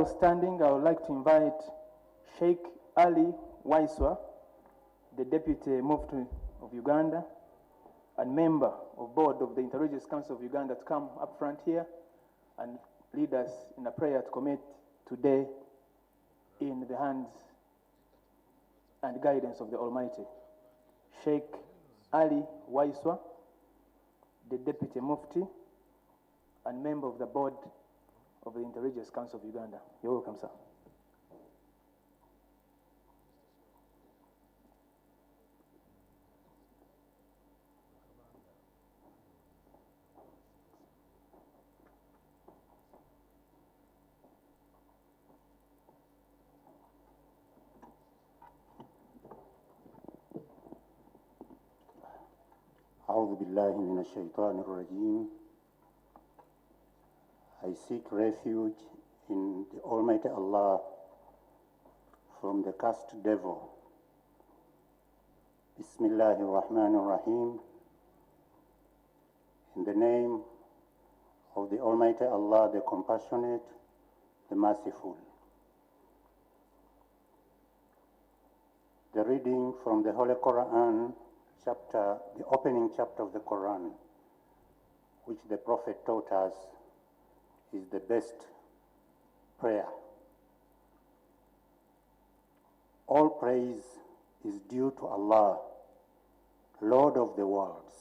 while standing, I would like to invite Sheikh Ali Waiswa, the Deputy Mufti of Uganda and member of board of the Interreligious Council of Uganda, to come up front here and lead us in a prayer to commit today in the hands and guidance of the Almighty. Sheikh Ali Waiswa, the Deputy Mufti and member of the board of the Interreligious Council of Uganda. You're welcome, sir. أعوذ بالله من الشيطان الرجيم. I seek refuge in the Almighty Allah from the cursed devil. Bismillahir Rahmanir Rahim. In the name of the Almighty Allah, the Compassionate, the Merciful. The reading from the Holy Quran, the opening chapter of the Quran, which the Prophet taught us is the best prayer. All praise is due to Allah, Lord of the worlds,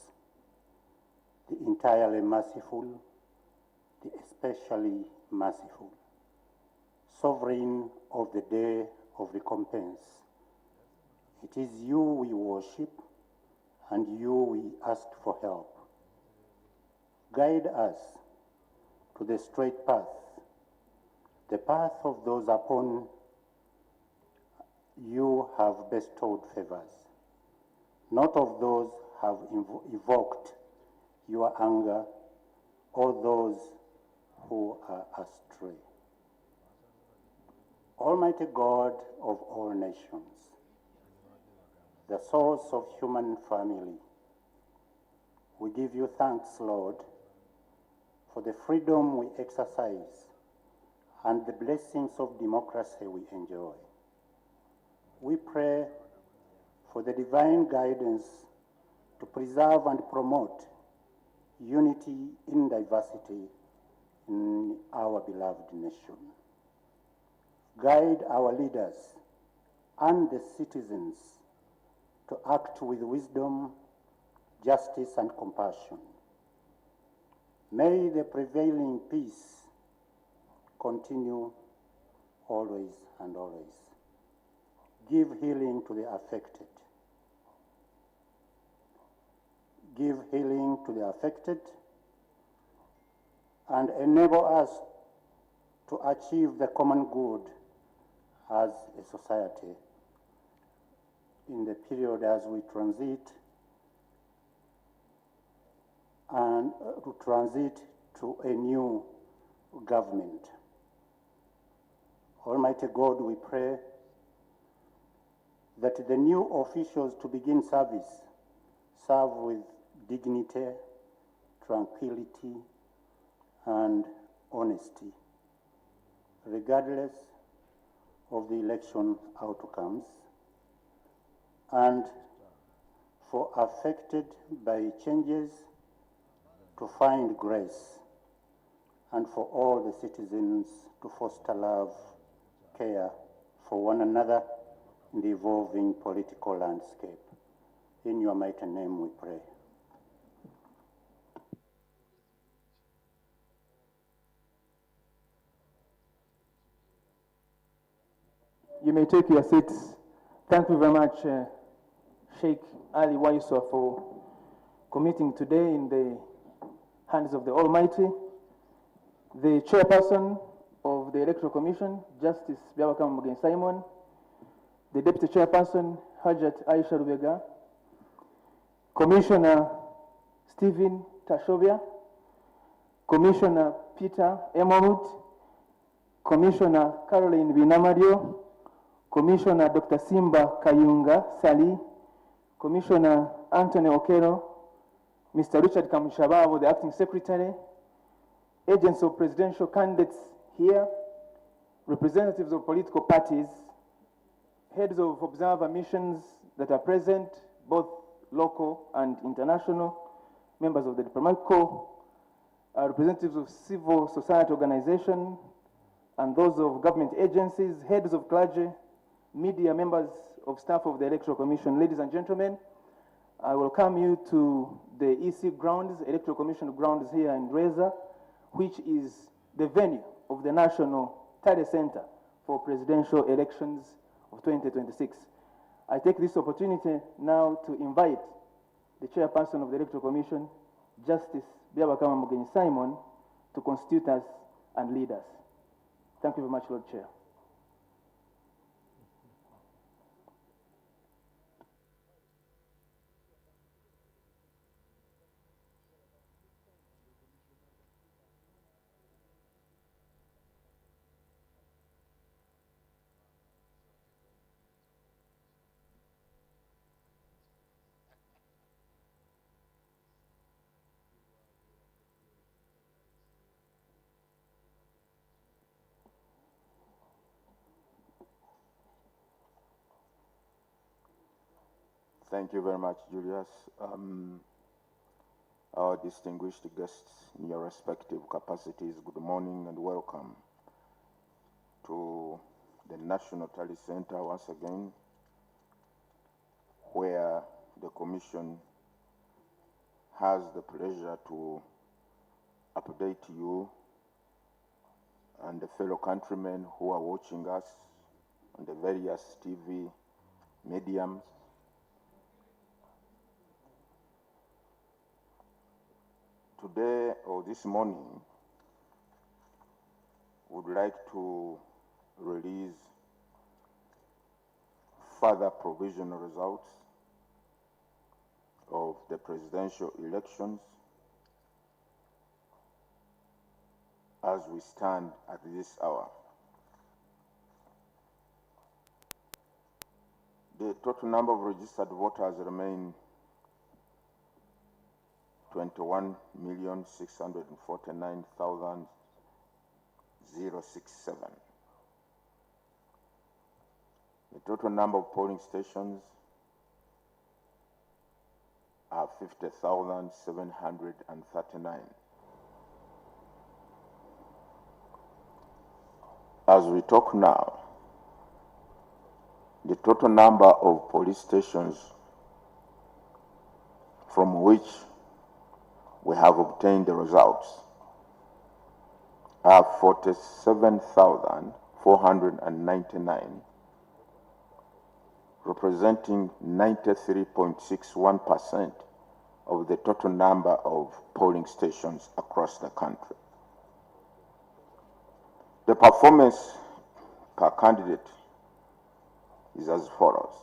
the entirely merciful, the especially merciful, sovereign of the day of recompense. It is you we worship, and you we ask for help. Guide us to the straight path, the path of those upon you have bestowed favors, not of those have evoked your anger or those who are astray. Almighty God of all nations, the source of human family, we give you thanks, Lord, for the freedom we exercise and the blessings of democracy we enjoy. We pray for the divine guidance to preserve and promote unity in diversity in our beloved nation. Guide our leaders and the citizens to act with wisdom, justice, and compassion. May the prevailing peace continue always and always. Give healing to the affected. Give healing to the affected and enable us to achieve the common good as a society in the period as we transit and to transit to a new government. Almighty God, we pray that the new officials to begin service serve with dignity, tranquility, and honesty, regardless of the election outcomes, and for affected by changes to find grace, and for all the citizens to foster love, care for one another in the evolving political landscape. In your mighty name we pray. You may take your seats. Thank you very much, Sheikh Ali Waiswa, for committing today in the hands of the Almighty. The chairperson of the Electoral Commission, Justice Byabakama Mugen Simon, the deputy chairperson, Hajat Aisha Rubega, Commissioner Stephen Tashobia, Commissioner Peter Emahut, Commissioner Caroline Binamario, Commissioner Dr. Simba Kayunga Sali, Commissioner Anthony Okero, Mr. Richard Kamushababo, the acting secretary, agents of presidential candidates here, representatives of political parties, heads of observer missions that are present, both local and international, members of the diplomatic corps, representatives of civil society organizations, and those of government agencies, heads of clergy, media, members of staff of the Electoral Commission. Ladies and gentlemen, I welcome you to the EC grounds, Electoral Commission grounds here in Reza, which is the venue of the National Tally Center for presidential elections of 2026. I take this opportunity now to invite the chairperson of the Electoral Commission, Justice Byabakama Mugenyi Simon, to constitute us and lead us. Thank you very much, Lord Chair. Thank you very much, Julius. Our distinguished guests in your respective capacities, good morning and welcome to the National Tally Center once again, where the Commission has the pleasure to update you and the fellow countrymen who are watching us on the various TV mediums. Today or this morning, would like to release further provisional results of the presidential elections as we stand at this hour. The total number of registered voters remain 21,649,067. The total number of polling stations are 50,739. As we talk now, the total number of police stations from which we have obtained the results are 47,499, representing 93.61% of the total number of polling stations across the country. The performance per candidate is as follows.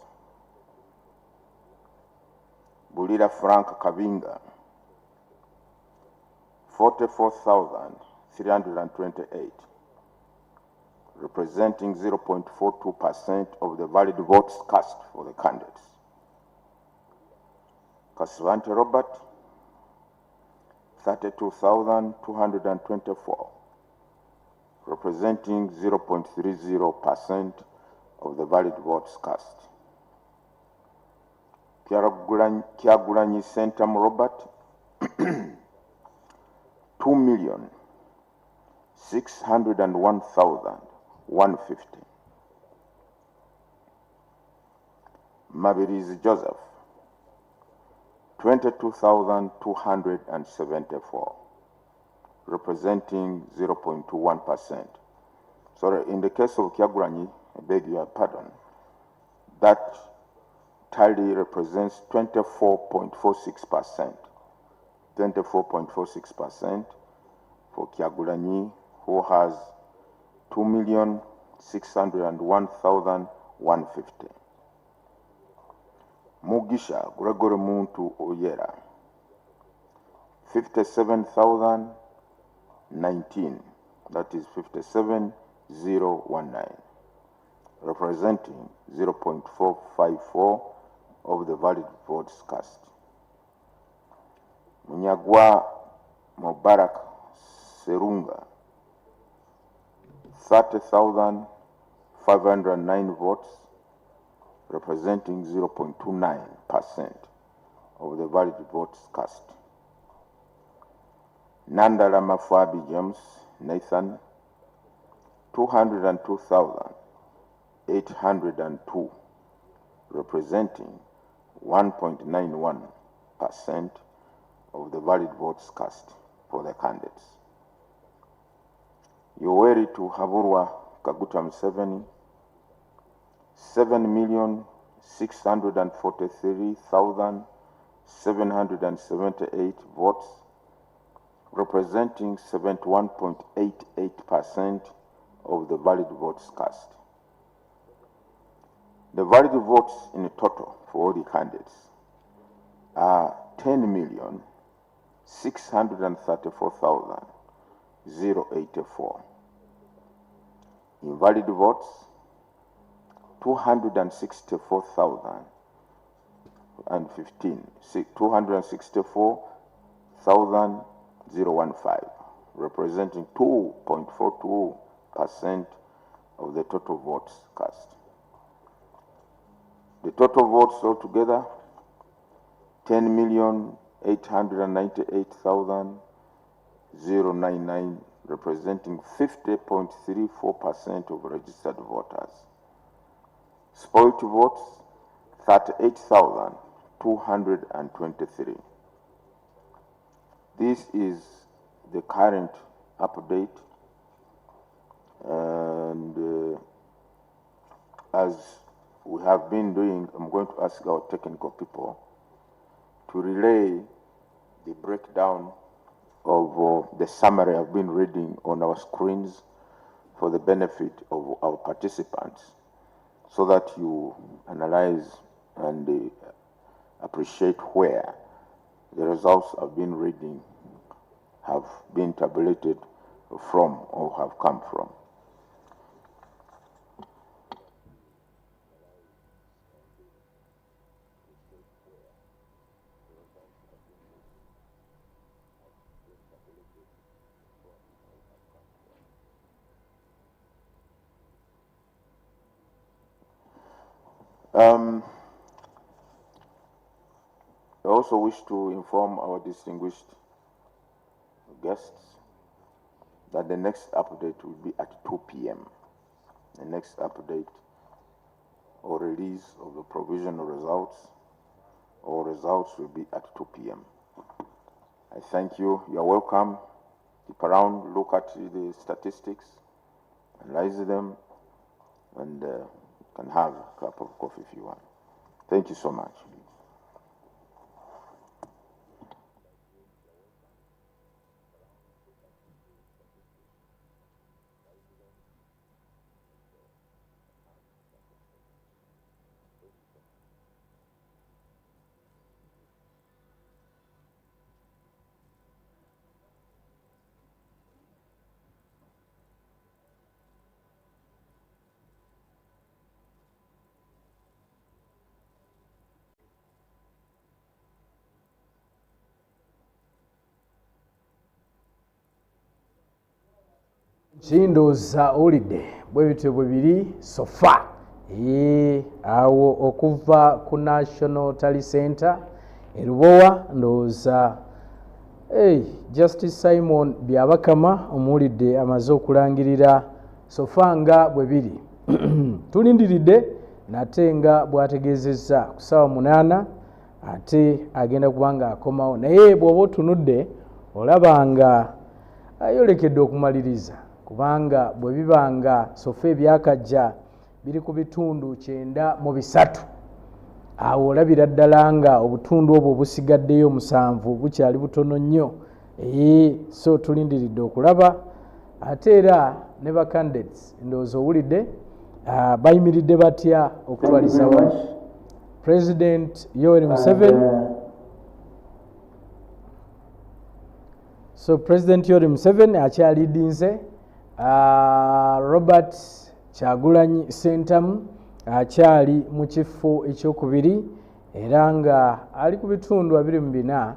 Bulira Frank Kabinga, 44,328, representing 0.42% of the valid votes cast for the candidates. Kasvante Robert, 32,224, representing 0.30% of the valid votes cast. Kyagulanyi Sentam Robert, 2,601,150. Mabirizi Joseph, 22,274, representing 0.21%. Sorry, in the case of Kyagulanyi, I beg your pardon, that tally represents 24.46%. 24.46% for Kyagulanyi, who has 2,601,150. Mugisha Gregory Muntu Oyera, 57,019, that is 57,019, representing 0.454 of the valid votes cast. Munyagwa Mubarak Serunga, 30,509 votes, representing 0.29% of the valid votes cast. Nandala Mafabi James Nathan, 202,802, representing 1.91% of the valid votes cast for the candidates. Yoweri Haburwa Kaguta Museveni, 7,643,778 votes, representing 71.88% of the valid votes cast. The valid votes in total for all the candidates are 10,634,084. Invalid votes, 264,015, representing 2.42% of the total votes cast. The total votes altogether, 10,898,099, representing 50.34% of registered voters. Spoiled votes, 38,223. This is the current update, and as we have been doing, I'm going to ask our technical people to relay the breakdown of the summary I've been reading on our screens for the benefit of our participants, so that you analyze and appreciate where the results I've been reading have been tabulated from or have come from. I also wish to inform our distinguished guests that the next update will be at 2 p.m. The next update or release of the provisional results or results will be at 2 p.m. I thank you. You are welcome. Keep around, look at the statistics, analyze them, and you can have a cup of coffee if you want. Thank you so much. Chindoza holiday bwebityo bwebiri so far awo okuva ku National Tally Center erubowa ndoza Justice Simon byabakama omuwulidde amaze okulangirira so far nga bwebiri tulindiridde nate nga bwategeezezza ku ssaawa 8 ate agenda kubanga akomawo naye bw'oba otunudde olaba nga ayolekedde okumaliriza kubanga bwe bibanga sofa ebyakajja biri ku bitundu 93 awo olabira ddala nga obutundu obwo busigaddeyo 7 bukyali butono nnyo so tulindiridde okulaba ate era ne ba candidates ndowooza owulidde bayimiridde batya okutwaliza wamu President Yoweri Museveni. So President Yoweri Museveni akyalidinze, Robert Kyagulanyi Ssentamu akyali mu kifo ekyokubiri era nga ali ku bitundu 24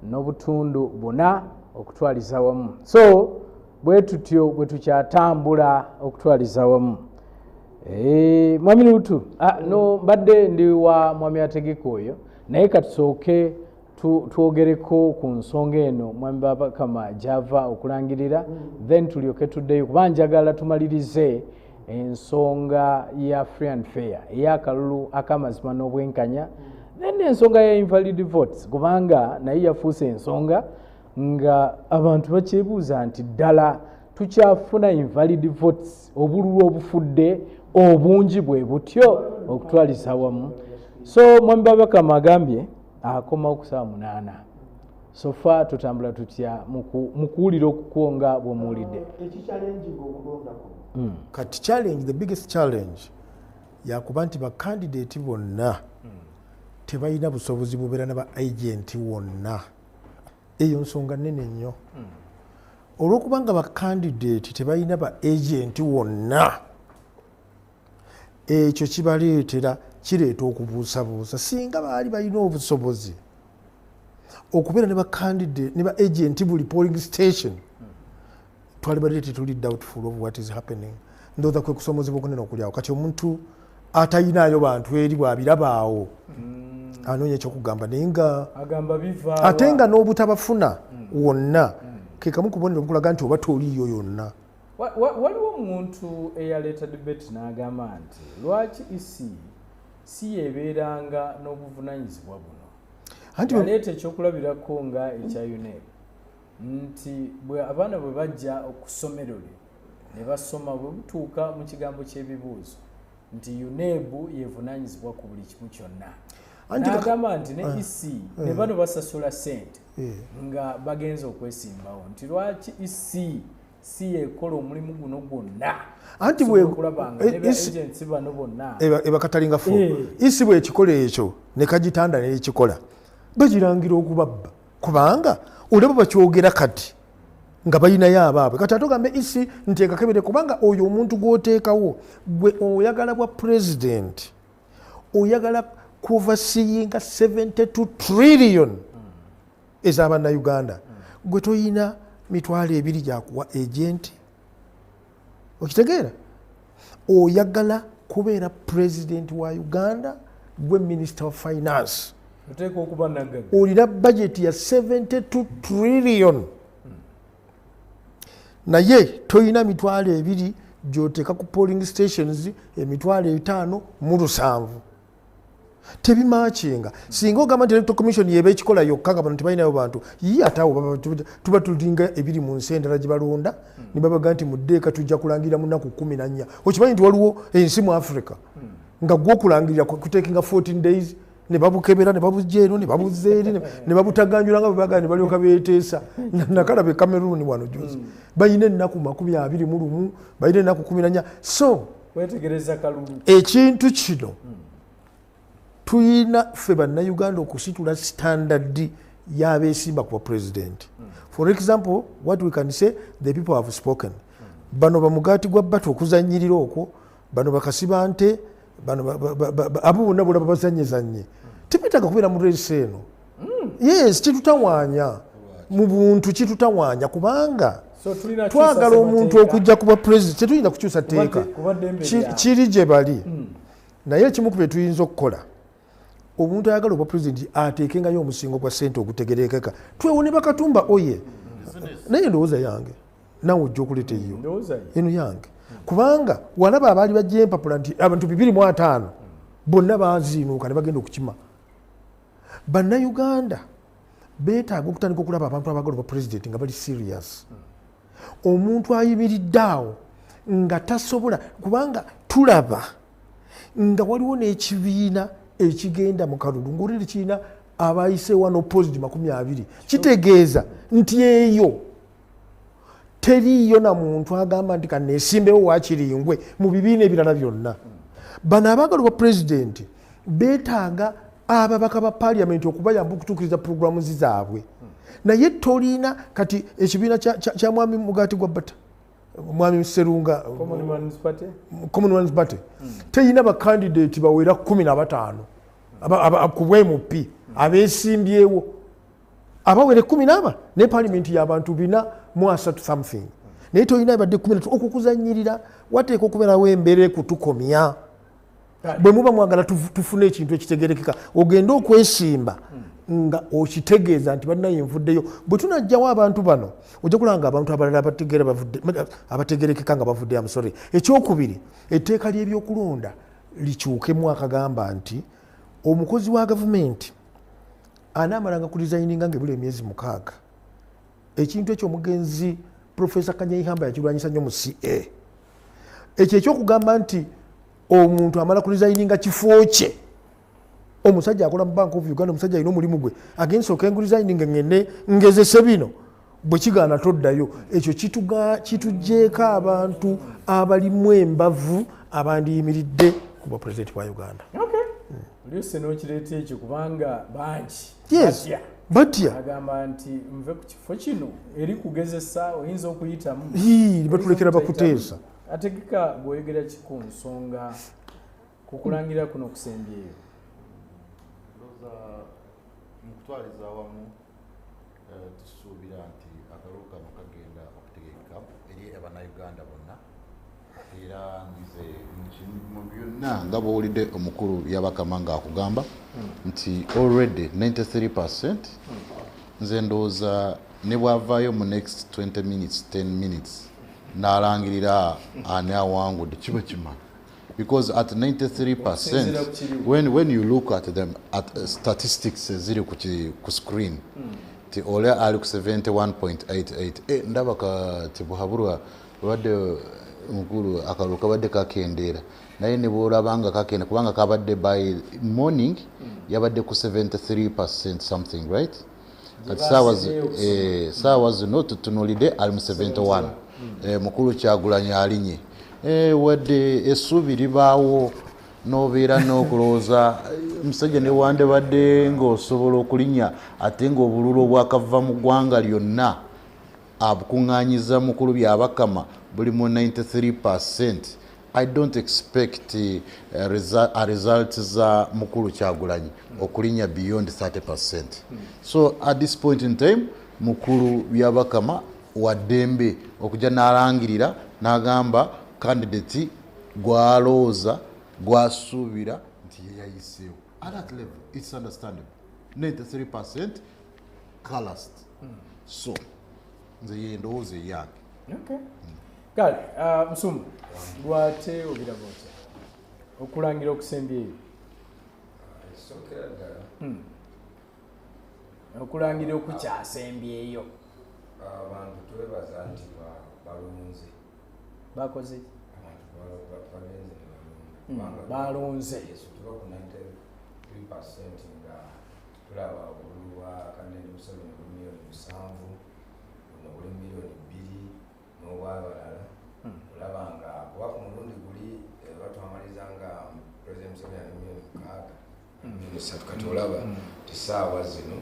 n'obutundu 4 okutwaliza wamu. So bwe tutyo bwe tukyatambula okutwaliza wamu. Mwami Lutu, no mbadde ndi wa mwami ategeka oyo naye katusooke twogereko ku nsonga eno mwami Babakama gy'ava okulangirira then tulyoke tuddeyo kuba njagala tumalirize ensonga ya free and fair ey'akalulu ak'amazima n'obwenkanya then ensonga ya invalid votes kubanga naye yafuuse ensonga nga abantu bakyebuuza nti ddala tukyafuna invalid votes obululu obufudde obungi bwe butyo okutwaliza wamu. So mwami Babakama agambye akoma okusaba 8 sofa tutambula tutya mu kuwulira okukwonga bw'omuwulidde kati challenge, the biggest challenge yakuba nti bakandidate bonna tebalina busobozi bubeera n'aba agenti wonna. Eyo nsonga nnene nnyo olw'okubanga bakandidate tebalina ba agenti wonna ekyo kibaleetera kireeta okubuusabuusa singa baali balina obusobozi okubeera ne bakandidate ne ba agenti buli polling station twali baleete tuli doubtful of what is happening. Ndowooza kwe kusomozebwa okunene okulyawo kati omuntu atayinaayo bantu eri bwabirabaawo anoonya ekyokugamba naye nga ate nga n'obutabafuna wonna ke kamu kubonero okulaga nti oba toliiyo yonna. Waliwo omuntu eyaleeta debate n'agamba nti lwaki si yebeeranga n'obuvunanyizibwa buno yaleeta ekyokulabirako nga ekya UNEP nti abaana bwe bajja okusomero ne basoma bwe butuuka mu kigambo ky'ebibuuzo nti UNEB yevunanyizibwa ku buli kimu kyonna. N'agamba nti ne EC ne bano basasula ssente nga bagenza okwesimbawo nti lwaki EC si yekola omulimu guno gwonna anti agents bano bonna ebakatalinga fo isi bwe ekikola ekyo ne kagitanda n'ekikola bagirangira okubabba kubanga olaba bakyogera kati nga balinayo abaabwe kati atogambe isi nteekakebere kubanga oyo omuntu gw'oteekawo gwe oyagala bwa president oyagala kuvaseeyinga 72 trillion ez'abannayuganda gwe toyina mitwalo 2 gyakuwa agenti okitegeera oyagala kubeera president wa Uganda gwe minister of finance olina budget ya 72 trillion naye toyina mitwalo 2 gy'oteeka ku polling stations emitwalo 5 tebimakinga singa ogamba nti electoral commission yeba ekikola yokka nga bano tebalinayo bantu atawo tuba tulinga ebiri mu nsi endala gye balonda ne babaga nti mu ddeeka tujja kulangirira mu nnaku 14 okimanyi nti waliwo ensi mu Africa nga gwokulangirira kutekinga 14 days ne babukebera ne babujeeno ne babuzeeri ne babutaganyula nga bwe ne balyoka beeteesa nakalabe Cameroon wano juzi balina ennaku 21 balina ennaku 14 so wetegereza kalulu ekintu kino tuyina ffe bannayuganda okusitula standard y'abeesimba ku president. For example, what we can say, the people have spoken. Bano bamugati gwa bato okuzanyirira okwo bano bakasiba nte bano abo bonna bonna babazanyezanye tepetaka kubeera mu race eno. Yes, kitutawanya mu buntu kitutawanya kubanga twagala omuntu okujja kuba president tetulina kukyusa tteeka kiri gye bali naye kimu ku bye tuyinza okukola omuntu ayagala oba president ateekengayo omusingo gwa ssente ogutegerekeka twewone Bakatumba oye naye ndowooza yange nawe ojja okuleeta eyo eno yange kubanga walaba abaali bajja empapula nti abantu 205 bonna baziinuuka ne bagenda okukima. Bannayuganda beetaaga okutandika okulaba abantu abagala oba president nga bali serious. Omuntu ayimiridde awo nga tasobola kubanga tulaba nga waliwo n'ekibiina ekigenda mu kalulu ng'oluli kirina abayise wano opposite 20 kitegeeza nti eyo teriyo na muntu agamba nti kaneesimbewo wakiringwe mu bibiina ebirala byonna. Bano abagala oba president beetaaga ababaka ba parliament okubayamba okutuukiriza programu zaabwe naye tolina kati ekibiina kya mwami Mugati gwa Bata mwami Serunga Commonwealth Party teyina bakandidate bawera 15 kubwe mupi abeesimbyewo abawere 10 ne parliament y'abantu 430 something naye tolina ebadde 10 okukuzanyirira wateeka okubeerawo embeera ekutukomya bwe muba mwagala tufune ekintu ekitegerekeka ogenda okwesimba nga okitegeeza nti balinayo envuddeyo bwe tunajjawo abantu bano ojja kulanga abantu abalala abategerekeka nga bavudde amusore. Ekyokubiri etteeka ly'ebyokulonda likyukemu akagamba nti omukozi wa gavumenti anaamalanga ku designinga ng'ebula emyezi 6. Ekintu ekyo omugenzi Profesa Kanyayihamba yakirwanyisa nnyo mu CA. Ekyo ekyokugamba nti omuntu amala ku designinga kifo kye omusajja akola mu Bank of Uganda omusajja alina omulimu gwe agensa okengu designinga ngende ngezese bino bwe kigaana toddayo ekyo kitugjeeko abantu abalimu embavu abandiyimiridde ku bwa pulezidenti wa Uganda. Lusi n'okireeta ekyo kubanga bangi batya agamba nti nve ku kifo kino eri kugezesa oyinza okuyitamu batulekera bakuteesa ategeka bw'oyogera ki ku nsonga kukulangira kuno okusembyeyo mu kutwaliza awamu tusuubira nti akalulu kano kagenda okutegeka eri abannayuganda bonna era nze mu byonna nga bw'owulidde omukulu yabakama ng'akugamba nti already 93% nze ndowooza ne bwavaayo mu next 20 minutes 10 minutes n'alangirira ani awangudde kiba kimala because at 93% when you look at them at statistics ziri ku screen ti ole ali ku 71.88 ndaba kati buhabulwa wadde mukulu akalulu kabadde kakendera naye ne bwolabanga kakenda kubanga kabadde by morning yabadde ku 73% something right kati saawa zino tutunulidde ali mu 71 mukulu Kyagulanyi alinye wadde essuubi libaawo n'obeera n'okulowooza musajja ne wande badde ng'osobola okulinnya ate ng'obululu obwakava mu ggwanga lyonna abukuŋŋaanyiza mukulu byabakama buli mu 93%. I don't expect a result za mukulu Kyagulanyi okulinnya beyond 30%. So at this point in time mukulu byabakama waddembe okujja n'alangirira n'agamba candidate gwalooza gwasuubira nti yeyayiseewo. At that level it's understandable. 93% callous. So nze yendowooza eyange. Okay. Kale Musumba lwate obiraba otya okulangira okusembyeyo okulangira okukyasembyeyo abantu twebaza nti balonze bakoze abantu balonze tuba ku 93% nga tulaba obululu bwa Kandende Museveni buli miliyoni 7 buno buli miliyoni 2 n'obwabalala olaba nga kuba ku mulundi guli batwamaliza nga President Museveni ali miliyoni 6 miliyoni 3 kati olaba tisaawa zino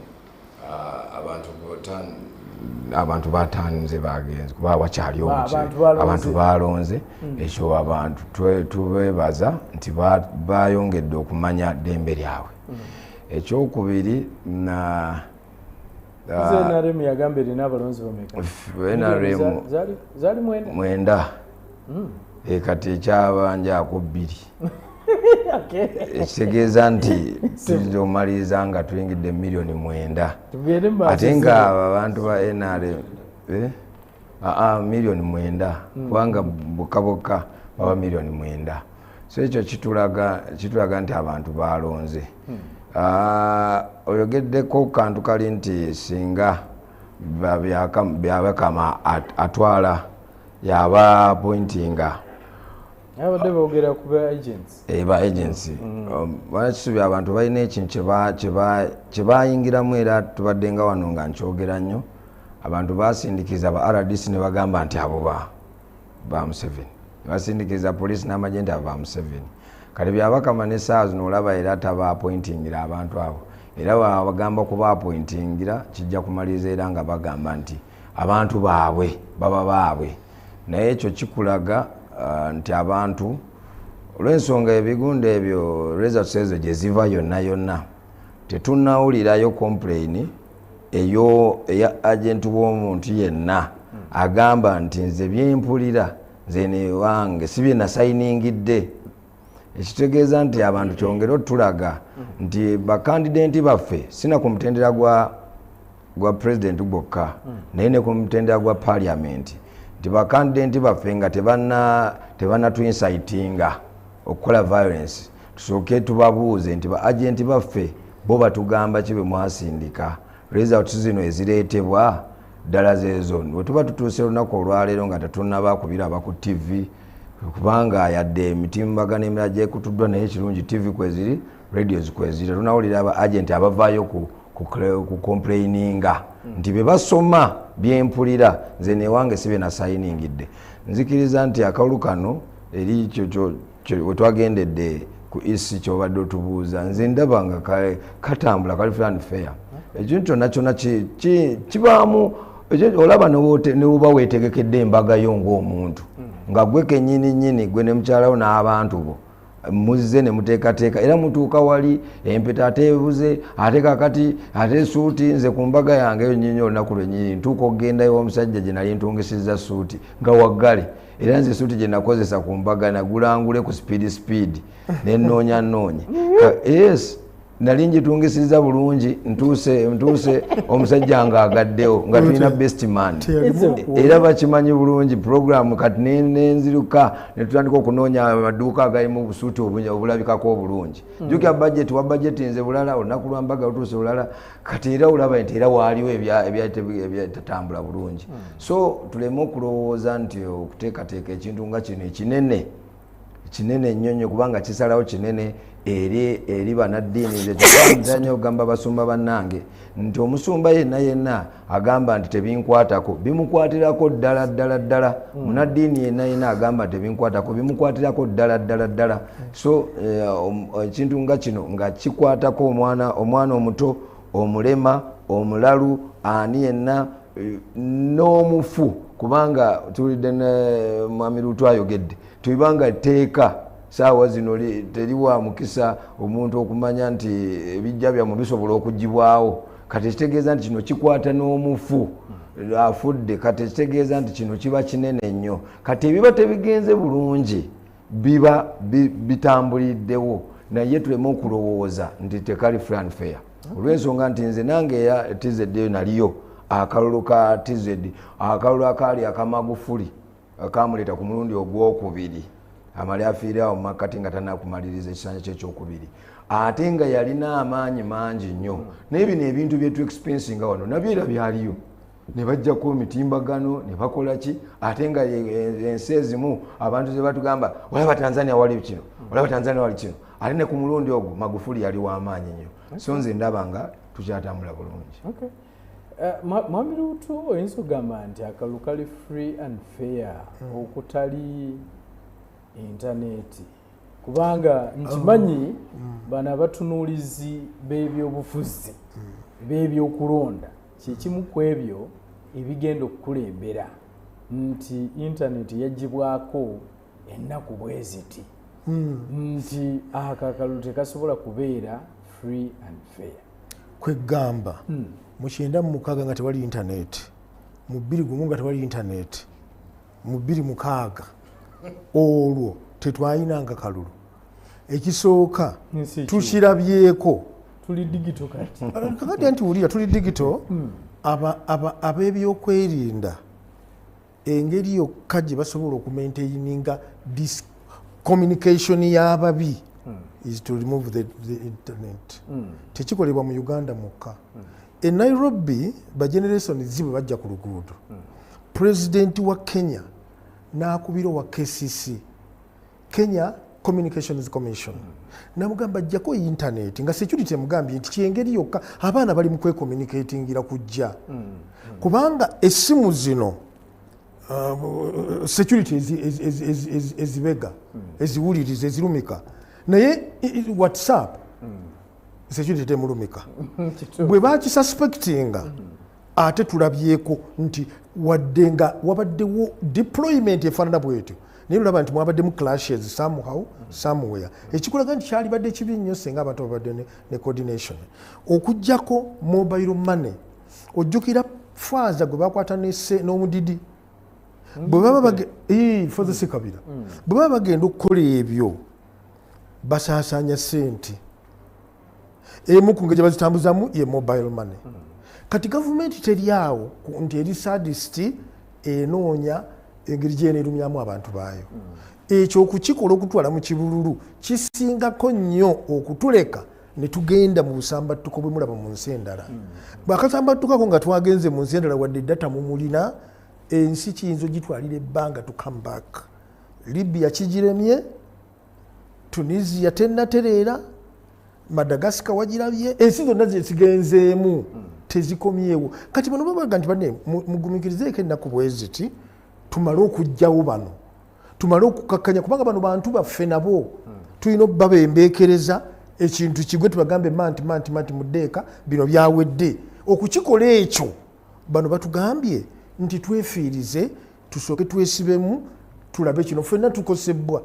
abantu batanze bagenzi kuba wakyali obuki abantu balonze ekyo abantu tubebaza nti bayongedde okumanya ddembe lyabwe. Ekyokubiri na NRM yagamba erina abalonzi bameka NRM zali mwenda kati ekyabanjako 2 ekitegeeza nti tujja omaliriza nga tuyingidde miliyoni 9 ate nga abantu ba NRM miliyoni 9 kubanga bokka baba miliyoni 9. So ekyo kitulaga nti abantu balonze. Oyogeddeko kantu kali nti singa byabakama atwala yaba appointinga abadde boogera ku ba agency bakisubi abantu balina ekintu kyebayingiramu era tubadde nga wano nga nkyogera nnyo abantu basindikiza ba RDC ne bagamba nti abo ba Museveni basindikiza poliisi n'amagye abo ba Museveni kale byabakama n'essaawa zino olaba era taba appointingira abantu abo era bagamba kuba appointingira kijja kumaliriza era nga bagamba nti abantu baabwe baba baabwe naye ekyo kikulaga nti abantu olw'ensonga ebigunda ebyo results ezo gye ziva yonna tetunnawulirayo complain eya agenti w'omuntu yenna agamba nti nze byempulira nze ne wange si bye nasayiningidde. Ekitegeeza nti abantu kyongera otulaga nti bakandidenti baffe sina ku mutendera gwa president gwokka naye ne ku mutendera gwa parliament nti bakandidenti baffe nga tebana tuinsightinga okukola violence tusooke tubabuuze nti ba agenti baffe bo batugamba ki bwe mwasindika results zino ezireetebwa ddala zezo bwe tuba tutuuse olunaku olwaleero nga tetunnaba kubiraba ku TV kubanga yadde emitimbagano emirala gyekutuddwa naye ekirungi TV kweziri radios kweziri tunawulira aba agenti abavaayo ku complaininga nti be basoma byempulira nze newange si bye nasayiningidde. Nzikiriza nti akalulu kano eri we twagendedde ku isi kyobadde otubuuza nze ndaba nga katambula kali fair and fair. Ekintu kyonna kyonna kibaamu olaba newoba weetegekedde embaga yo ng'omuntu nga gwe kennyini gwe ne mukyalawo n'abantu bo muzze ne muteekateeka era mutuuka wali empeta ateebuze ate kakati ate suuti nze ku mbaga yange eyo nnyinyi olunaku lwennyini ntuuka okugendayo omusajja gye nali ntungisizza suuti nga waggale era nze suuti gye nakozesa ku mbaga nagulangule ku speed nenoonya yes nali njitungisiza bulungi ntuuse omusajja nga agaddewo nga tulina best man era bakimanyi bulungi program kati nenziruka netutandika okunoonya amaduuka agalimu obusuuti obulabikako obulungi jjukira budget wa budget nze bulala olunaku lwambaga lutuuse bulala kati era olaba nti era waaliwo ebyatatambula bulungi. So tuleme okulowooza nti okuteekateeka ekintu nga kino kinene nnyo kubanga kisalawo kinene eri bannaddiini nze ogamba basumba bannange nti omusumba yenna agamba nti tebinkwatako bimukwatirako ddala munnaddiini yenna agamba nti tebinkwatako bimukwatirako ddala. So ekintu nga kino nga kikwatako omwana omuto omulema omulalu ani yenna n'omufu kubanga tulidde mwami Lutu ayogedde tubanga teeka saawa zino teriwa mukisa omuntu okumanya nti ebijja byamu bisobola okugibwawo kati kitegeeza nti kino kikwata n'omufu afudde kati kitegeeza nti kino kiba kinene nnyo kati ebiba tebigenze bulungi biba bitambuliddewo naye tuleme okulowooza nti tekali fair and fair olw'ensonga nti nze nange eya TZ naliyo akalulu ka TZ akalulu akaali akamagufuli akamuleeta ku mulundi ogwokubiri amali afiirawo mumakati nga tanakumaliriza ekisanja kye ekyokubiri ate nga yalina amaanyi mangi nnyo naye bino ebintu byetu expensinga wano nabyo era byaliyo ne bajjako emitimbagano ne bakola ki ate nga ensi ezimu abantu ze batugamba olaba Tanzania wali kino olaba Tanzania wali kino ate ne ku mulundi ogwo Magufuli yali w'amaanyi nnyo so nze ndaba nga tukyatambula bulungi. Mwami Lutu oyinza okugamba nti akalulu kali free and fair okutali intaneti kubanga nkimanyi bano abatunuulizi b'ebyobufuzi b'ebyokulonda kyekimu ku ebyo ebigenda okukulembera nti intaneti yagibwako ennaku bwe ziti nti akalulu tekasobola kubeera free and fair. Kwegamba mu 1996 nga tewali intaneti, mu 2001 nga tewali intaneti, mu 2006 olwo tetwayinanga kalulu. Ekisooka tukirabyeko tuli digital kati kakati anti wulira tuli digital ab'ebyokwerinda engeri yokka gye basobola okumaintaininga this communication y'ababi is to remove the internet. Tekikolebwa mu Uganda mukka. E Nairobi ba generation zibe bajja ku luguudo. President wa Kenya n'akubira wa KCC, Kenya Communications Commission, namugamba ajjako internet nga security mugambye nti kyengeri yokka abaana bali mu kwecommunicatingira kujja kubanga essimu zino security ezibega eziwuliriza ezirumika naye WhatsApp security temulumika bwe bakisuspectinga ate tulabyeko nti wadde nga wabaddewo deployment efaanana bwetyo naye olaba nti mwabaddemu clashes somehow somewhere ekikulaga nti kyali badde kibi nnyo singa abantu babadde ne coordination okujjako mobile money ojjukira Faza gwe bakwata n'omudidi bwe baba Faza Ssekabira bwe baba bagenda okukola ebyo basaasaanya ssente emu ku ngeri gye bazitambuzamu ye mobile money. Kati gavumenti teri awo nti eri sadist enoonya engeri gy'eneerumyamu abantu baayo. Ekyo okukikola okutwala mu kibululu kisingako nnyo okutuleka ne tugenda mu busambattuko bwe mulaba mu nsi endala. Bwakasambattukako nga twagenze mu nsi endala wadde data mumulina ensi kiyinza ogitwalira ebbanga to come back. Libya kigiremye, Tunisia tennatereera, Madagascar wagirabye, ensi zonna zezigenzeemu tezikomyewo. Kati bano babaga nti banne mugumikirizeeko ennaku bweziti tumale okujjawo bano, tumale okukakkanya kubanga bano bantu baffe nabo tulina okubabembeekereza ekintu kigwe tubagambe manti muddeeka bino byawedde. Okukikola ekyo bano batugambye nti twefiirize tusooke twesibemu tulabe kino ffenna tukosebwa.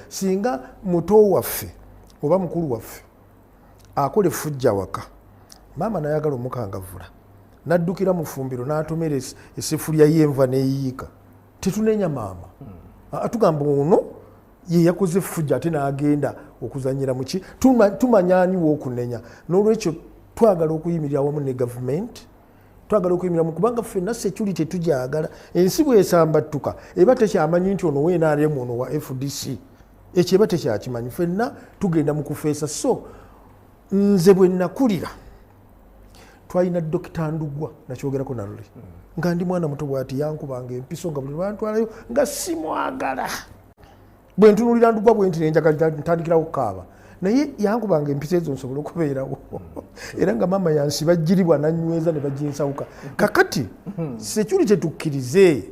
Singa muto waffe oba mukulu waffe akola effujja waka, maama nayagala omukangavula naddukira mu ffumbiro n'atomera essefulya y'enva n'eyiika, tetunenya maama. Atugamba ono ye yakoze effujja ate n'agenda okuzanyira mu ki, tumanyaaniwo okunenya. N'olwekyo twagala okuyimirira wamu ne gavumenti, twagala okuyimirira mu kubanga ffenna security tugyagala. Ensi bw'esambattuka eba tekyamanyi nti ono WNRM ono wa FDC, ekyo eba tekyakimanyi. Ffenna tugenda mu kufeesa. So nze bwe nakulira twalina Dr. Ndugwa nakyogerako nalule nga ndi mwana muto bw'ati yankubanga empiso nga buli bantwalayo nga simwagala. Bwe ntunulira Ndugwa bwe nti nenjagala ntandikirawo kukaaba naye yankubanga empiso ezo nsobola okubeerawo era nga maama yansiba jjiribwa nanyweza ne baginsawuka. Kakati security tukkirize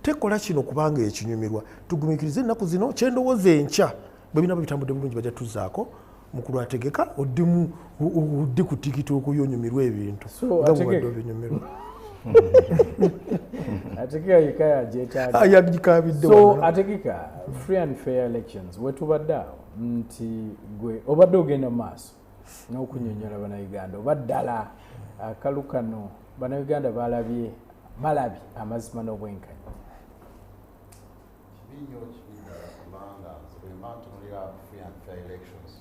tekola kino kubanga ekinyumirwa, tugumikirize ennaku zino kyendowooza enkya bwe binaba bitambudde bulungi bajja tuzaako mukulu ategeka oddi ku tikiti okuyonyumirwa ebintu nga bwadde obinyumirwa. Ategeka yekaya agyetaaga yagikabidde. So Ategeka, free and fair elections wetubadde awo nti gwe obadde ogenda mu maaso n'okunyonyola bannayuganda oba ddala akalu kano bannayuganda balabye amazima n'obwenkanya? Kibinyo kibindala kubanga bwemba ntunulira free and fair elections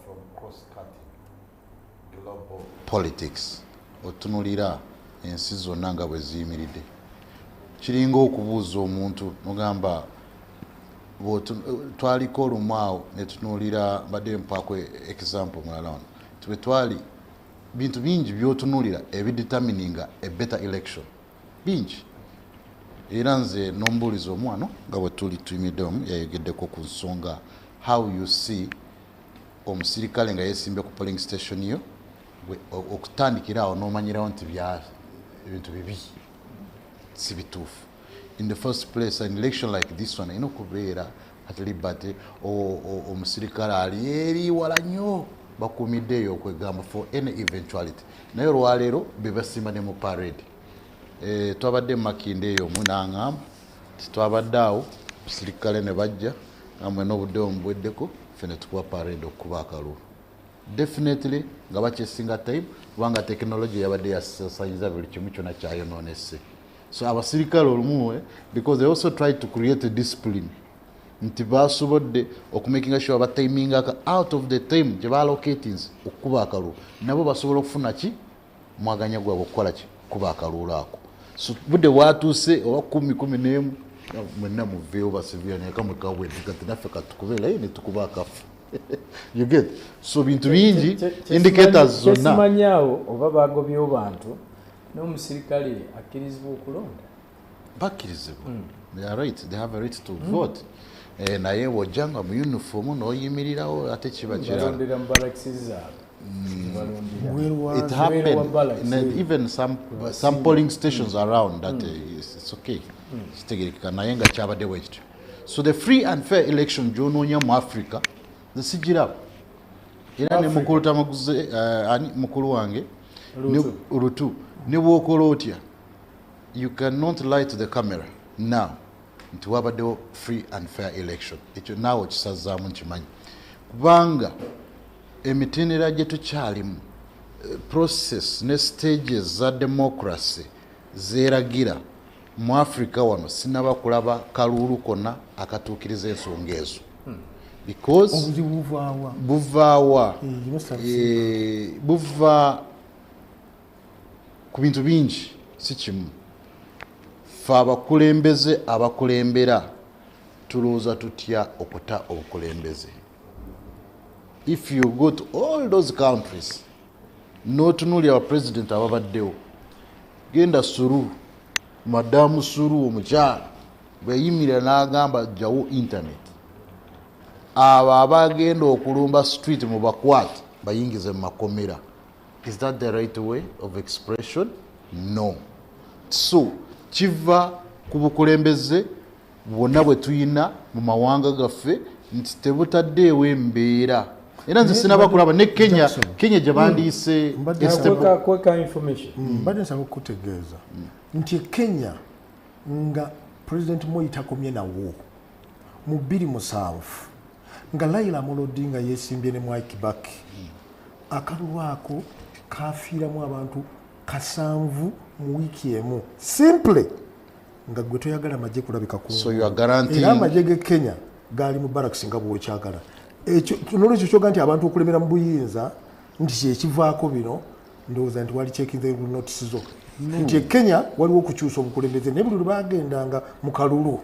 from cross-cutting global politics otunulira ensi zonna nga bwe ziyimiridde kiringa okubuuza omuntu mugamba twaliko olumu awo ne tunuulira badde mpaako example mulala wano tube twali bintu bingi byotunuulira ebidetermininga a better election bingi era nze n'ombuuliza omwano nga bwe tuli tuyimiddemu yayogeddeko ku nsonga how you see omusirikale nga yeesimbye ku polling station yo okutandikira awo n'omanyirawo nti ebintu bibi si bituufu. In the first place an election like this one okubeera at liberty omusirikale ali eri wala nnyo bakuumiddeeyo okwegamba for any eventuality naye olwaleero bebasimba ne mu parade. Twabadde Makinde eyo omu n'aŋŋamba titwabadde awo omusirikale ne bajja amwe n'obudde omubweddeko ffe ne tukuba parade okuba akalulu. Definitely nga bakyesinga time kubanga technology yabadde yasayiza buli kimu kyonna kyayonoonese. So abasirikale olumu because they also tried to create a discipline nti basobodde okumakinga sure bataimingaka out of the time gye baallocatinze okukuba akalulu nabo basobola okufuna ki mwaganya gwabwe okukola ki kuba akalulu ako. So budde watuuse oba 10 mwenna muveewo basivira naye kamwe kawedde kati naffe katukubeera ne tukuba akafu. You get? So bintu bingi indicators zonna simanyawo oba bagobyewo bantu n'omusirikale akkirizibwa okulonda bakkirizibwa. They are right, they have a right to vote. Naye wojjanga mu uniform n'oyimirirawo ate kiba kirala. It happened in even some polling stations around that it's okay. Kitegerekeka naye nga kyabadde bwekityo. So the free and fair election gy'onoonya mu Africa zisigira era ne mukulu tamaguze mukulu wange Rutu ne bw'okola otya you cannot lie to the camera now nti wabaddewo free and fair election. Ekyo naawe kisazzaamu nkimanyi kubanga emitendera gye tukyalimu process ne stages za democracy zeragira mu Africa wano sinaba kulaba kalulu konna akatuukiriza ensonga ezo because buva ku bintu bingi si kimu fe abakulembeze abakulembera tulowooza tutya okuta obukulembeze. If you go to all those countries n'otunuulira abapresident ababaddewo genda Suru madamu Suru omukyala bweyimirira n'agamba jjawo internet abo abagenda okulumba street mu bakwate bayingize mu makomera. Is that the right way of expression? No. So kiva ku bukulembeze bwonna bwe tuyina mu mawanga gaffe nti tebutaddeewo embeera era nze sinaba kulaba ne Kenya gye bandiise mbadde nsaba okutegeeza nti Kenya nga President Moi takomye nawo mu 2007 nga Raila Amolo Odinga yeesimbye ne Mwai Kibaki akalulu ako kafiiramu abantu 7 mu wiiki emu simple nga gwe toyagala amagye kulabika ku so you are guaranteeing era amagye ge Kenya gaali mu barracks nga bw'okyagala ekyo nolwekyo kyoga nti abantu okulemera mu buyinza nti kyekivaako bino ndowooza nti wali checking the notice zo nti Kenya waliwo okukyusa obukulembeze naye buli lwe bagendanga mu kalulu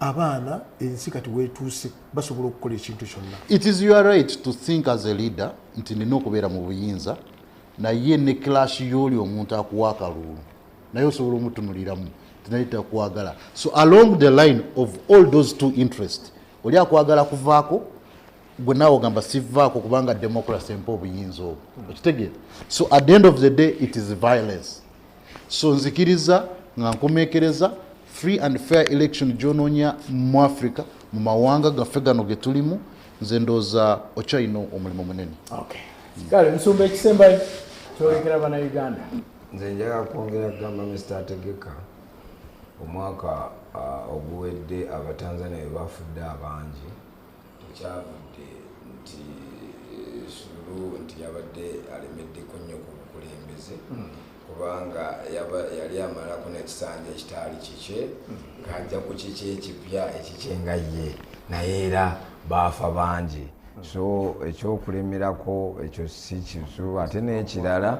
abaana ensi kati weetuuse basobola okukola ekintu kyonna. It is your right to think as a leader nti nina okubeera mu buyinza naye ne clash y'oli omuntu akuwa akalulu naye osobola omutunuliramu naye takwagala. So along the line of all those two interests oli akwagala kuvaako gwe naawe ogamba sivaako kubanga democracy empa obuyinza obwo okitegeera. So at the end of the day it is violence. So nzikiriza nga nkomekereza free and fair election gy'onoonya mu Africa mu mawanga gaffe gano ge tulimu nze ndooza okyalina omulimu munene. Kale nsumba ekisembayo kyolekera bana Uganda. Nze njagala kwongera kugamba Mr. Ategeka omwaka oguwedde abatanzania bwe bafudde abangi kyavudde nti Suluhu nti yabadde alemeddeko nnyo ku bukulembeze kubanga yali amalako n'ekisanja ekitaali kikye ng'ajja ku kikye ekipya ekikye nga ye naye era baafa bangi. So ekyokulemerako ekyo si kisu ate n'ekirala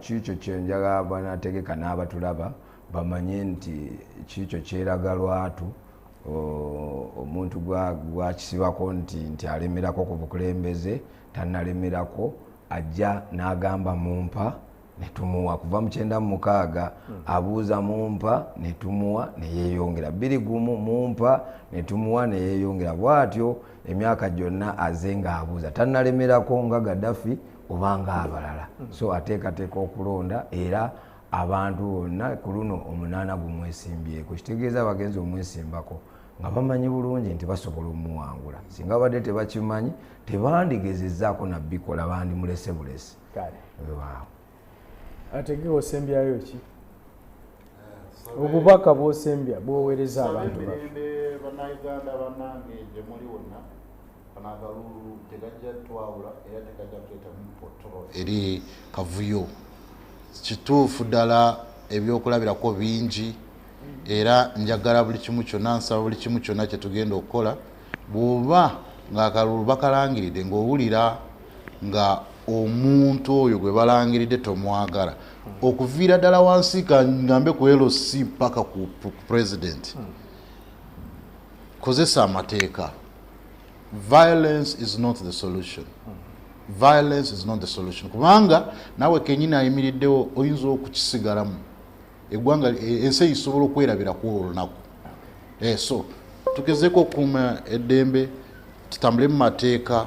kiikyo kyenjagala banategeka n'abatulaba bamanye nti kiikyo kyeraga lwatu omuntu gwakisibako nti alemerako ku bukulembeze tannalemerako ajja n'agamba mumpa netumuwa kuva mu 96 abuuza mumpa netumuwa neyeeyongera 21 mumpa netumuwa neyeeyongera bwatyo emyaka gyonna aze ng'abuuza tannalemerako nga Gaddafi obanga abalala. So ateekateeka okulonda era abantu bonna ku luno 8 gumwesimbyeko kitegeeza bagenzi omwesimbako nga bamanyi bulungi nti basobola omuwangula singa badde tebakimanyi tebandigezezaako nabbikola bandimulese bulesi. Ategeka osembyayo ki obubaka bw'osembya bw'oweereza abantu bannayuganda bannange gye muli wonna akalulu tegajja twawula era tegajja kuleetamu potolo eri kavuyo. Kituufu ddala ebyokulabirako bingi era njagala buli kimu kyonna nsaba buli kimu kyonna kye tugenda okukola bw'oba ng'akalulu bakalangiridde ng'owulira nga omuntu oyo gwe balangiridde tomwagala okuviira ddala wansi kangambe ku LC paka ku president kozesa amateeka. Violence is not the solution. Violence is not the solution kubanga nawe kenyini ayimiriddewo oyinza okukisigalamu eggwanga ensi isobola okwerabira ku olunaku. So tugezeeko okukuuma eddembe tutambule mu mateeka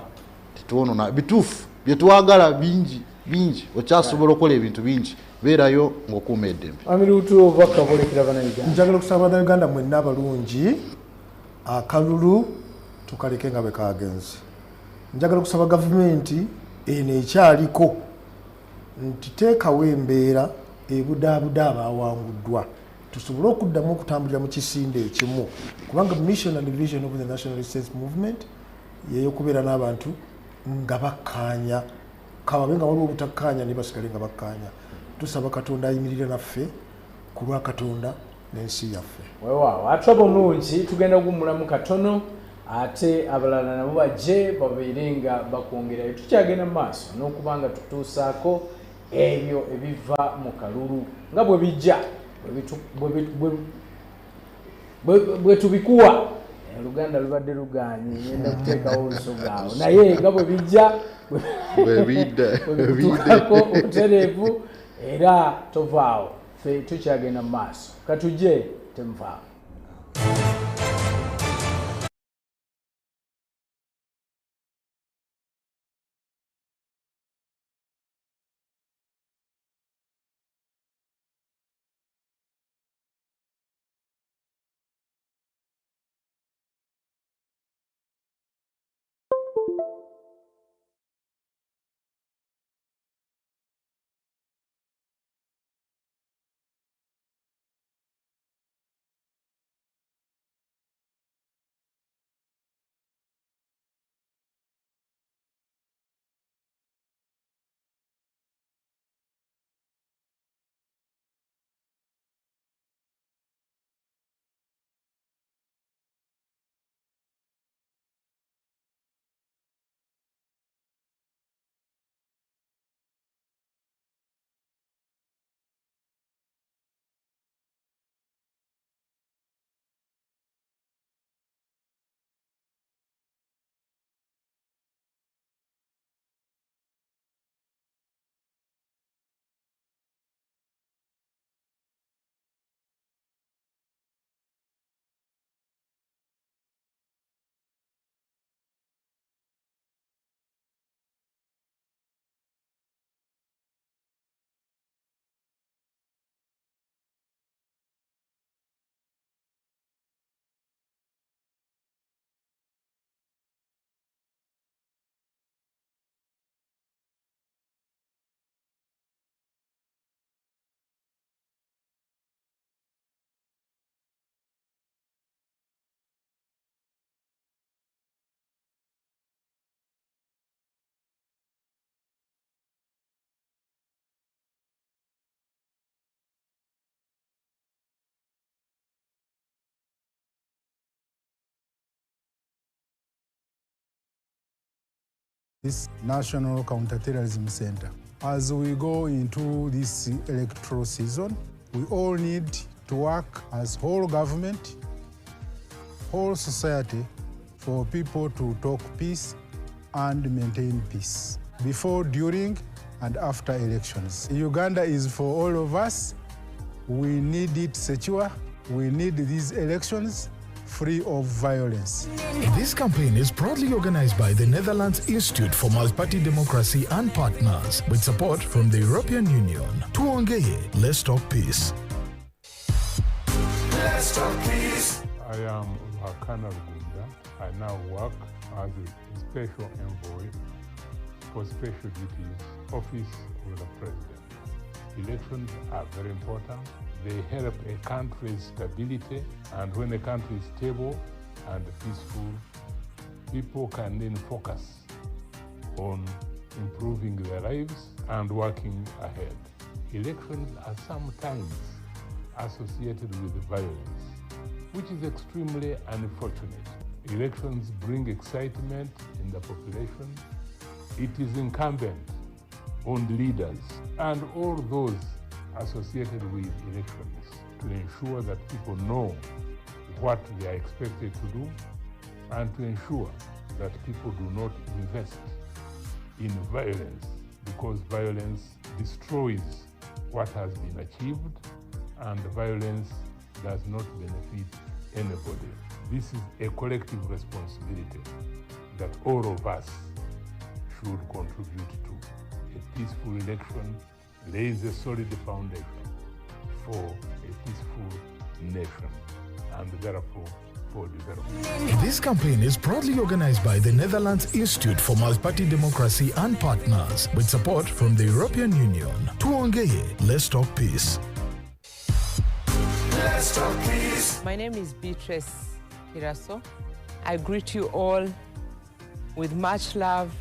tetuwonona bituufu bye twagala bingi okyasobola okukola ebintu bingi beerayo ng'okuuma eddembe. Amirutu obubaka bwolekera bannayuganda. Njagala okusaba bannayuganda mwenna abalungi akalulu tukaleke nga bwe kagenze. Njagala okusaba gavumenti eno ekyaliko nti teekawo embeera ebudaabuda abaawanguddwa tusobole okuddamu okutambulira mu kisinde ekimu kubanga mission and vision of the national resistance movement yeyo okubeera n'abantu nga bakkaanya kababe nga waliwo obutakkaanya ne basigale nga bakkaanya. Tusaba Katonda ayimirire naffe ku lwa Katonda n'ensi yaffe. Weewaawo ate bulungi tugenda kuwummulamu katono ate abalala nabo bajje babeere nga bakwongerayo. Tukyagenda mu maaso n'okuba nga tutuusaako ebyo ebiva mu kalulu nga bwe bijja bwe tubikuwa. Oluganda lubadde luganye ngenda kuteekawo olusoga awo naye nga bwe bijja bwebitukako obutereevu era tovaawo. Ffe tukyagenda mu maaso katujje temuvaawo. This National Counterterrorism Center. As we go into this electoral season, we all need to work as whole government, whole society, for people to talk peace and maintain peace before, during, and after elections. Uganda is for all of us. We need it secure. We need these elections free of violence. This campaign is proudly organized by the Netherlands Institute for Multi-Party Democracy and partners, with support from the European Union. Tuongeye, let's talk peace. Let's talk peace. I am AKALULU. I now work as a special envoy for special duties, office of the president. Elections are very important. They help a country's stability, and when a country is stable and peaceful, people can then focus on improving their lives and working ahead. Elections are sometimes associated with violence, which is extremely unfortunate. Elections bring excitement in the population. It is incumbent on leaders and all those associated with elections to ensure that people know what they are expected to do and to ensure that people do not invest in violence, because violence destroys what has been achieved and violence does not benefit anybody. This is a collective responsibility that all of us should contribute to. A peaceful election lays a solid foundation for a peaceful nation and therefore for development. This campaign is proudly organized by the Netherlands Institute for Multi-Party Democracy and partners, with support from the European Union. Tuongeye, let's talk peace. Let's talk peace. My name is Beatrice Kiraso. I greet you all with much love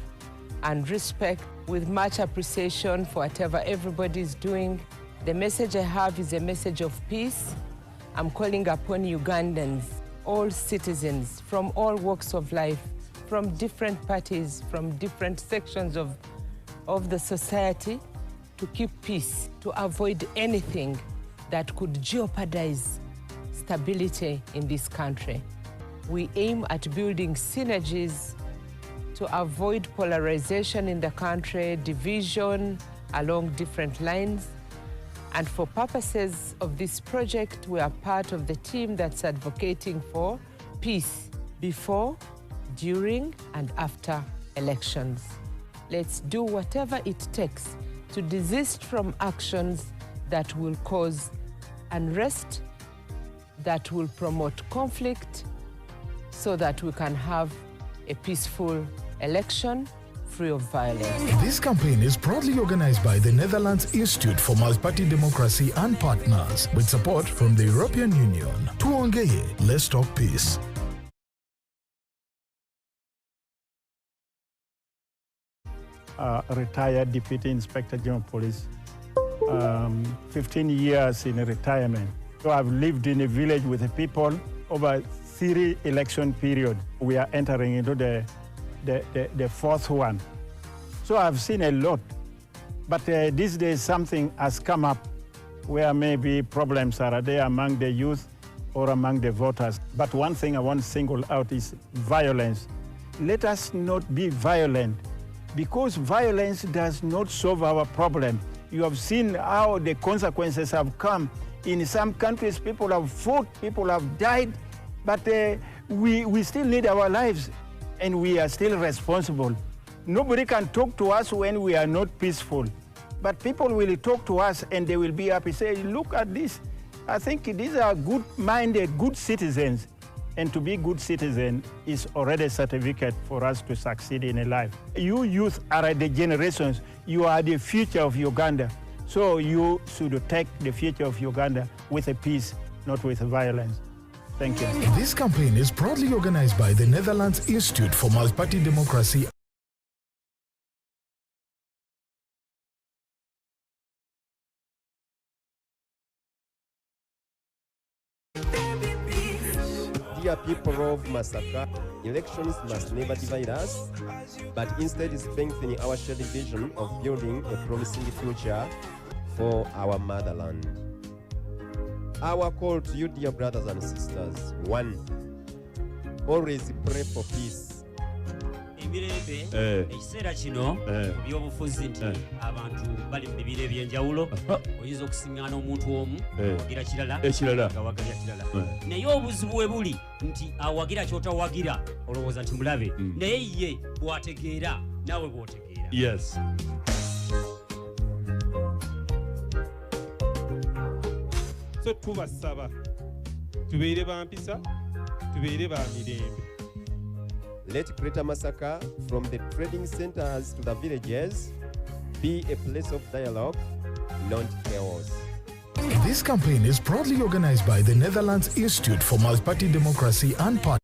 and respect, with much appreciation for whatever everybody is doing. The message I have is a message of peace. I'm calling upon Ugandans, all citizens from all walks of life, from different parties, from different sections of the society, to keep peace, to avoid anything that could jeopardize stability in this country. We aim at building synergies to avoid polarization in the country, division along different lines. And for purposes of this project, we are part of the team that's advocating for peace before, during, and after elections. Let's do whatever it takes to desist from actions that will cause unrest, that will promote conflict, so that we can have a peaceful election free of violence. This campaign is proudly organized by the Netherlands Institute for Multi-Party Democracy and partners, with support from the European Union. Tuongeye, let's talk peace. Retired Deputy Inspector General of Police, 15 years in retirement. So I've lived in a village with the people over 3 election period. We are entering into the 4th one. So I've seen a lot. But these days something has come up where maybe problems are there among the youth or among the voters. But one thing I want to single out is violence. Let us not be violent, because violence does not solve our problem. You have seen how the consequences have come. In some countries, people have fought, people have died, but we still need our lives, and we are still responsible. Nobody can talk to us when we are not peaceful, but people will talk to us and they will be happy, say, look at this. I think these are good-minded, good citizens, and to be good citizen is already a certificate for us to succeed in life. You youth are the generations. You are the future of Uganda. So you should take the future of Uganda with a peace, not with violence. Thank you. This campaign is proudly organized by the Netherlands Institute for Multi-Party Democracy. Dear people of Masaka, elections must never divide us, but instead strengthen our shared vision of building a promising future for our motherland. Our call to you, dear brothers and sisters: 1. Always pray for peace. Emirembe ekiseera kino ebyobufuzi nti abantu bali mu bibira ebyenjawulo, oyinza okusiŋŋaana omuntu omu awagira kirala nga wagalya kirala, naye obuzibu bwe buli nti awagira kyotawagira olowooza nti mulabe, naye ye bw'ategeera naawe bw'otegeera. Yes. So tubasaba tubeere ba mpisa, tubeere ba mirembe. Let Greater Masaka, from the trading centers to the villages, be a place of dialogue, not chaos. This campaign is proudly organized by the Netherlands Institute for Multi-Party Democracy and partners.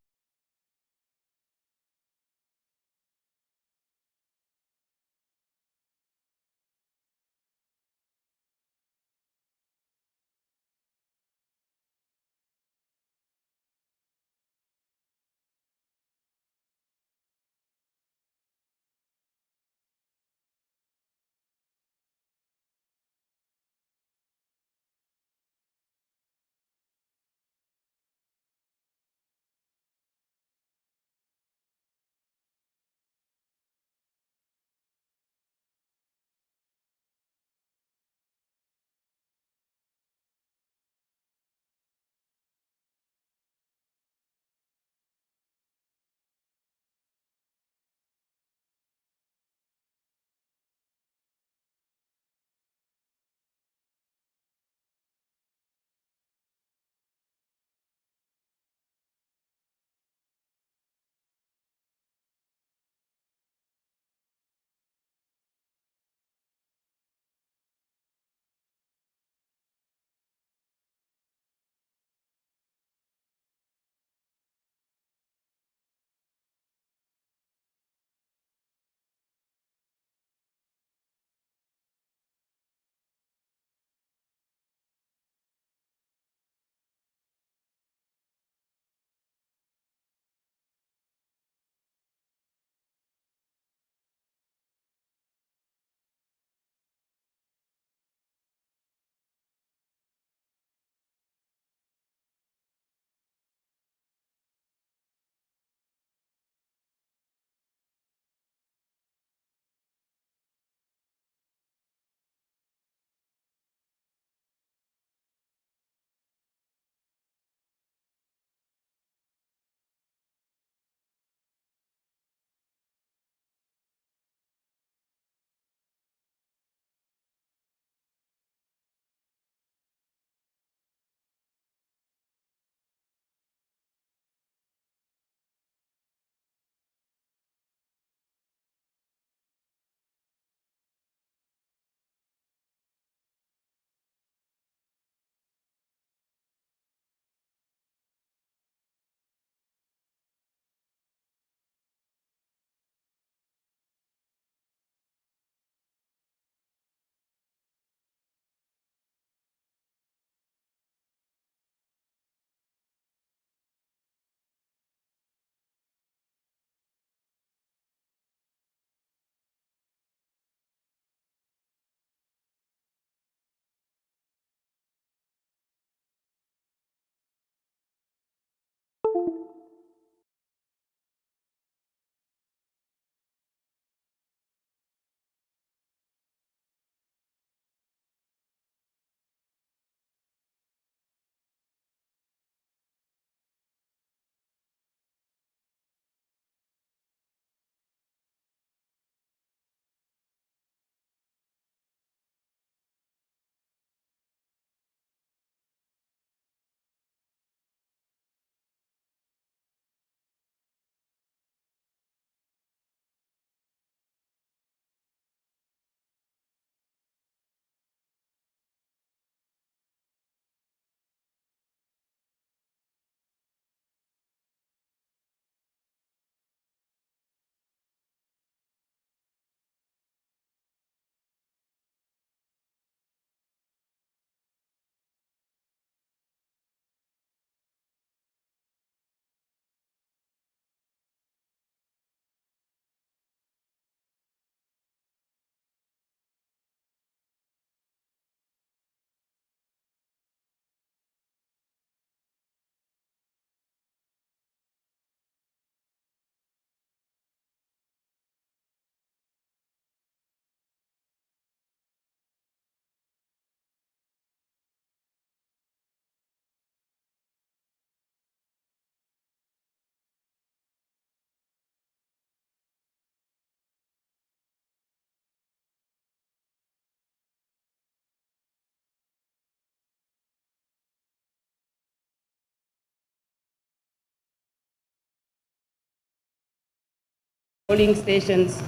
polling stations,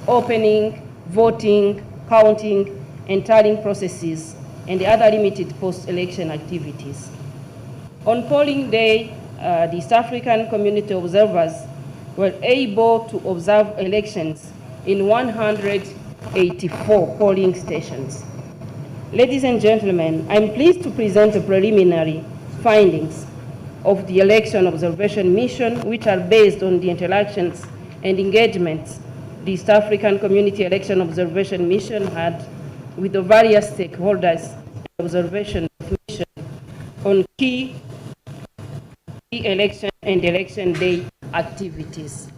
opening, voting, counting, and tallying processes, and other limited post-election activities. On polling day, the East African community observers were able to observe elections in 184 polling stations. Ladies and gentlemen, I'm pleased to present the preliminary findings of the Election Observation Mission, which are based on the interactions and engagements the East African Community Election Observation Mission had with the various stakeholders observation mission on key election and election day activities.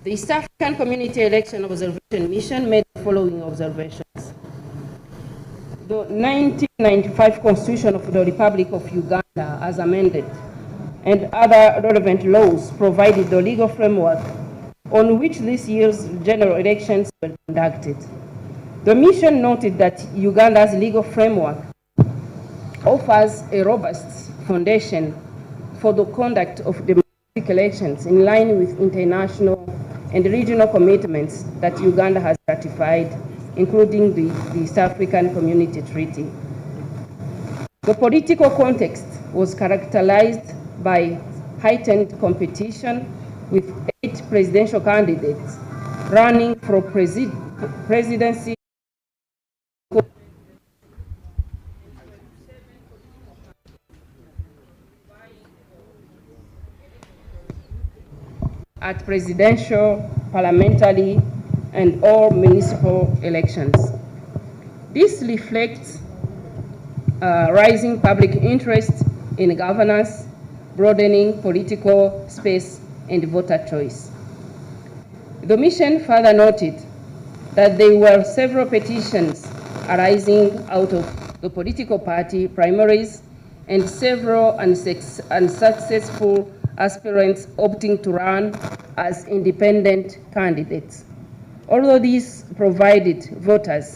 The East African Community Election Observation Mission made the following observations. The 1995 Constitution of the Republic of Uganda, as amended, and other relevant laws provided the legal framework on which this year's general elections were conducted. The mission noted that Uganda's legal framework offers a robust foundation for the conduct of democratic elections in line with international and regional commitments that Uganda has ratified, including the East African Community Treaty. The political context was characterized by heightened competition with 8 presidential candidates running for presidency at presidential, parliamentary, and all municipal elections. This reflects rising public interest in governance, broadening political space, and voter choice. The mission further noted that there were several petitions arising out of the political party primaries and several unsuccessful aspirants opting to run as independent candidates. Although these provided voters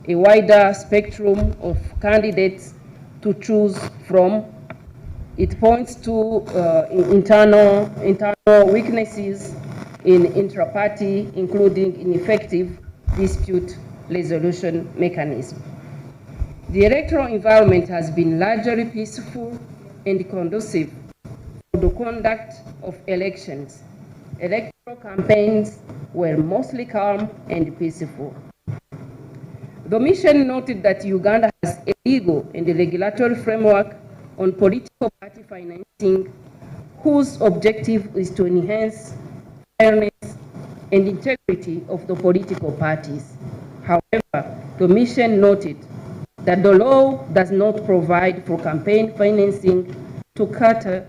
a wider spectrum of candidates to choose from, it points to internal weaknesses in intra-party, including ineffective dispute resolution mechanism. The electoral environment has been largely peaceful and conducive for the conduct of elections. Electoral campaigns were mostly calm and peaceful. The mission noted that Uganda has a legal and a regulatory framework on political party financing whose objective is to enhance fairness and integrity of the political parties. However, the mission noted that the law does not provide for campaign financing to cater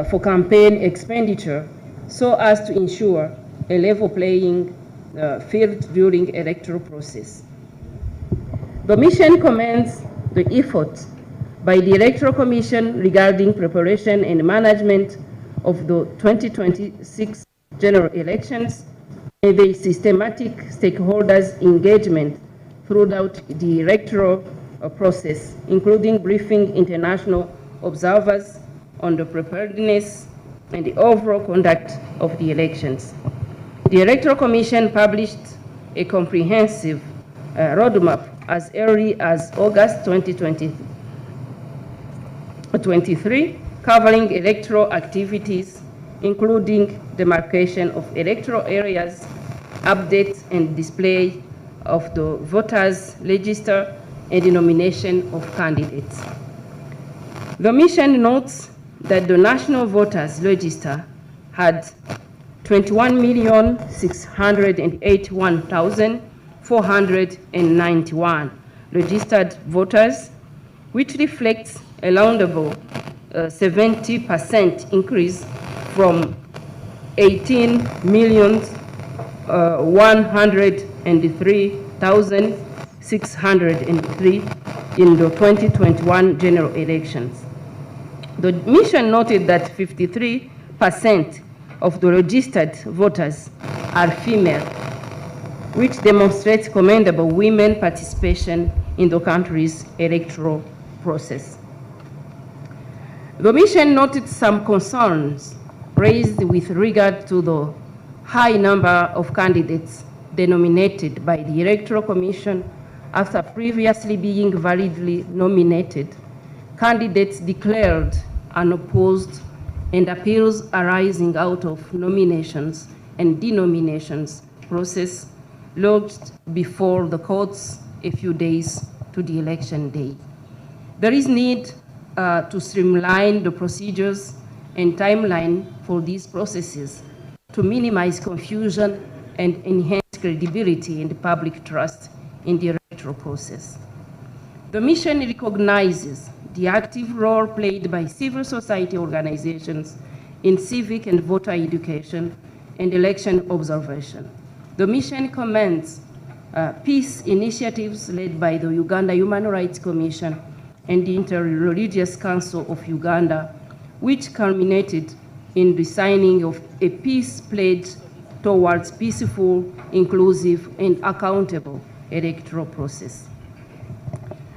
for campaign expenditure so as to ensure a level playing field during electoral process. The mission commends the efforts by the Electoral Commission regarding preparation and management of the 2026 general elections and the systematic stakeholders' engagement throughout the electoral process, including briefing international observers on the preparedness and the overall conduct of the elections. The Electoral Commission published a comprehensive roadmap as early as August 2023, covering electoral activities, including demarcation of electoral areas, updates and display of the voters' register, and the nomination of candidates. The mission notes that the National Voters Register had 21,681,491 registered voters, which reflects a laudable 70% increase from 18,103,603 in the 2021 general elections. The mission noted that 53% of the registered voters are female, which demonstrates commendable women participation in the country's electoral process. The mission noted some concerns raised with regard to the high number of candidates denominated by the Electoral Commission after previously being validly nominated, candidates declared unopposed, and appeals arising out of nominations and denominations process lodged before the courts a few days to the election day. There is need to streamline the procedures and timeline for these processes to minimize confusion and enhance credibility and public trust in the electoral process. The mission recognizes the active role played by civil society organizations in civic and voter education and election observation. The mission commends peace initiatives led by the Uganda Human Rights Commission and the Interreligious Council of Uganda, which culminated in the signing of a peace pledge towards peaceful, inclusive, and accountable electoral process.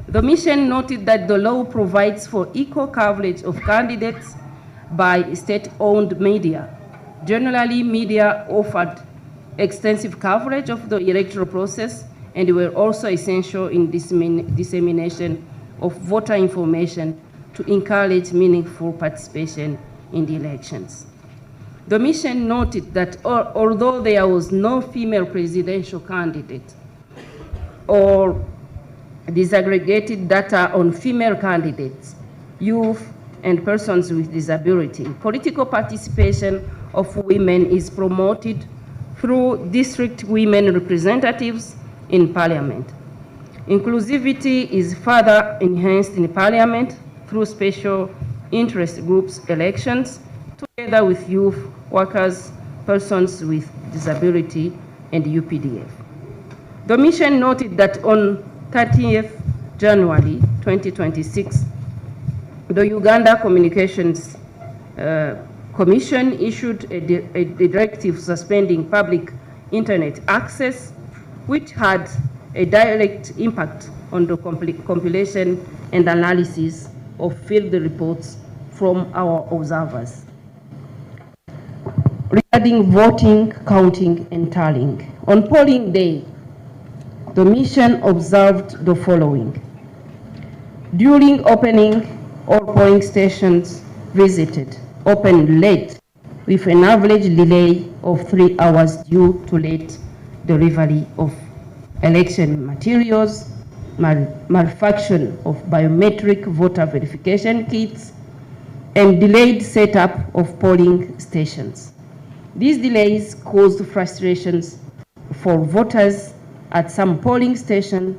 The mission noted that the law provides for equal coverage of candidates by state-owned media. Generally, media offered extensive coverage of the electoral process and were also essential in dissemination of voter information to encourage meaningful participation in the elections. The mission noted that although there was no female presidential candidate or disaggregated data on female candidates, youth, and persons with disability, political participation of women is promoted through district women representatives in parliament. Inclusivity is further enhanced in parliament through special interest groups elections, together with youth, workers, persons with disability, and UPDF. The mission noted that on 30th January 2026, the Uganda Communications Commission issued a directive suspending public internet access, which had a direct impact on the compilation and analysis of field reports from our observers. Regarding voting, counting, and tallying, on polling day, the mission observed the following. During opening, all polling stations visited opened late with an average delay of 3 hours due to late delivery of election materials, malfunction of biometric voter verification kits, and delayed setup of polling stations. These delays caused frustrations for voters at some polling stations,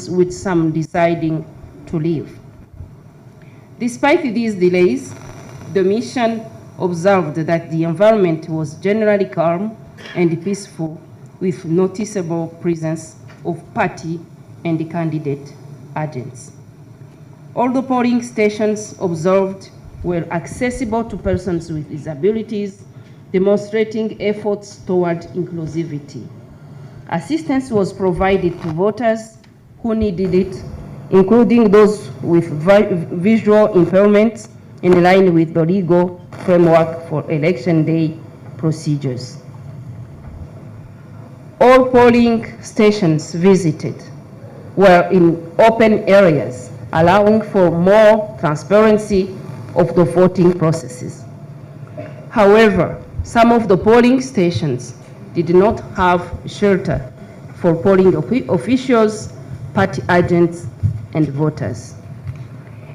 with some deciding to leave. Despite these delays, the mission observed that the environment was generally calm and peaceful, with noticeable presence of party and candidate agents. All the polling stations observed were accessible to persons with disabilities, demonstrating efforts toward inclusivity. Assistance was provided to voters who needed it, including those with visual impairments, in line with the legal framework for election day procedures. All polling stations visited were in open areas, allowing for more transparency of the voting processes. However, some of the polling stations did not have shelter for polling officials, party agents, and voters.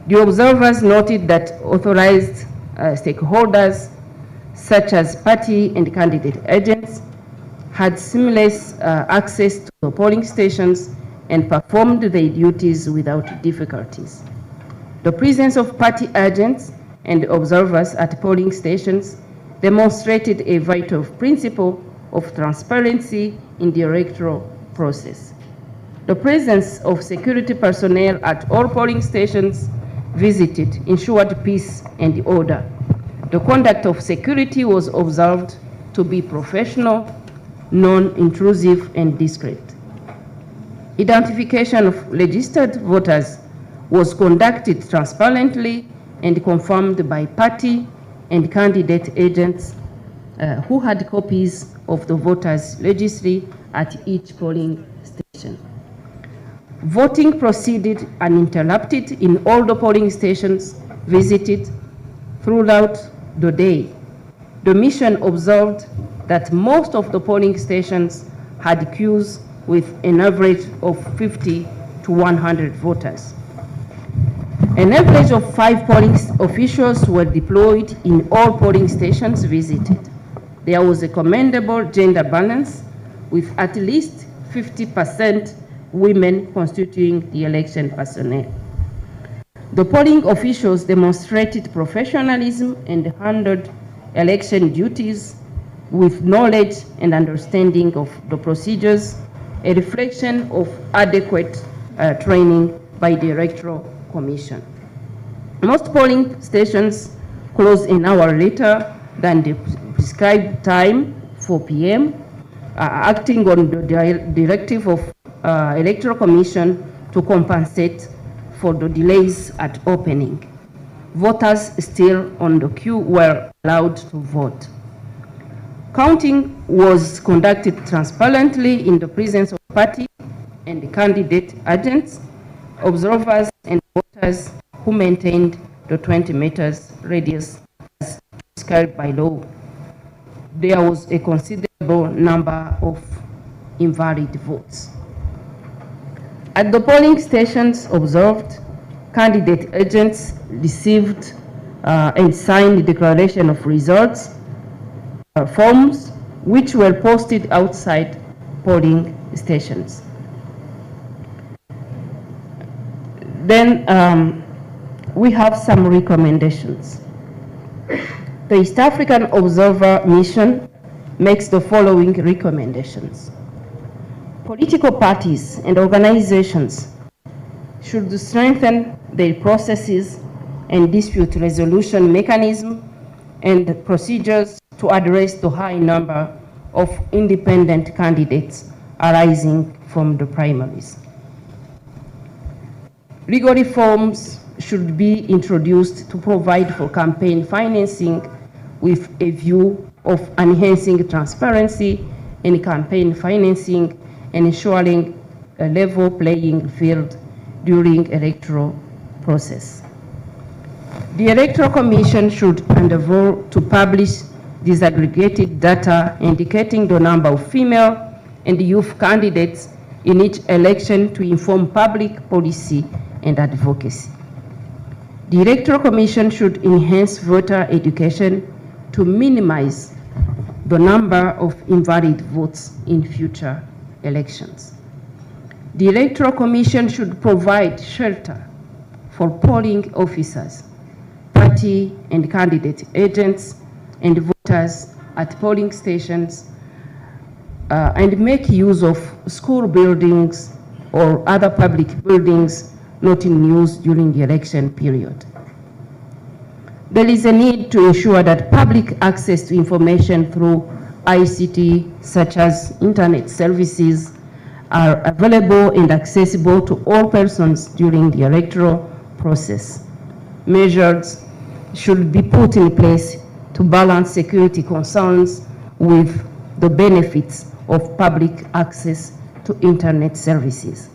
The observers noted that authorized stakeholders, such as party and candidate agents, had seamless access to the polling stations and performed their duties without difficulties. The presence of party agents and observers at polling stations demonstrated a vital principle of transparency in the electoral process. The presence of security personnel at all polling stations visited ensured peace and order. The conduct of security was observed to be professional, non-intrusive, and discreet. Identification of registered voters was conducted transparently and confirmed by party and candidate agents who had copies of the voters' registry at each polling station. Voting proceeded uninterrupted in all the polling stations visited throughout the day. The mission observed that most of the polling stations had queues with an average of 50 to 100 voters. An average of 5 polling officials were deployed in all polling stations visited. There was a commendable gender balance, with at least 50% women constituting the election personnel. The polling officials demonstrated professionalism and handled election duties with knowledge and understanding of the procedures, a reflection of adequate training by the Electoral Commission. Most polling stations close an hour later than the prescribed time, 4 p.m., acting on the directive of Electoral Commission to compensate for the delays at opening. Voters still on the queue were allowed to vote. Counting was conducted transparently in the presence of party and candidate agents, observers, and voters who maintained the 20 meters radius as prescribed by law. There was a considerable number of invalid votes. At the polling stations observed, candidate agents received and signed the declaration of results forms, which were posted outside polling stations. Then we have some recommendations. The East African Observer Mission makes the following recommendations. Political parties and organizations should strengthen their processes and dispute resolution mechanism and procedures to address the high number of independent candidates arising from the primaries. Legal reforms should be introduced to provide for campaign financing with a view of enhancing transparency in campaign financing and ensuring a level playing field during electoral process. The Electoral Commission should endeavor to publish disaggregated data indicating the number of female and youth candidates in each election to inform public policy and advocacy. The Electoral Commission should enhance voter education to minimize the number of invalid votes in future elections. The Electoral Commission should provide shelter for polling officers, party and candidate agents, and voters at polling stations, and make use of school buildings or other public buildings not in use during the election period. There is a need to ensure that public access to information through ICT, such as internet services, are available and accessible to all persons during the electoral process. Measures should be put in place to balance security concerns with the benefits of public access to internet services.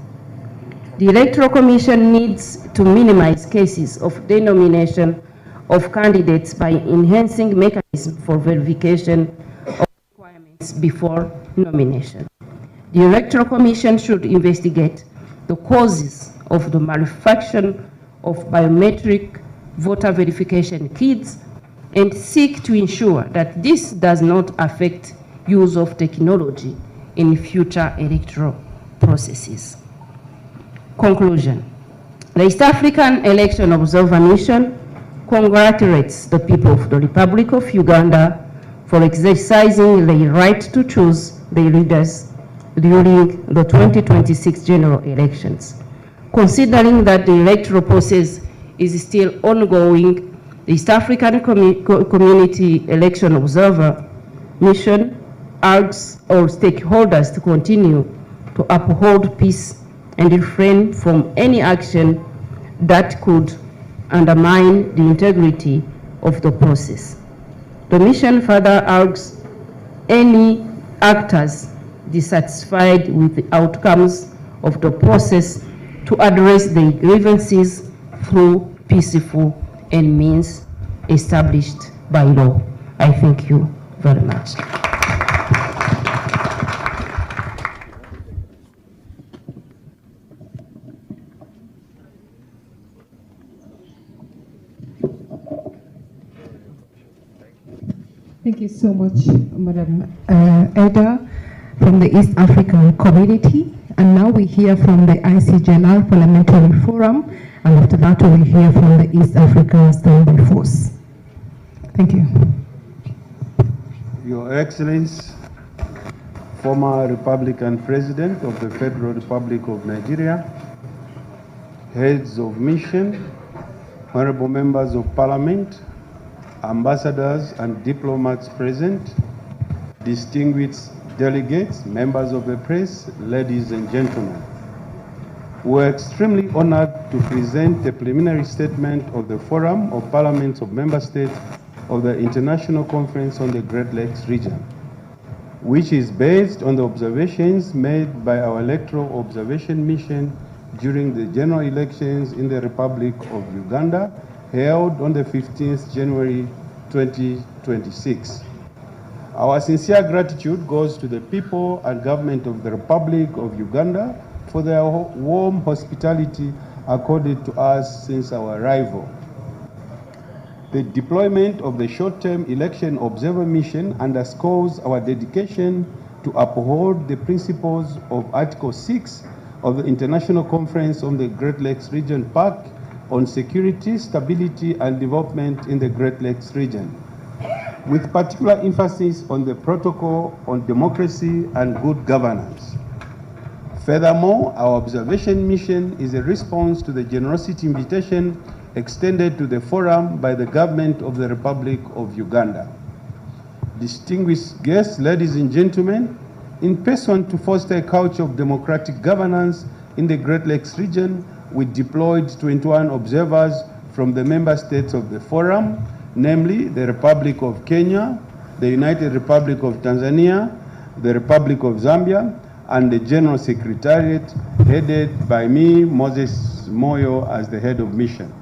The Electoral Commission needs to minimize cases of denomination of candidates by enhancing mechanisms for verification of requirements before nomination. The Electoral Commission should investigate the causes of the manufacture of biometric voter verification kits and seek to ensure that this does not affect use of technology in future electoral processes. Conclusion. The East African Election Observer Mission congratulates the people of the Republic of Uganda for exercising their right to choose their leaders during the 2026 general elections. Considering that the electoral process is still ongoing, the East African Community Election Observer Mission urges all stakeholders to continue to uphold peace and refrain from any action that could undermine the integrity of the process. The mission further urges any actors dissatisfied with the outcomes of the process to address their grievances through peaceful and means established by law. I thank you very much. Thank you so much, Madam Elder from the East African Community. And now we hear from the ICJLR Parliamentary Forum, and after that we hear from the East African Standing Force. Thank you. Your Excellency, former Republican President of the Federal Republic of Nigeria, heads of mission, honorable members of Parliament, ambassadors and diplomats present, distinguished delegates, members of the press, ladies and gentlemen. We are extremely honored to present the preliminary statement of the Forum of Parliaments of Member States of the International Conference on the Great Lakes region, which is based on the observations made by our electoral observation mission during the general elections in the Republic of Uganda, held on the 15th January 2026. Our sincere gratitude goes to the people and government of the Republic of Uganda for their warm hospitality accorded to us since our arrival. The deployment of the short-term election observer mission underscores our dedication to uphold the principles of Article 6 of the International Conference on the Great Lakes Region Pact on security, stability, and development in the Great Lakes region, with particular emphasis on the protocol on democracy and good governance. Furthermore, our observation mission is a response to the generosity invitation extended to the forum by the government of the Republic of Uganda. Distinguished guests, ladies and gentlemen, in person to foster a culture of democratic governance in the Great Lakes region, we deployed 21 observers from the member states of the forum, namely the Republic of Kenya, the United Republic of Tanzania, the Republic of Zambia, and the General Secretariat headed by me, Moses Moyo, as the head of mission.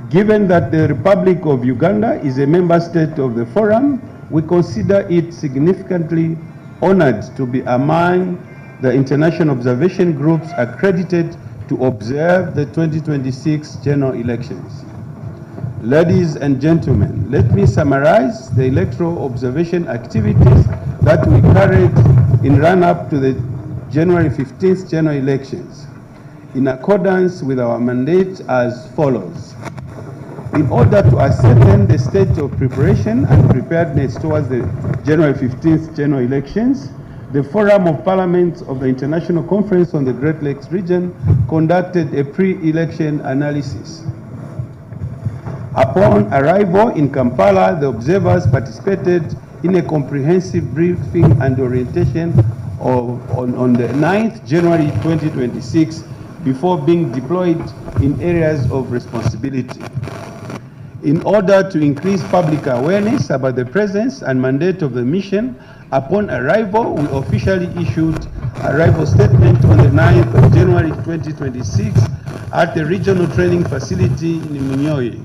Given that the Republic of Uganda is a member state of the forum, we consider it significantly honored to be among the international observation groups accredited to observe the 2026 general elections. Ladies and gentlemen, let me summarize the electoral observation activities that we carried in run-up to the January 15th general elections, in accordance with our mandate as follows. In order to ascertain the state of preparation and preparedness towards the January 15th general elections, the Forum of Parliaments of the International Conference on the Great Lakes region conducted a pre-election analysis. Upon arrival in Kampala, the observers participated in a comprehensive briefing and orientation on the 9th January 2026 before being deployed in areas of responsibility. In order to increase public awareness about the presence and mandate of the mission, upon arrival, we officially issued arrival statement on the 9th of January 2026 at the regional training facility in Munyoyi.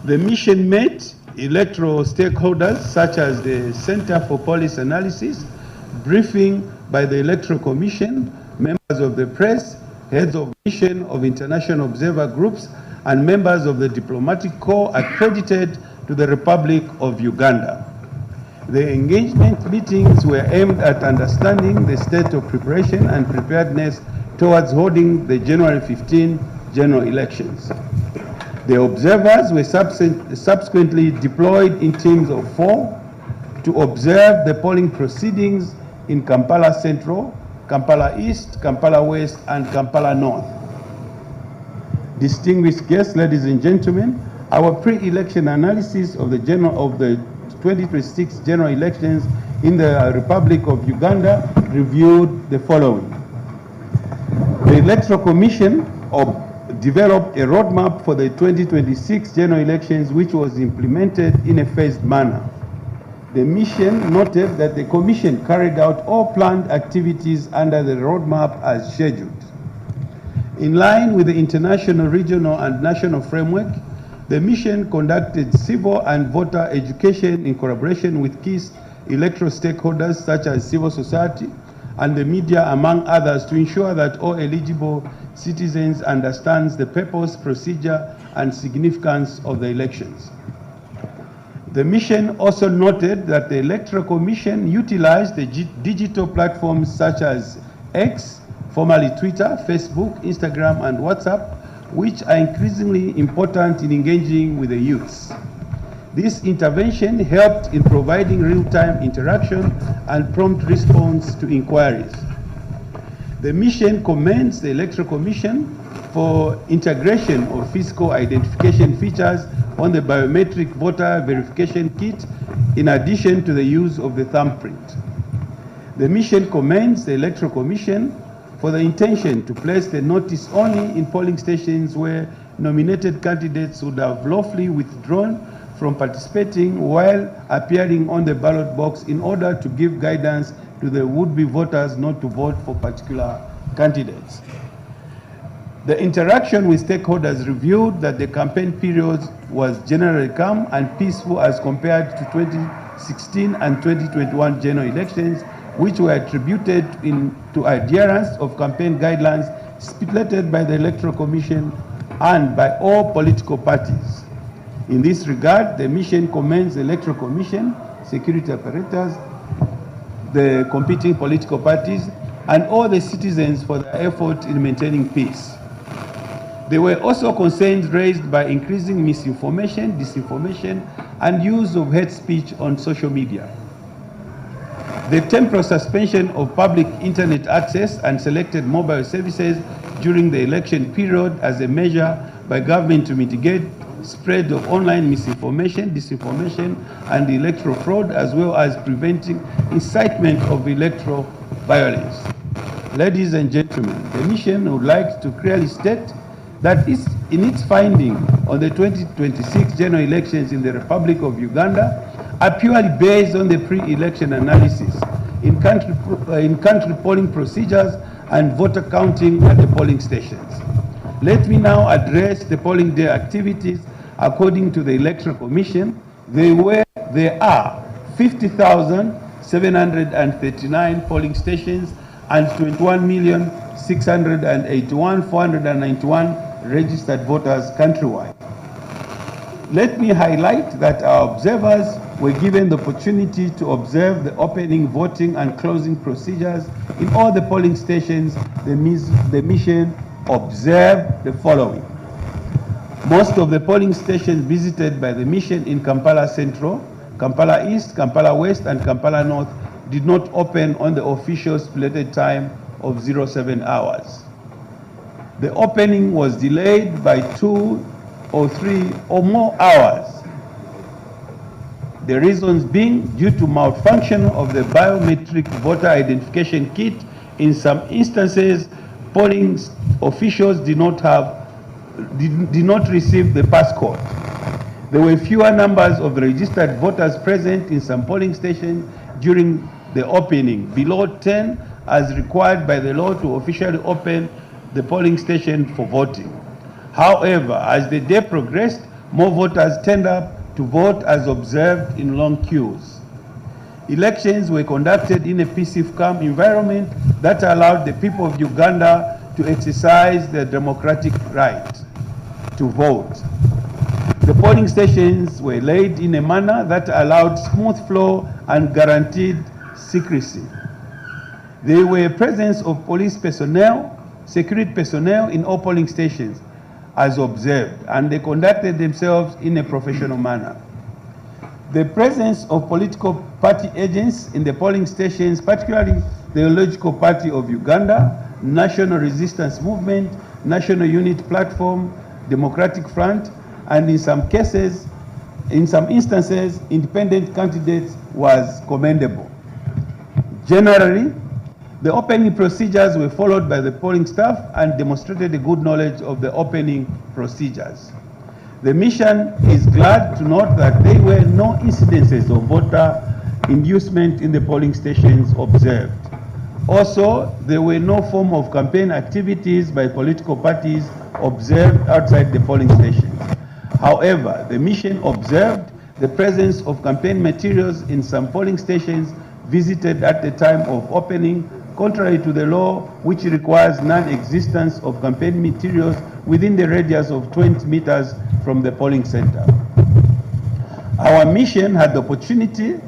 The mission met electoral stakeholders such as the Center for Policy Analysis, briefing by the Electoral Commission, members of the press, heads of mission of international observer groups, and members of the diplomatic corps accredited to the Republic of Uganda. The engagement meetings were aimed at understanding the state of preparation and preparedness towards holding the January 15 general elections. The observers were subsequently deployed in teams of 4 to observe the polling proceedings in Kampala Central, Kampala East, Kampala West, and Kampala North. Distinguished guests, ladies and gentlemen, our pre-election analysis of the 2026 general elections in the Republic of Uganda reviewed the following. The Electoral Commission developed a roadmap for the 2026 general elections, which was implemented in a phased manner. The mission noted that the Commission carried out all planned activities under the roadmap as scheduled. In line with the international, regional, and national framework, the mission conducted civil and voter education in collaboration with key electoral stakeholders such as civil society and the media, among others, to ensure that all eligible citizens understand the purpose, procedure, and significance of the elections. The mission also noted that the Electoral Commission utilized the digital platforms such as X, formerly Twitter, Facebook, Instagram, and WhatsApp, which are increasingly important in engaging with the youths. This intervention helped in providing real-time interaction and prompt response to inquiries. The mission commends the Electoral Commission for integration of physical identification features on the biometric voter verification kit, in addition to the use of the thumbprint. The mission commends the Electoral Commission for the intention to place the notice only in polling stations where nominated candidates would have lawfully withdrawn from participating while appearing on the ballot box, in order to give guidance to the would-be voters not to vote for particular candidates. The interaction with stakeholders revealed that the campaign period was generally calm and peaceful as compared to 2016 and 2021 general elections, which were attributed to adherence of campaign guidelines stipulated by the Electoral Commission and by all political parties. In this regard, the mission commends the Electoral Commission, security apparatus, the competing political parties, and all the citizens for their effort in maintaining peace. There were also concerns raised by increasing misinformation, disinformation, and use of hate speech on social media. The temporary suspension of public internet access and selected mobile services during the election period as a measure by government to mitigate spread of online misinformation, disinformation, and electoral fraud, as well as preventing incitement of electoral violence. Ladies and gentlemen, the mission would like to clearly state that in its finding on the 2026 general elections in the Republic of Uganda are purely based on the pre-election analysis in country polling procedures and voter counting at the polling stations. Let me now address the polling day activities. According to the Electoral Commission, there are 50,739 polling stations and 21,681,491 registered voters countrywide. Let me highlight that our observers were given the opportunity to observe the opening, voting, and closing procedures in all the polling stations. The mission observed the following. Most of the polling stations visited by the mission in Kampala Central, Kampala East, Kampala West, and Kampala North did not open on the official stipulated time of 07 hours. The opening was delayed by 2 or 3 or more hours. The reasons being due to malfunction of the biometric voter identification kit. In some instances, polling officials did not receive the passcode. There were fewer numbers of registered voters present in some polling stations during the opening, below 10 as required by the law to officially open the polling station for voting. However, as the day progressed, more voters turned up to vote as observed in long queues. Elections were conducted in a peaceful, calm environment that allowed the people of Uganda to exercise their democratic right to vote. The polling stations were laid in a manner that allowed smooth flow and guaranteed secrecy. There were presence of police personnel, security personnel in all polling stations as observed, and they conducted themselves in a professional manner. The presence of political party agents in the polling stations, particularly the Ideological Party of Uganda, National Resistance Movement, National Unity Platform, Democratic Front, and in some instances, independent candidates, was commendable. Generally, The opening procedures were followed by the polling staff and demonstrated a good knowledge of the opening procedures. The mission is glad to note that there were no incidences of voter inducement in the polling stations observed. Also, there were no form of campaign activities by political parties observed outside the polling stations. However, the mission observed the presence of campaign materials in some polling stations visited at the time of opening, contrary to the law, which requires non-existence of campaign materials within the radius of 20 meters from the polling center. Our mission had the opportunity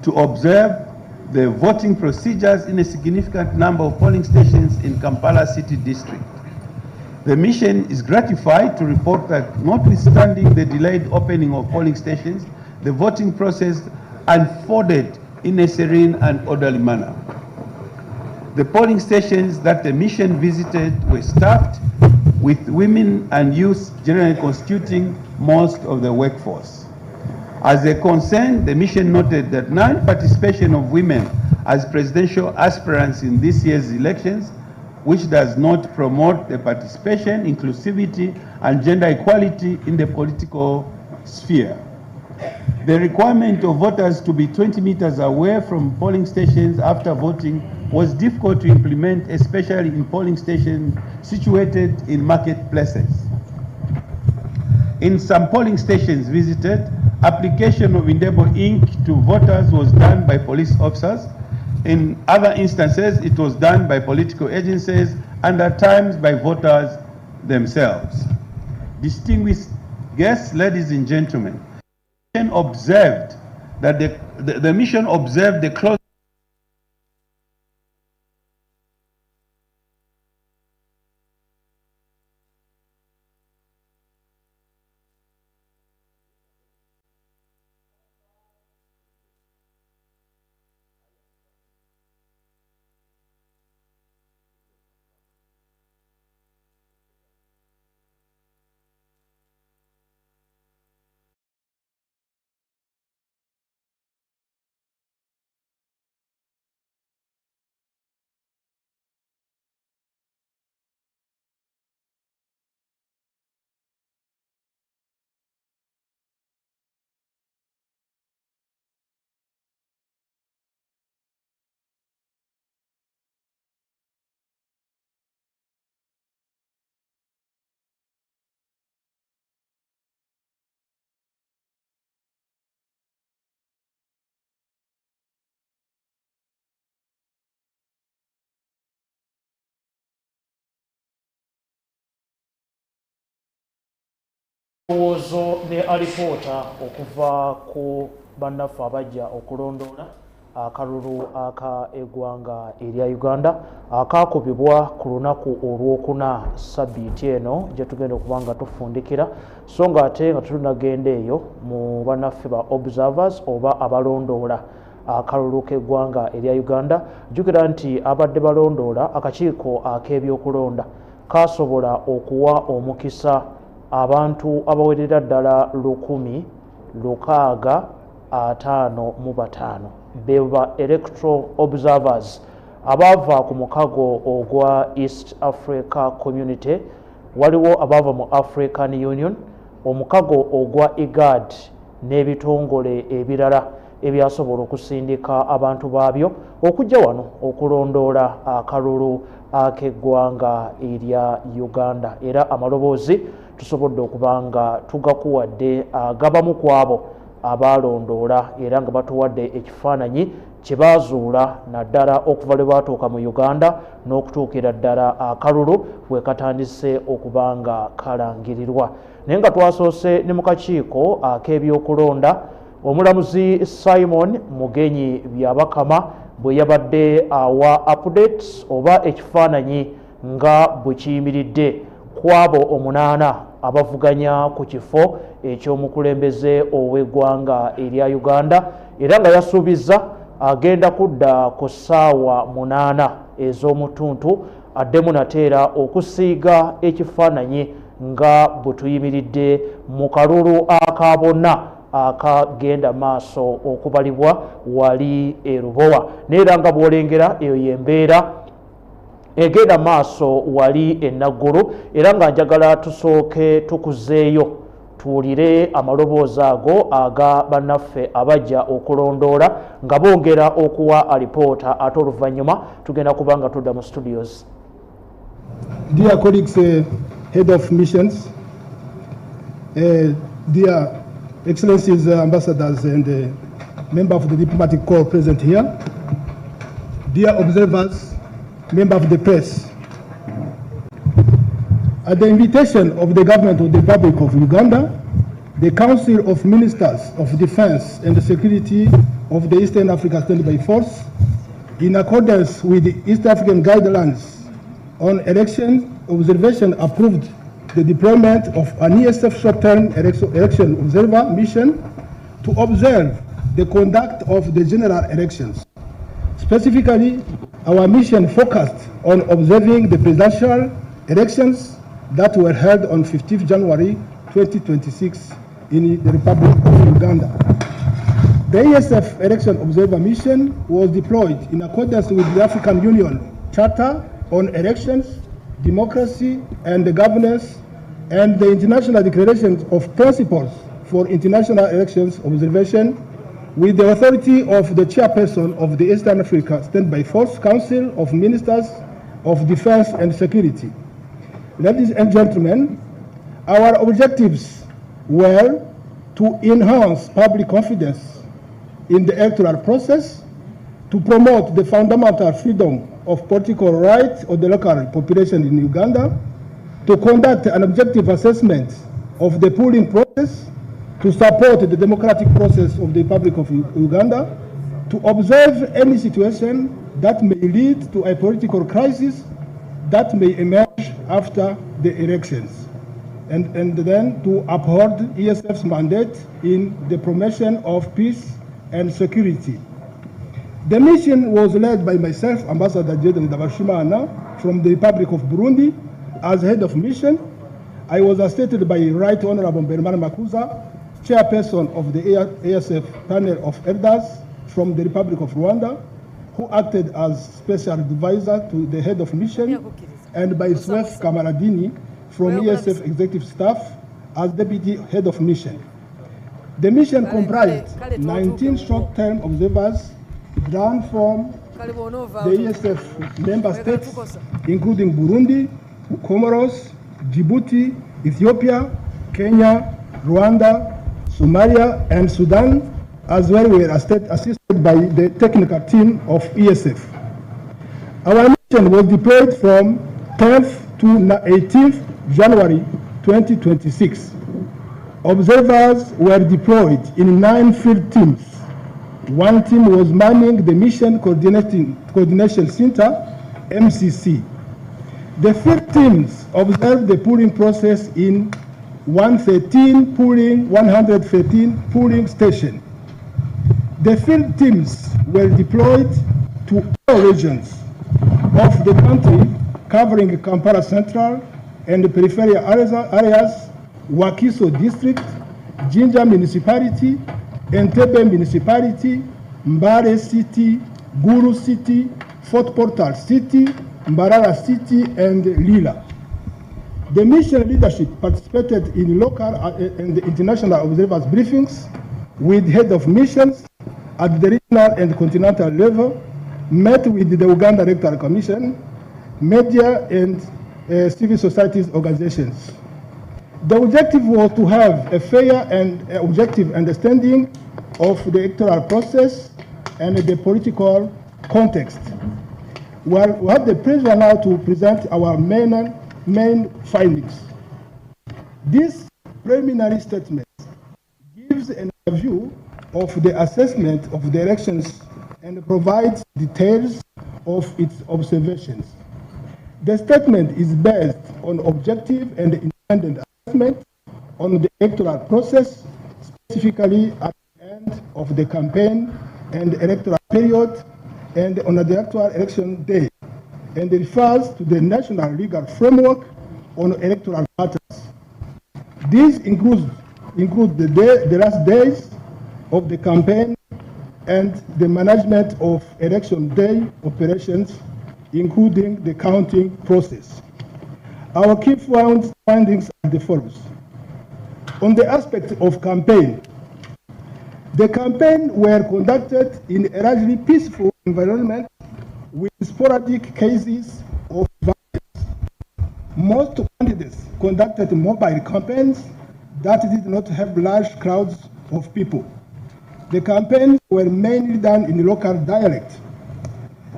to observe the voting procedures in a significant number of polling stations in Kampala City District. The mission is gratified to report that notwithstanding the delayed opening of polling stations, the voting process unfolded in a serene and orderly manner. The polling stations that the mission visited were staffed with women and youth generally constituting most of the workforce. As a concern, the mission noted that non-participation of women as presidential aspirants in this year's elections, which does not promote the participation, inclusivity, and gender equality in the political sphere. The requirement of voters to be 20 meters away from polling stations after voting was difficult to implement, especially in polling stations situated in marketplaces. In some polling stations visited, application of indelible ink to voters was done by police officers. In other instances, it was done by political agencies and at times by voters themselves. Distinguished guests, ladies and gentlemen, the mission observed the close Ozo ne alipoota okuva ku bannaffe abajja okulondoola akalulu aka eggwanga erya Uganda akaakubibwa ku lunaku olwokuna sabbiiti eno gye tugenda okuba nga tufundikira so nga ate nga tunagenda eyo mu bannaffe ba observers oba abalondoola akalulu k'eggwanga erya Uganda. Jjukira nti abadde balondoola akakiiko ak'ebyokulonda kaasobola okuwa omukisa abantu abawerera ddala 1,655 beba electoral observers abaava ku mukago ogwa East Africa Community, waliwo abaava mu African Union, omukago ogwa IGAD n'ebitongole ebirala ebyasobola okusindika abantu baabyo okujja wano okulondoola akalulu ak'eggwanga erya Uganda. Era amaloboozi tusobodde okuba nga tugakuwadde agabamu ku abo abalondoola era nga batuwadde ekifaananyi kye baazuula naddala okuva lwe baatuuka mu Uganda n'okutuukira ddala akalulu bwe katandise okuba nga kalangirirwa. Naye nga twasoose ne mu kakiiko ak'ebyokulonda, omulamuzi Simon Mugenyi Byabakama bwe yabadde awa updates oba ekifaananyi nga bwe kiyimiridde ku abo 8 abavuganya ku kifo eky'omukulembeze ow'eggwanga erya Uganda, era nga yasuubiza agenda kudda ku ssaawa 8 ez'omutuntu addemu nateera okusiiga ekifaananyi nga bwe tuyimiridde mu kalulu aka bonna akagenda maaso okubalibwa wali erubowa neera nga bwolengera eyo yembeera egenda maaso wali enaggulu era nga njagala tusooke tukuzeeyo tuwulire amaloboozi ago aga bannaffe abajja okulondoola nga bongera okuwa alipoota ate oluvannyuma tugenda kuba nga tudda mu studios. Dear colleagues, head of missions, dear excellencies, ambassadors and members of the diplomatic corps present here, dear observers, members of the press, at the invitation of the government of the Republic of Uganda, the Council of Ministers of Defense and Security of the Eastern Africa Standby Force, in accordance with the East African guidelines on election observation, approved the deployment of an ESF short-term election observer mission to observe the conduct of the general elections. Specifically, our mission focused on observing the presidential elections that were held on 15th January 2026 in the Republic of Uganda. The ESF election observer mission was deployed in accordance with the African Union Charter on Elections, Democracy and Governance and the International Declaration of Principles for International Elections Observation, with the authority of the chairperson of the Eastern Africa Standby Force Council of Ministers of Defense and Security. Ladies and gentlemen, our objectives were to enhance public confidence in the electoral process, to promote the fundamental freedom of political rights of the local population in Uganda, to conduct an objective assessment of the polling process, to support the democratic process of the Republic of Uganda, to observe any situation that may lead to a political crisis that may emerge after the elections, and then to uphold ESF's mandate in the promotion of peace and security. The mission was led by myself, Ambassador Jordan Dabashimana, from the Republic of Burundi, as head of mission. I was assisted by Right Honorable Berman Makuza, chairperson of the ASF panel of elders from the Republic of Rwanda, who acted as special advisor to the head of mission, and by Swef Kamaradini from ESF executive staff as deputy head of mission. The mission comprised 19 short-term observers drawn from the ESF member states, including Burundi, Comoros, Djibouti, Ethiopia, Kenya, Rwanda, Somalia, and Sudan, as well were assisted by the technical team of ESF. Our mission was deployed from 10th to 18th January 2026. Observers were deployed in 9 field teams. One team was manning the Mission Coordination Center, MCC. The field teams observed the polling process in 113 polling station. The field teams were deployed to all regions of the country, covering Kampala Central and the peripheral areas, Wakiso District, Jinja Municipality, Entebbe Municipality, Mbare City, Guru City, Fort Portal City, Mbarara City, and Lila. The mission leadership participated in local and international observers briefings with head of missions at the regional and continental level, met with the Uganda Electoral Commission, media and civil society organizations. The objective was to have a fair and objective understanding of the electoral process and the political context. We have the pleasure now to present our main findings. This preliminary statement gives an overview of the assessment of the elections and provides details of its observations. The statement is based on objective and independent assessment on the electoral process, specifically at the end of the campaign and electoral period and on the actual election day, and refers to the national legal framework on electoral matters. This includes include the last days of the campaign and the management of election day operations, including the counting process. Our key findings are the follows. On the aspect of campaign, the campaign were conducted in a largely peaceful environment with sporadic cases of violence. Most candidates conducted mobile campaigns that did not have large crowds of people. The campaigns were mainly done in local dialect.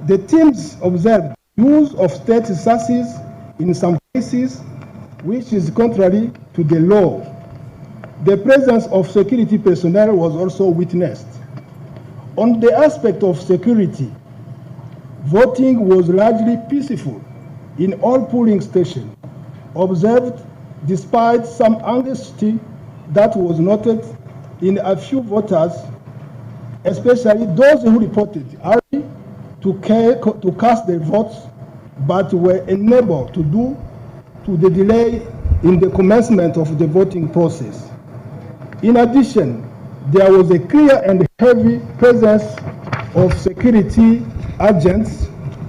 The teams observed use of state sources in some cases, which is contrary to the law. The presence of security personnel was also witnessed. On the aspect of security, voting was largely peaceful in all polling stations, observed despite some anxiety that was noted in a few voters, especially those who reported early to cast their votes but were unable to due to the delay in the commencement of the voting process. In addition, there was a clear and heavy presence of security agents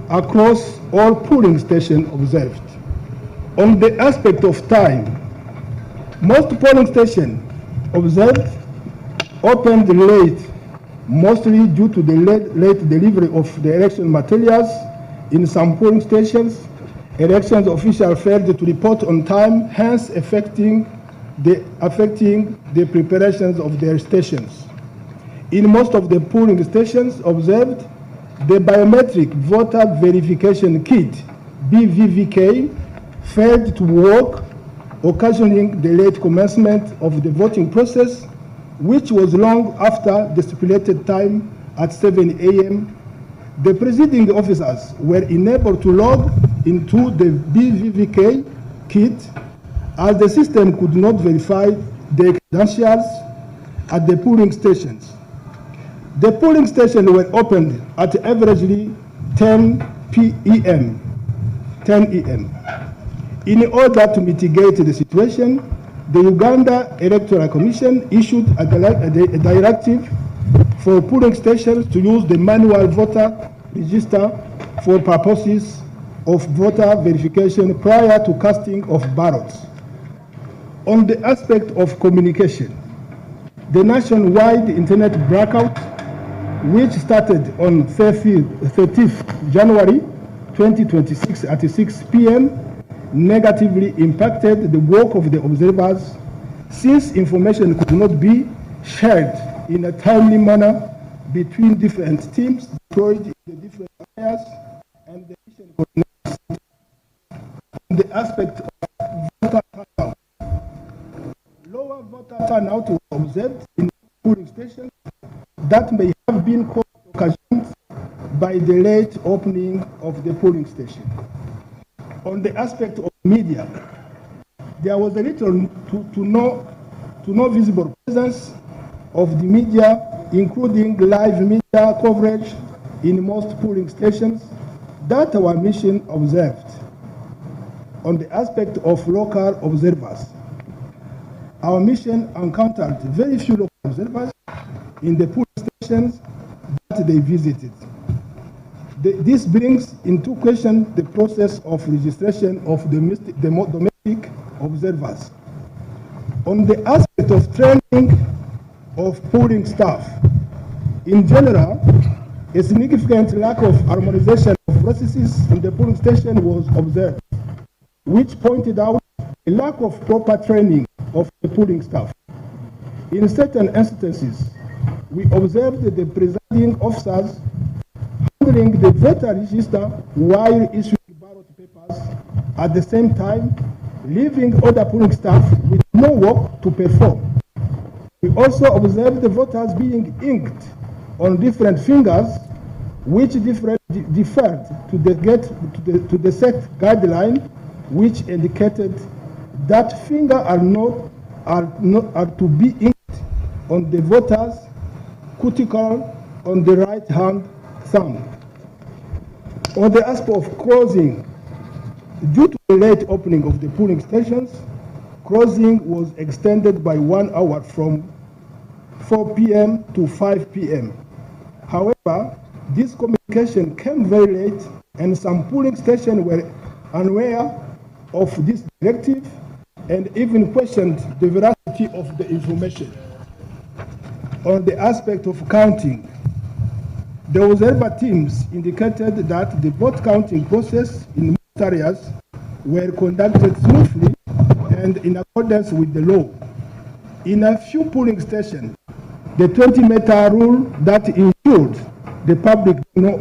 across all polling stations observed. On the aspect of time, most polling stations observed opened late, mostly due to the late delivery of the election materials. In some polling stations, elections officials failed to report on time, hence affecting the preparations of their stations. In most of the polling stations observed, the biometric voter verification kit, BVVK, failed to work, occasioning the late commencement of the voting process, which was long after the stipulated time at 7 a.m. The presiding officers were unable to log into the BVVK kit as the system could not verify the credentials at the polling stations. The polling stations were opened at averagely 10 p.m. In order to mitigate the situation, the Uganda Electoral Commission issued a directive for polling stations to use the manual voter register for purposes of voter verification prior to casting of ballots. On the aspect of communication, the nationwide internet blackout, which started on 30th January 2026 at 6 p.m., negatively impacted the work of the observers, since information could not be shared in a timely manner between different teams deployed in the different areas and the mission coordination. On the aspect of voter turnout, lower voter turnout was observed in polling stations that may have been occasioned by the late opening of the polling station. On the aspect of media, there was a little to no visible presence of the media, including live media coverage in most polling stations that our mission observed. On the aspect of local observers, our mission encountered very few local observers in the polling stations that they visited. This brings into question the process of registration of domestic observers. On the aspect of training of polling staff, in general, a significant lack of harmonization of processes in the polling station was observed, which pointed out a lack of proper training of the polling staff. In certain instances, we observed the presiding officers handling the voter register while issuing ballot papers, at the same time leaving other polling staff with no work to perform. We also observed the voters being inked on different fingers, which deferred to the set guideline, which indicated that fingers are to be inked on the voter's cuticle on the right hand thumb. On the aspect of closing, due to the late opening of the polling stations, closing was extended by 1 hour from 4 p.m. to 5 p.m. However, this communication came very late, and some polling stations were unaware of this directive and even questioned the veracity of the information. On the aspect of counting, the observer teams indicated that the vote counting process in most areas were conducted smoothly and in accordance with the law. In a few polling stations, the 20-meter rule that ensured the public did not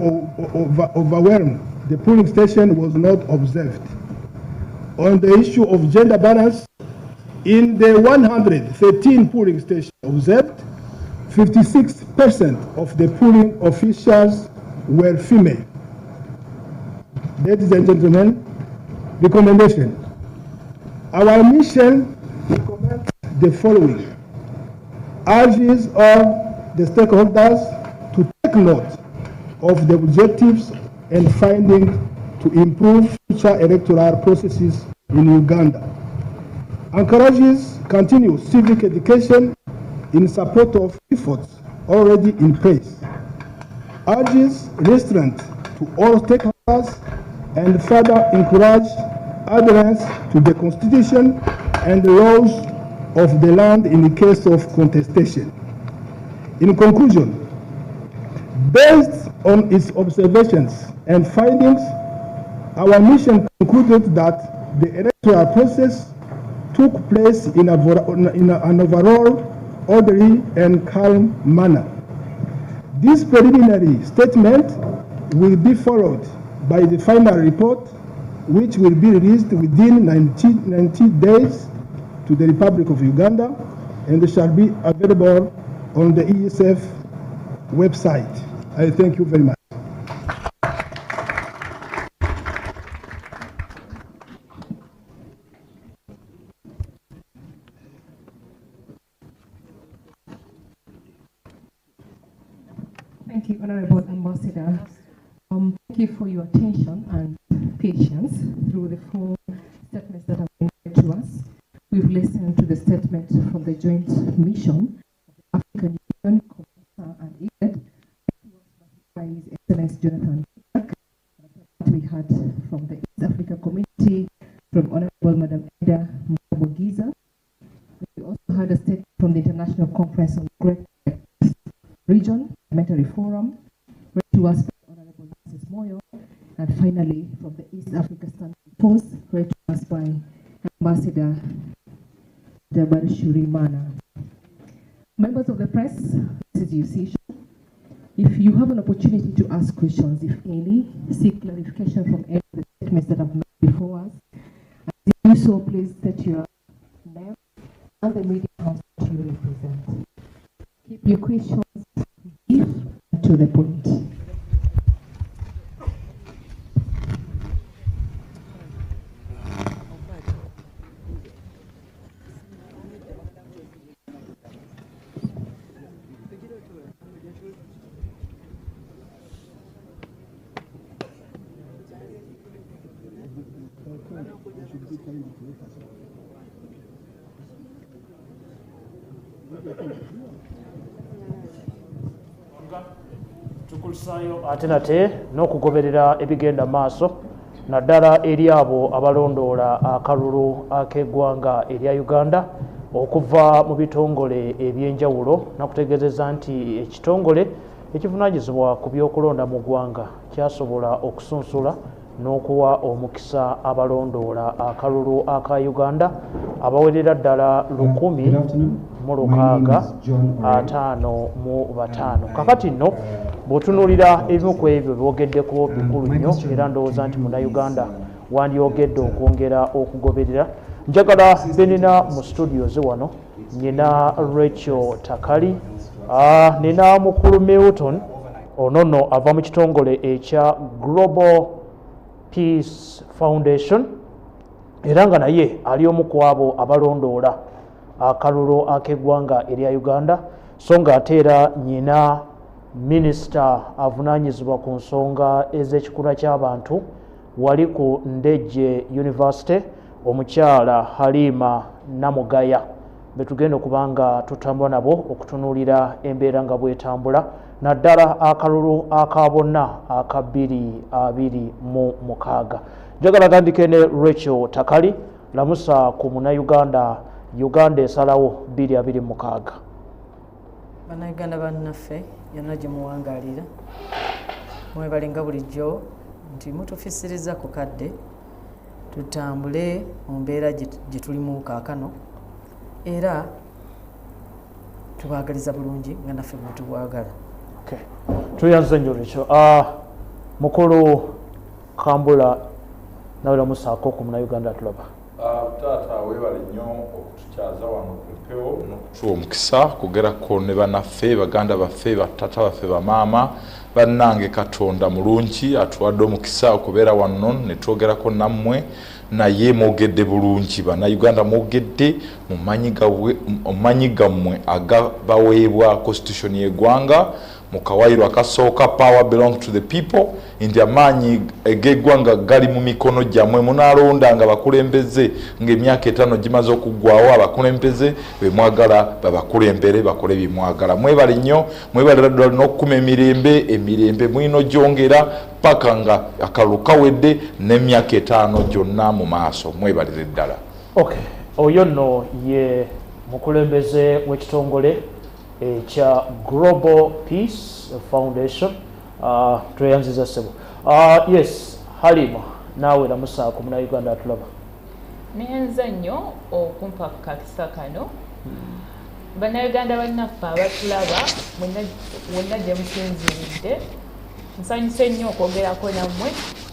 overwhelm the polling station was not observed. On the issue of gender balance, in the 113 polling stations observed, 56% of the polling officials were female. Ladies and gentlemen, recommendation. Our mission recommends the following. Urges all the stakeholders to take note of the objectives and findings to improve future electoral processes in Uganda. Encourages continued civic education in support of efforts already in place. Urges restraint to all stakeholders and further encourage adherence to the Constitution and the laws of the land in the case of contestation. In conclusion, based on its observations and findings, our mission concluded that the electoral process took place in an overall orderly and calm manner. This preliminary statement will be followed by the final report, which will be released within 90 days to the Republic of Uganda and shall be available on the ESF website. I thank you very much. Thank you, Honorable Ambassador. Thank you for your attention and patience through the four statements that have been made to us. We've listened to the statement from the Joint Mission of the African Union, COMESA and IGAD, by His Excellency Jonathan. We had from the East Africa Community, from Honorable Madam Eda Mugiza. We also had a statement from the International Conference on the Great Region Parliamentary Forum, read to us by Honorable Mrs. Moyo, and finally from the East Africa Standing Force, read to us by Ambassador Dabarishuri Mana. Members of the press, this is your session. If you have an opportunity to ask questions, if any, seek clarification from any of the statements that have made before us, as you do so, please state your name and the media house that you represent. Keep your questions brief and to the point. tukulisayo ate nate n'okugoberera ebigenda maaso naddala eri abo abalondoola akalulu ak'eggwanga erya Uganda okuva mu bitongole ebyenjawulo nakutegeezeza nti ekitongole ekivunaanyizibwa ku byokulonda mu ggwanga kyasobola okusunsula n'okuwa omukisa abalondoola akalulu aka Uganda abawerera ddala 1,655. kakati nno bw'otunuulira ebimu ku ebyo byogeddeko bikulu nnyo era ndowooza nti munnayuganda wandyogedde okwongera okugoberera. njagala benina mu studios wano nyina Rachel Takali, nina mukulu Milton onono ava mu kitongole ekya Global Peace Foundation era nga naye ali omu ku abo abalondoola akalulu ak'eggwanga erya Uganda, so nga ate era nyina minisita avunaanyizibwa ku nsonga ez'ekikula ky'abantu wali ku Ndejje University omukyala Halima Namugaya betugenda okubanga tutambula nabo okutunuulira embeera nga bwetambula naddala akalulu aka bonna aka 2026. Njagala gandike ne Rachel Takali lamusa ku Munnayuganda Uganda esalawo 2026. Bannayuganda bannaffe yonna gye muwangaalira mwebalenga bulijjo nti mutufisiriza ku kadde tutambule mu mbeera gye tulimu kaakano era tubaagaliza bulungi nga naffe bwe tubwagala. Tuyanze nnyo ekyo. Mukulu Kambula nawe lamusaako ku Munnayuganda tulaba. Taata weebale nnyo okutukyaza wano ku mpewo n'okutuwa omukisa kugerako ne bannaffe baganda baffe batata baffe bamaama bannange Katonda mulungi atuwadde omukisa okubeera wano ne twogerako nammwe naye mwogedde bulungi bannayuganda mwogedde mumanyi gammwe agabaweebwa constitution y'eggwanga mu kawaayiro akasooka power belong to the people nti amaanyi eg'eggwanga gali mu mikono gyammwe munaalondanga bakulembeze ng'emyaka 5 gimaze okuggwawo abakulembeze be mwagala babakulembere bakole bye mwagala. Mwebale nnyo mwebale ddala n'okukuma emirembe mwino gyongera paka nga akalulu kawedde n'emyaka 5 gyonna mu maaso mwebalire ddala. Oyo nno ye mukulembeze w'ekitongole ekya Global Peace Foundation. Tweyanziza ssebo. Yes, Halima naawe lamusa ku Munnayuganda atulaba. Neyanza nnyo okumpa ku kakisa kano. Bannayuganda bannaffe abatulaba mwenna gye musinziridde nsanyuse nnyo okwogerako nammwe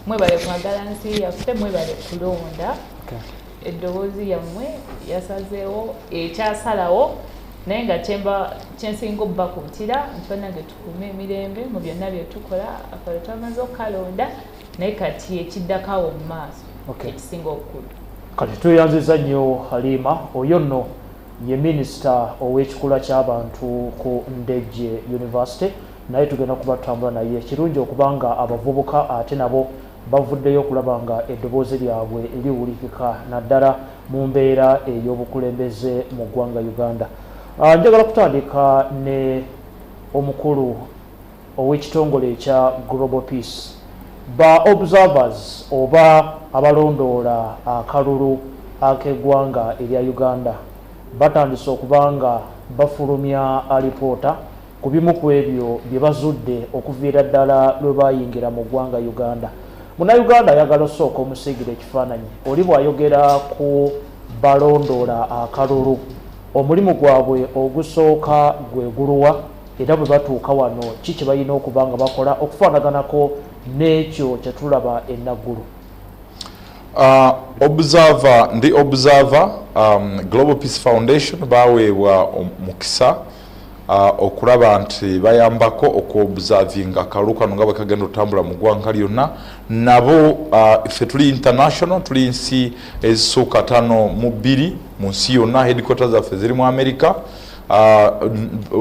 mwebale kwagala nsi yaffe mwebale kulonda eddoboozi yammwe yasazeewo ekyasalawo naye nga kyensinga obbakutira nti bannange tukume emirembe mu byonna bye tukola akalo twamaze okukalonda naye kati ekiddakawo mu maaso ekisinga obukulu. Kati tweyanziza nnyo Halima. Oyo nno ye minisita ow'ekikula ky'abantu ku Ndejje University naye tugenda kuba tutambula naye. Kirungi okubanga abavubuka ate nabo bavuddeyo okulaba nga eddoboozi lyabwe liwulikika naddala mu mbeera ey'obukulembeze mu ggwanga Uganda. Njagala kutandika ne omukulu ow'ekitongole ekya Global Peace. Ba observers oba abalondoola akalulu ak'eggwanga erya Uganda batandise okubanga bafulumya alipoota ku bimu ku ebyo bye bazudde okuviira ddala lwe bayingira mu ggwanga Uganda. Munnayuganda ayagala osooka omusiigira ekifaananyi oli bw'ayogera ku balondoola akalulu omulimu gwabwe ogusooka gwe guluwa era bwe batuuka wano ki kye balina okuba nga bakola okufaanaganako n'ekyo kye tulaba ennaggulu. Observer Global Peace Foundation baweebwa omukisa okulaba nti bayambako okuobservinga akalulu kano nga bwe kagenda otambula mu ggwanga lyonna nabo ffe tuli international tuli nsi ezisooka 52 mu nsi yonna headquarters zaffe ziri mu America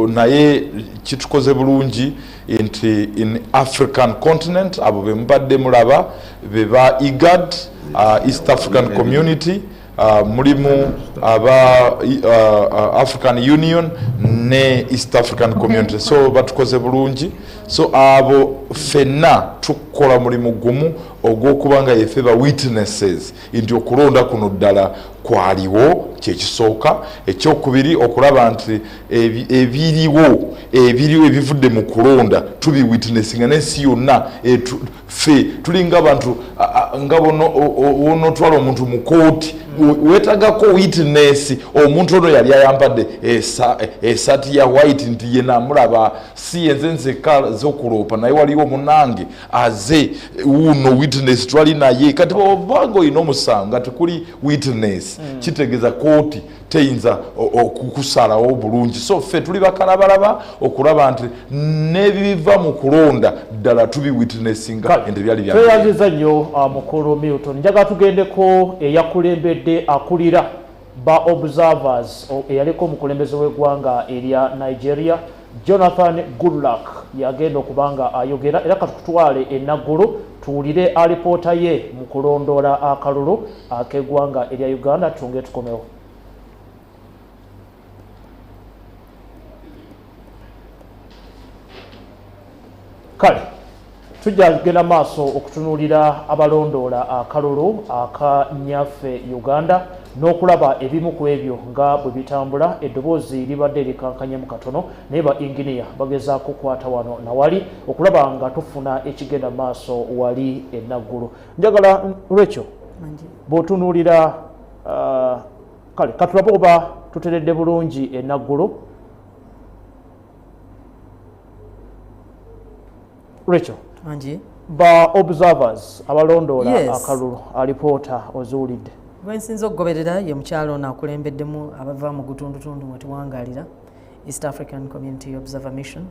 naye kitukoze bulungi nti in African continent abo be mubadde mulaba be ba IGAD East African Community mulimu aba African Union ne East African Community so batukoze bulungi so abo fenna tukola mulimu gumu ogw'okubanga yeffe ba witnesses nti okulonda kuno ddala kwaliwo kyekisooka ekyokubiri okulaba nti ebiriwo ebivudde mu kulonda tubi witnessinga n'ensi yonna ffe tulinga abantu nga wonotwala omuntu mu kooti wetagako witness omuntu ono yali ayambadde esaati ya white nti yena amulaba si yenze nzeka z'okuloopa naye waliwo munange aze uno witness twali naye kati obanga olina omusango nga tekuli witness kitegeeza kooti teyinza okukusalawo bulungi so ffe tuli bakalabalaba okulaba nti n'ebiva mu kulonda ddala tubi witnessinga ente byali tweyanziza nnyo mukulu Milton. Njagala tugendeko eyakulembedde akulira ba observers eyaliko omukulembeze w'eggwanga erya Nigeria Jonathan Goodluck yagenda okubanga ayogera era katutwale ennaggulu tuwulire alipoota ye mu kulondoola akalulu ak'eggwanga erya Uganda tunge tukomewo. Kale tujja kugenda maaso okutunuulira abalondoola akalulu aka nnyaffe Uganda n'okulaba ebimu ku ebyo nga bwe bitambula. Eddoboozi libadde likankanyemu katono naye ba inginiya bagezaako kukwata wano nawali okulaba nga tufuna ekigenda maaso wali enaggulu. Njagala Rachel bw'otunuulira kale katulabe oba tuteredde bulungi enaggulu. Rachel, ba observers abalondoola akalulu alipoota ozuulidde. Bwensinza okugoberera ye mukyalo ono akulembeddemu abava mu gutundutundu mwe tuwangaalira East African Community Observer Mission.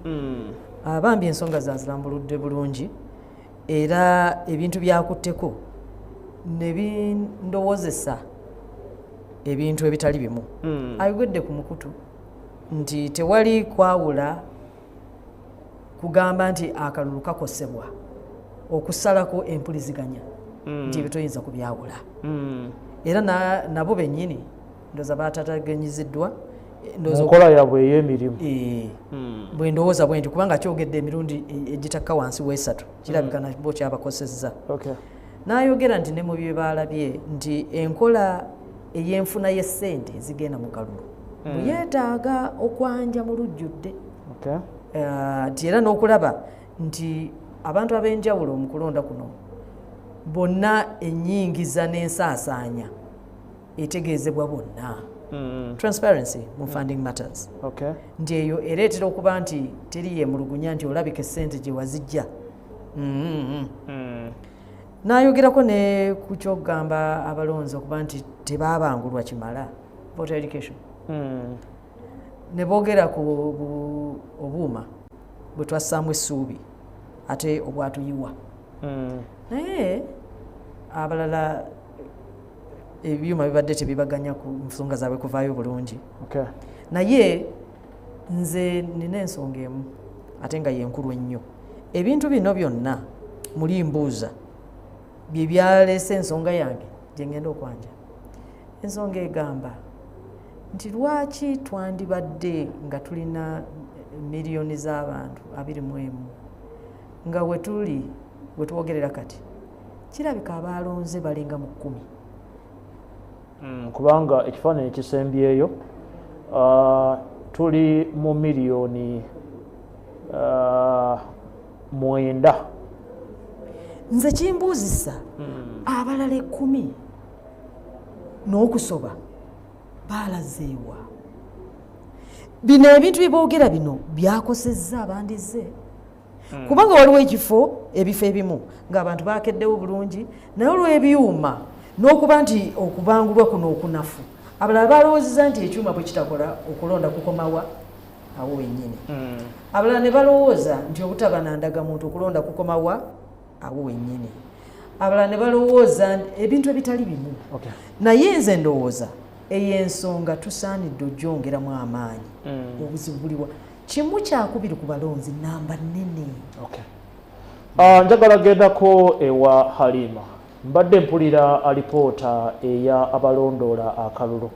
Bambi ensonga zazirambuludde bulungi era ebintu byakutteko ne bindowoozesa ebintu ebitali bimu. Ayogedde ku mukutu nti tewali kwawula kugamba nti akalulu kakosebwa okusalako empuliziganya nti ebitoyinza kubyawula. Era nabo bennyini ndowooza baataganyiziddwa nkola yaabwe ey'emirimu. Bwe ndowooza bwe nti kubanga kyogedde emirundi egitakka wansi w'esatu kirabika nabo kyabakosezza. N'ayogera nti ne mu bye baalabye nti enkola ey'enfuna y'essente ezigenda mu kalulu bwe yeetaaga okwanja mu lujjudde. Nti era n'okulaba nti abantu ab'enjawulo mu kulonda kuno bonna ennyingiza n'ensaasaanya etegeezebwa bonna. Transparency mu funding matters. Nti eyo ereetera okuba nti teri yemulugunya nti olabika essente gye wazijja. N'ayogerako ne ku kyokugamba abalonzi okuba nti tebaabangulwa kimala voter education. Ne boogera ku obuuma bwe twassaamu essuubi ate obwatuyiwa. Naye abalala ebyuma bibadde tebibaganya ku nsonga zaabwe kuvaayo bulungi. Naye nze nina ensonga emu ate nga yenkulu ennyo. Ebintu bino byonna muli mbuuza bye byaleese ensonga yange gye ngenda okwanja. Ensonga egamba nti lwaki twandibadde nga tulina miliyoni z'abantu 21 nga we tuli we twogerera kati kirabika abaalonze balinga mu 10. Kubanga ekifaananyi ekisembyeyo tuli mu miliyoni 9. Nze kimbuuzisa abalala 10 n'okusoba baalazeewa. Bino ebintu byeboogera bino byakosezza abandize. Kubanga waliwo ebifo ebimu ng'abantu baakeddewo bulungi naye olw'ebyuma n'okuba nti okubangulwa kuno okunafu abalala balowoozezza nti ekyuma bwe kitakola okulonda kukomawa awo wennyini. Abalala ne balowooza nti obutaba na ndagamuntu okulonda kukomawa awo wennyini. Abalala ne balowooza ebintu ebitali bimu. Naye nze ndowooza ey'ensonga tusaanidde ogyongeramu amaanyi. Obuzibu buliwa kimu kyakubiri ku balonzi namba nnene. Njagala gendako ewa Halima. Mbadde mpulira alipoota eya abalondoola akalulu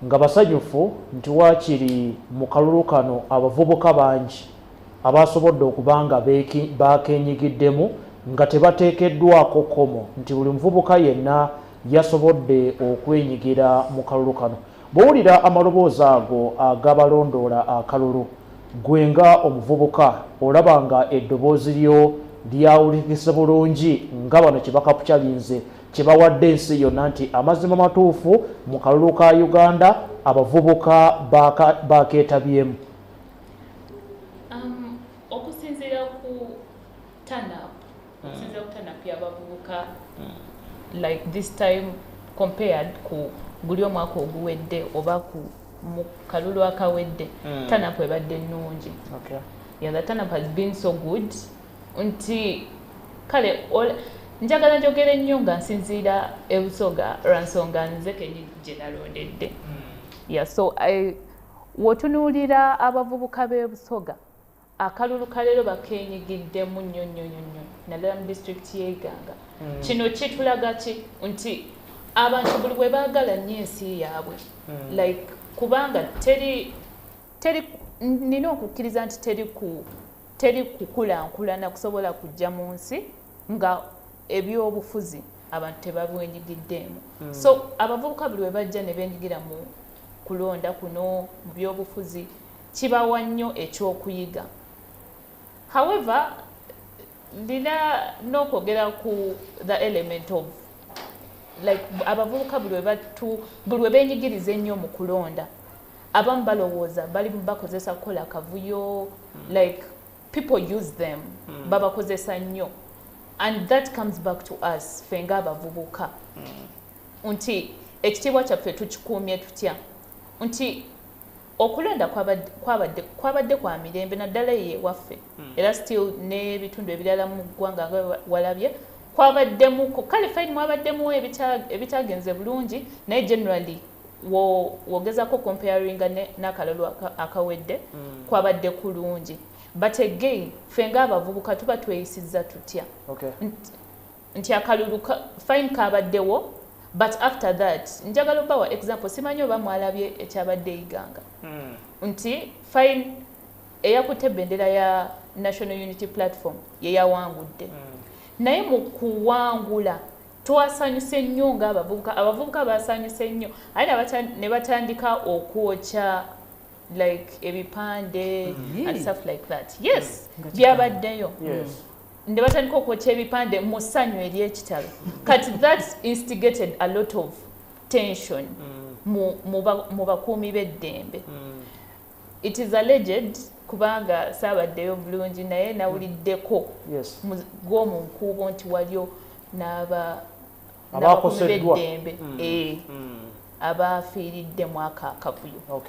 nga basanyufu nti waakiri mu kalulu kano abavubuka bangi abasobodde okuba nga bakeenyigiddemu nga tebateekeddwako komo nti buli muvubuka yenna yasobodde okwenyigira mu kalulu kano. Bw'owulira amaloboozi ago ag'abalondoola akalulu gwe nga omuvubuka olaba nga eddoboozi lyo lyawulikise bulungi nga bano kye bakapucalinze kye bawadde ensi yonna nti amazima matuufu mu kalulu ka Uganda abavubuka bakeetabyemu. Okusinziira ku turn-up y'abavubuka like this time compared ku guli omwaka oguwedde oba ku mu kalulu akawedde turn-up ebadde nnungi. The turn-up has been so good nti kale njagala njogere nnyo nga nsinziira ebusoga lwansonga nze kenyi gye nalondedde. So wotunuulira abavubuka b'ebusoga akalulu kaleero bakeenyigiddemu nnyo naddala mu disitulikiti y'Iganga. Kino kitulaga ki nti abantu buli bwe baagala nnyo ensi yaabwe like kubanga teri nina okukkiriza nti teri kukulankulana kusobola kujja mu nsi nga ebyobufuzi abantu tebabwenyigiddeemu. So abavubuka buli bwe bajja ne beenyigira mu kulonda kuno mu byobufuzi kibawa nnyo ekyokuyiga. However, ndina n'okwogera ku the element of like abavubuka buli bwe beenyigiriza ennyo mu kulonda abamu balowooza bali bakozesa kukola akavuyo like people use them babakozesa nnyo and that comes back to us ffe ng'abavubuka nti ekitiibwa kyaffe tukikuumye tutya nti okulonda kwabadde kwa mirembe naddala ye waffe era still n'ebitundu ebirala mu ggwanga nga walabye kwabaddemuko kale fine mwabaddemu ebitagenze bulungi naye generally wogezako comparinga n'akalulu akawedde kwabadde kulungi but again ffe ng'abavubuka tuba tweyisizza tutya nti akalulu fine kabaddewo but after that njagala obawa example simanyi oba mwalabye ekyabadde Iganga nti fine eyakutte bendera ya National Unity Platform yeyawangudde naye mu kuwangula twasanyuse nnyo ng'abavubuka basanyuse nnyo ate ne batandika okwokya like ebipande and stuff like that. Yes, byabaddeyo ne batandika okwokya ebipande mu ssanyu ery'ekitalo kati that instigated a lot of tension mu bakuumi b'eddembe. It is alleged kubanga saabaddeyo bulungi naye nawuliddeko gw'omu nkuubo nti waliyo n'abakuumi b'eddembe abafiiridde mu akavuyo.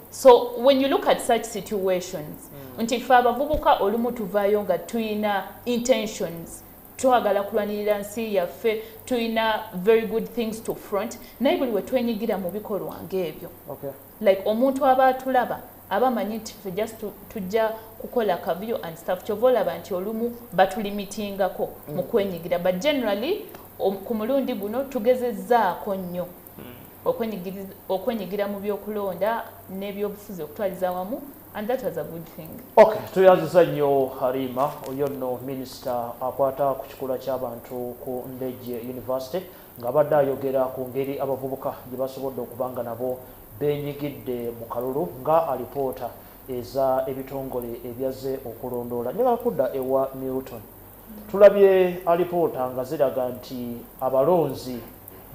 So when you look at such situations nti ffe abavubuka olumu tuvaayo nga tuyina intentions twagala kulwanirira nsi yaffe tuyina very good things to front naye buli we twenyigira mu bikolwa ng'ebyo like omuntu aba atulaba abamanyi nti ffe just tujja kukola kavuyo and stuff kyova olaba nti olumu batulimitingako mu kwenyigira but generally ku mulundi guno tugezezzaako nnyo okwenyigira mu byokulonda n'ebyobufuzi okutwaliza wamu and that was a good thing. Okay, tuyanziza nnyo Halima oyo nno minisita akwata ku kikula ky'abantu ku Ndejje University ng'abadde ayogera ku ngeri abavubuka gye basobodde okubanga nabo beenyigidde mu kalulu nga alipoota eza ebitongole ebyaze okulondoola. Njagala kudda ewa Milton. Tulabye alipoota nga ziraga nti abalonzi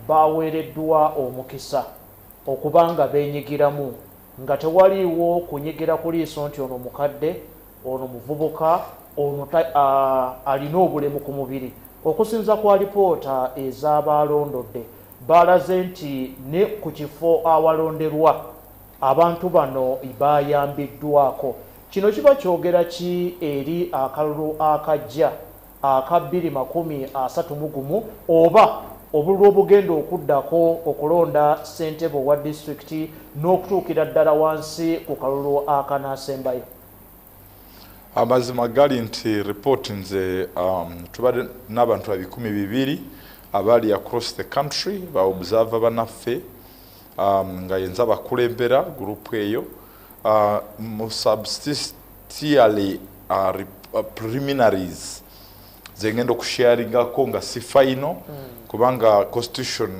baweereddwa omukisa okubanga beenyigiramu nga tewaliiwo kunyigira ku liiso nti ono mukadde ono muvubuka ono alina obulemu ku mubiri. Okusinza ku alipoota ez'abalondodde balaze nti ne ku kifo awalonderwa abantu bano bayambiddwako. Kino kiba kyogera ki eri akalulu akajja aka 2031 oba obululu obugenda okuddako okulonda ssentebe wa disitulikiti n'okutuukira ddala wansi ku kalulu akanaasembayo? Amazima gali nti ripooti nze tubadde n'abantu 200 abali across the country ba observer banaffe nga yenza bakulembera gurupu eyo mu subsidiary preliminaries zengenda okusharingako nga si final kubanga constitution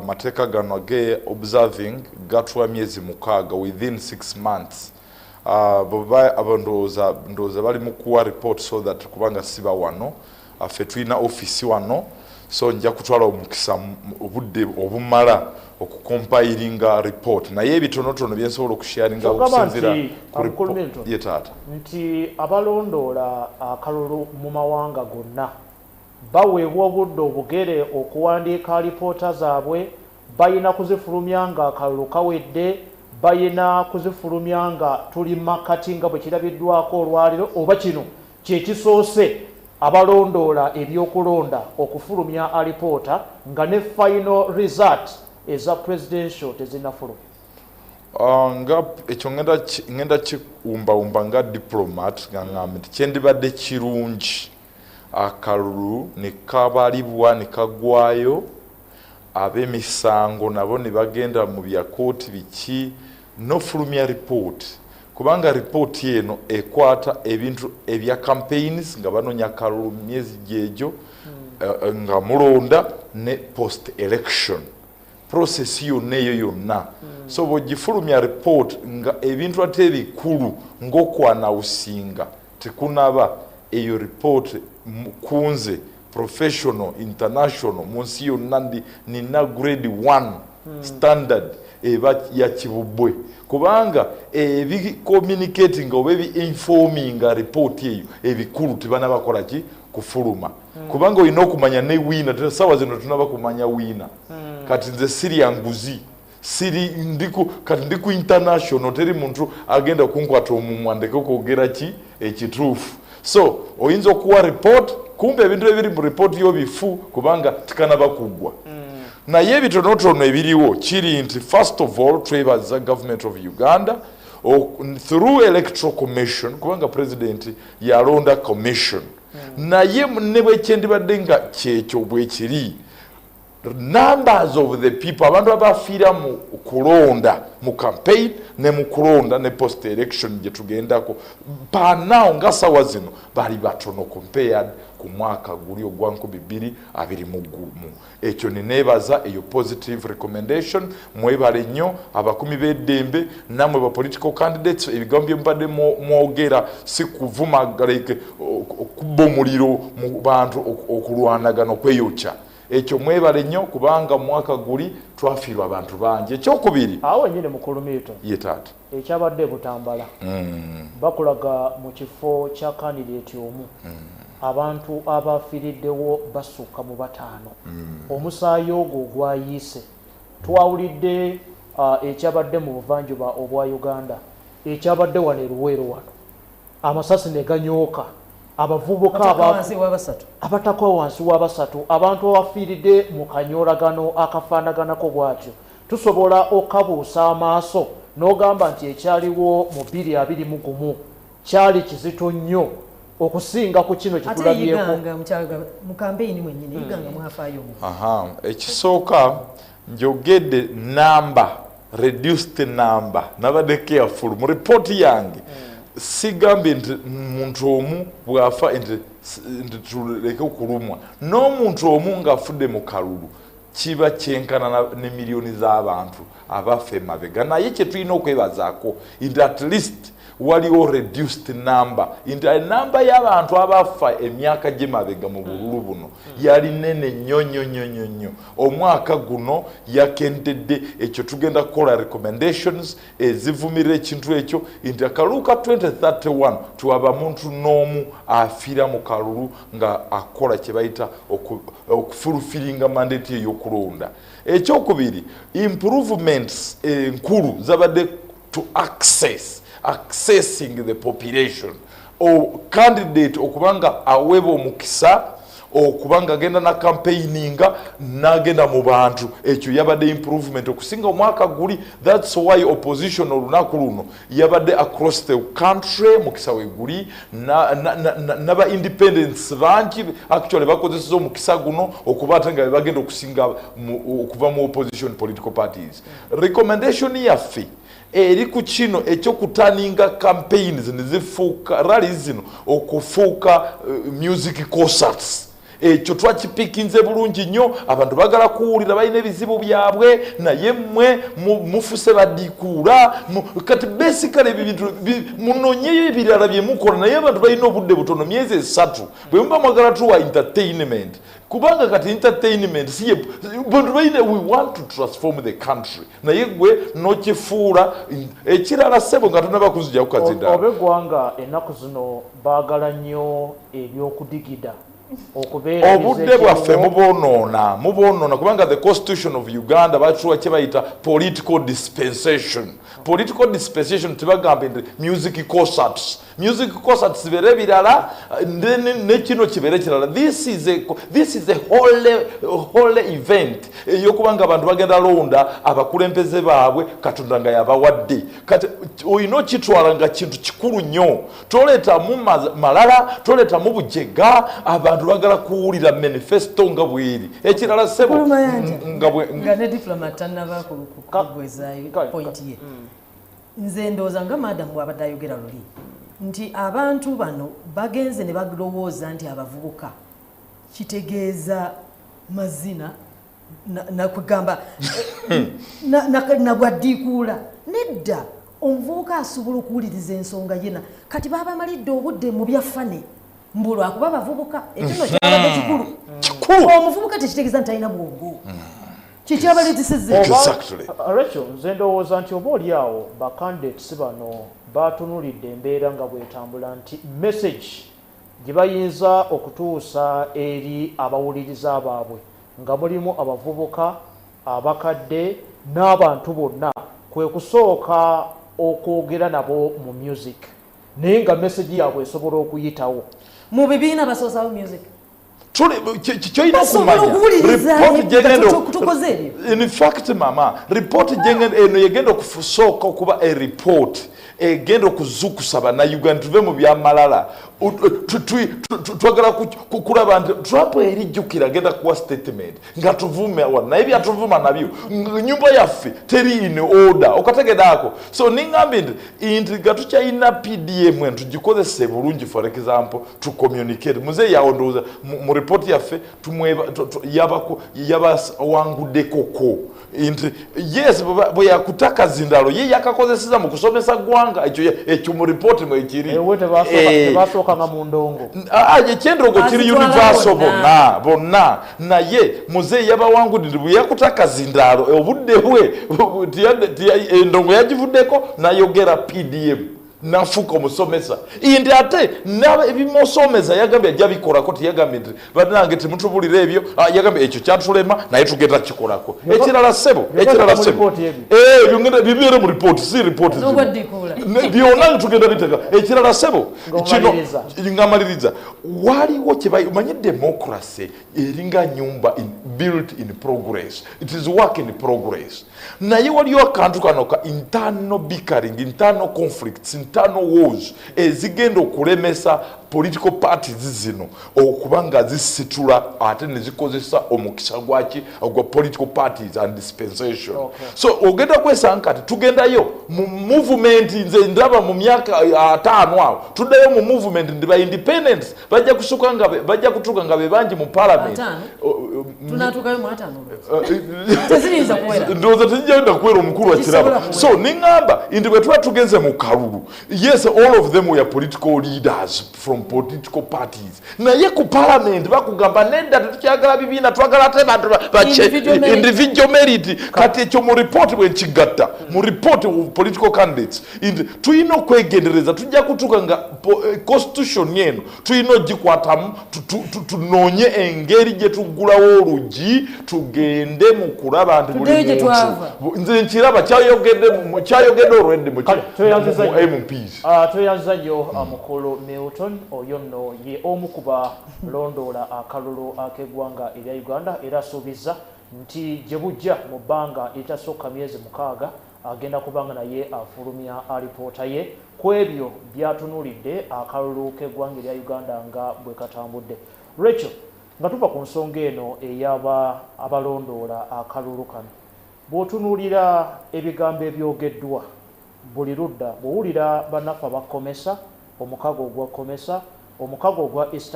mateeka gano age observing gatwa myezi 6 within 6 months ndowooza bali mu kuwa report so that kubanga siba wano ffe tulina ofisi wano so nja kutwala omukisa obudde obumala okukompilinga report naye ebitonotono byensobola okusharinga okusinzira ku report yetaata nti abalondoola akalulu mu mawanga gonna baweebwa obudde obugere okuwandiika alipoota zaabwe bayina kuzifulumya nga akalulu kawedde bayina kuzifulumya nga tuli makati nga bwe kirabiddwako olwaliro oba kino kyekisoose abalondoola ebyokulonda okufulumya alipoota nga ne final result eza presidential tezinafuluma? nga ekyo ngenda kiwumba nga diplomat ngangamba nti kyendibadde kirungi akalulu ne kabalibwa ne kagwayo ab'emisango nabo ne bagenda mu bya kooti biki n'ofulumya report kubanga report eno ekwata ebintu ebya campaigns nga banoonya akalulu mu myezi gyejo nga mulonda ne post election process yonna eyo yonna so bwogifulumya report nga ebintu ate ebikulu ng'okwanawusinga tekunaba eyo report kunze professional international mu nsi yonna nina grade 1 standard eba ya kibubwe kubanga ebi-communicating oba ebi-informing report eyo ebikulu tebanabakola ki kufuluma kubanga olina okumanya ne wiina sawa zino tunaba kumanya wiina kati nze siri yanguzi siri kati ndi ku international teri muntu agenda kunkwata omumwa ndeke kwogera ki ekituufu so oyinza okuwa report kumbe ebintu ebiri mu report yo bifu kubanga tikanaba kuggwa naye ebitonotono ebiriwo kiri nti first of all twebaza government of Uganda through electoral commission kubanga president yalonda commission naye ne bwekyendibadde nga kyekyo bwekiri numbers of the people abantu abafiira mu kulonda mu campaign ne mu kulonda ne post election gye tugendako panao nga sawa zino bali batono compared ku mwaka guli ogwa 2021 ekyo nenebaza eyo positive recommendation mwebale nnyo abakumi b'eddembe namwe ba political candidates ebigambo bye mbadde mwogera si kuvumagaleke okubba omuliro mu bantu okulwanagana okweyokya ekyo mwebale nnyo kubanga mwaka guli twafiirwa abantu bangi ekyokubiri awo nyine mukulu Milton yetaata ekyabadde Butambala bakulaga mu kifo kya candidate omu abantu abafiiriddewo basukka mu bataano omusaayi ogwo gwayise twawulidde ekyabadde mu buvanjuba obwa Uganda ekyabadde wano eruweero wano amasasi ne ganyooka abavubuka abatakwa wansi wa basatu abantu abafiiridde mu kanyoolagano akafaanaganako bwatyo tusobola okabuusa amaaso n'ogamba nti ekyaliwo mu 2021 kyali kizito nnyo okusinga ku kino kitulabyeko mu campaign mwennyini iganga mwafaayo ekisooka njogedde number reduced number nabadde careful mu report yange sigambye nti muntu omu bwafa nti tuleke okulumwa n'omuntu omu ng'afudde mu kalulu kiba kyenkana ne miliyoni z'abantu abafa emabega naye kye tulina okwebazaako nti at least waliwo reduced number nti enamba y'abantu abafa emyaka gy'emabega mu bululu buno yali nene nnyo omwaka guno yakendedde ekyo tugenda kukola recommendations ezivumirira ekintu ekyo nti akalulu ka 2031 tuwaba muntu n'omu afiira mu kalulu nga akola kye bayita okufulfilinga mandate ey'okulonda ekyokubiri improvements enkulu zabadde to accessing the population o candidate okubanga aweebwa omukisa okubanga agenda na campaigninga nagenda mu bantu ekyo yabadde improvement okusinga omwaka guli that's why opposition olunaku luno yabadde across the country mukisa weguli naba independence banki actually bakozeseza omukisa guno okuba nga bagenda okusinga okuva mu opposition political parties recommendation yaffe eri ku kino ekyokutaninga campaigns nezifuuka rally zino okufuuka music concerts ekyo twakipikinze bulungi nnyo abantu bagala kuwulira balina ebizibu byabwe naye mmwe mufuse badikuula kati basically ebintu munonyeyo ebirala bye mukola naye abantu balina obudde butono myezi 3 bwe muba mwagala tuwa entertainment kubanga kati entertainment siye bantu balina we want to transform the country naye gwe nokifuula ekirala sebo nga tuna bakuzija kukazinda obegwanga ennaku zino baagala nnyo ebyokudigida obudde bwaffe mubonoona kubanga the constitution of Uganda bakiwa kye bayita political dispensation tebagamba nti music concerts bere birala ne kino kibere kirala. This is a whole event eyokubanga abantu bagenda londa abakulembeze baabwe Katonda nga yabawadde kati oyino kitwala nga kintu kikulu nnyo toleta mu malala toleta mu bujega abantu bagala kuwulira manifesto nga bweri ekirala sebo nga ne diplomat anava kugwezayo point ye nze ndowooza nga madam bw'abadde ayogera luli nti abantu bano bagenze ne balowooza nti abavubuka kitegeeza mazina nakugamba nagwaddiikuula nedda omuvubuka asobola okuwuliriza ensonga yena kati baba malidde obudde mu byafane mbulwakuba bavubuka ekino kyabadde kikulu omuvubuka tekitegeeza nti alina bwongo Rachel nze ndowooza nti oba oli awo bakandidates bano batunulidde embeera nga bwetambula nti message gye bayinza okutuusa eri abawuliriza baabwe nga mulimu abavubuka abakadde n'abantu bonna kwe kusooka okwogera nabo mu music naye nga message yaabwe esobola okuyitawo mu bibiina basoosawo music kyoyina okumanya in fact mama report eno yegenda okusooka okuba a report egenda okuzukusa bannayuganda tuve mu byamalala twagala kulaba nti Trump erijjukira agenda kuwa statement nga tuvume naye byatuvuma nabyo nyumba yaffe teri in order okategedaako so ningambye nti nga tukyayina PDM en tugikozese bulungi for example to communicate muze yawo ndowooza mu report yaffe yabawanguddekoko nti yes bwe yakutaka zindalo ye yakakozeseza mu kusomesa gwanga ekyo mu report mwekiri kanga mu ndongo ekyendongo kiri universal bonna naye muzeeyi yabawangudde bwe yakutaka zindalo obudde bwe endongo yagivuddeko nayogera PDM nafuka omusomesa indi ate ebimusomesa yagambye ajja bikolako tiyagambye nti bannange temutubulira ebyo yagambye ekyo kyatulema naye tugenda kikolako ekirala sebo bibeere mu ripooti si ripooti byonna tugenda biteka ekirala sebo kino ngamaliriza waliwo kyebamanyi democracy eringa nyumba built in progress it is work in progress naye waliwo akantu kano ka internal bickering internal conflicts internal wars ezigenda okulemesa political parties zino okubanga zisitula ate nezikozesa omukisa gwaki ogwa political parties and dispensation so ogenda kwesanga kati tugendayo mu movement nze ndaba mu myaka 5 awo tuddayo mu movement ndi ba independence bajja kutuka nga bebanji mu parliament tunatukayo mu 5 ndoza tujja kwera omukulu wa kiraba so ningamba ndi bwe tuba tugenze mu kalulu yes all of them were political leaders from political parties naye ku parliament bakugamba nedda tukyagala bibiina twagala ate bantu individual merit kati ekyo mu report bwe nkigatta mu report of political candidates tuyina okwegendereza tujja kutuka nga constitution yeno tuyina ogikwatamu tunoonye engeri gye tuggulawo olugi tugende mu kulaba nti buli muntu nze nkiraba kyayogedde olwedde mu MPs tweyanziza nnyo mukulu Milton oyo nno ye omu ku balondoola akalulu ak'eggwanga erya Uganda era asuubiza nti gye bujja mu bbanga eritasooka myezi 6 agenda kubanga naye afulumya alipoota ye ku ebyo byatunuulidde akalulu k'eggwanga erya Uganda nga bwe katambudde. Rachel nga tuva ku nsonga eno ey'aba abalondoola akalulu kano bw'otunuulira ebigambo ebyogeddwa buli ludda bw'owulira bannaffe abakomesa omukago ogwa komesa omukago ogwa East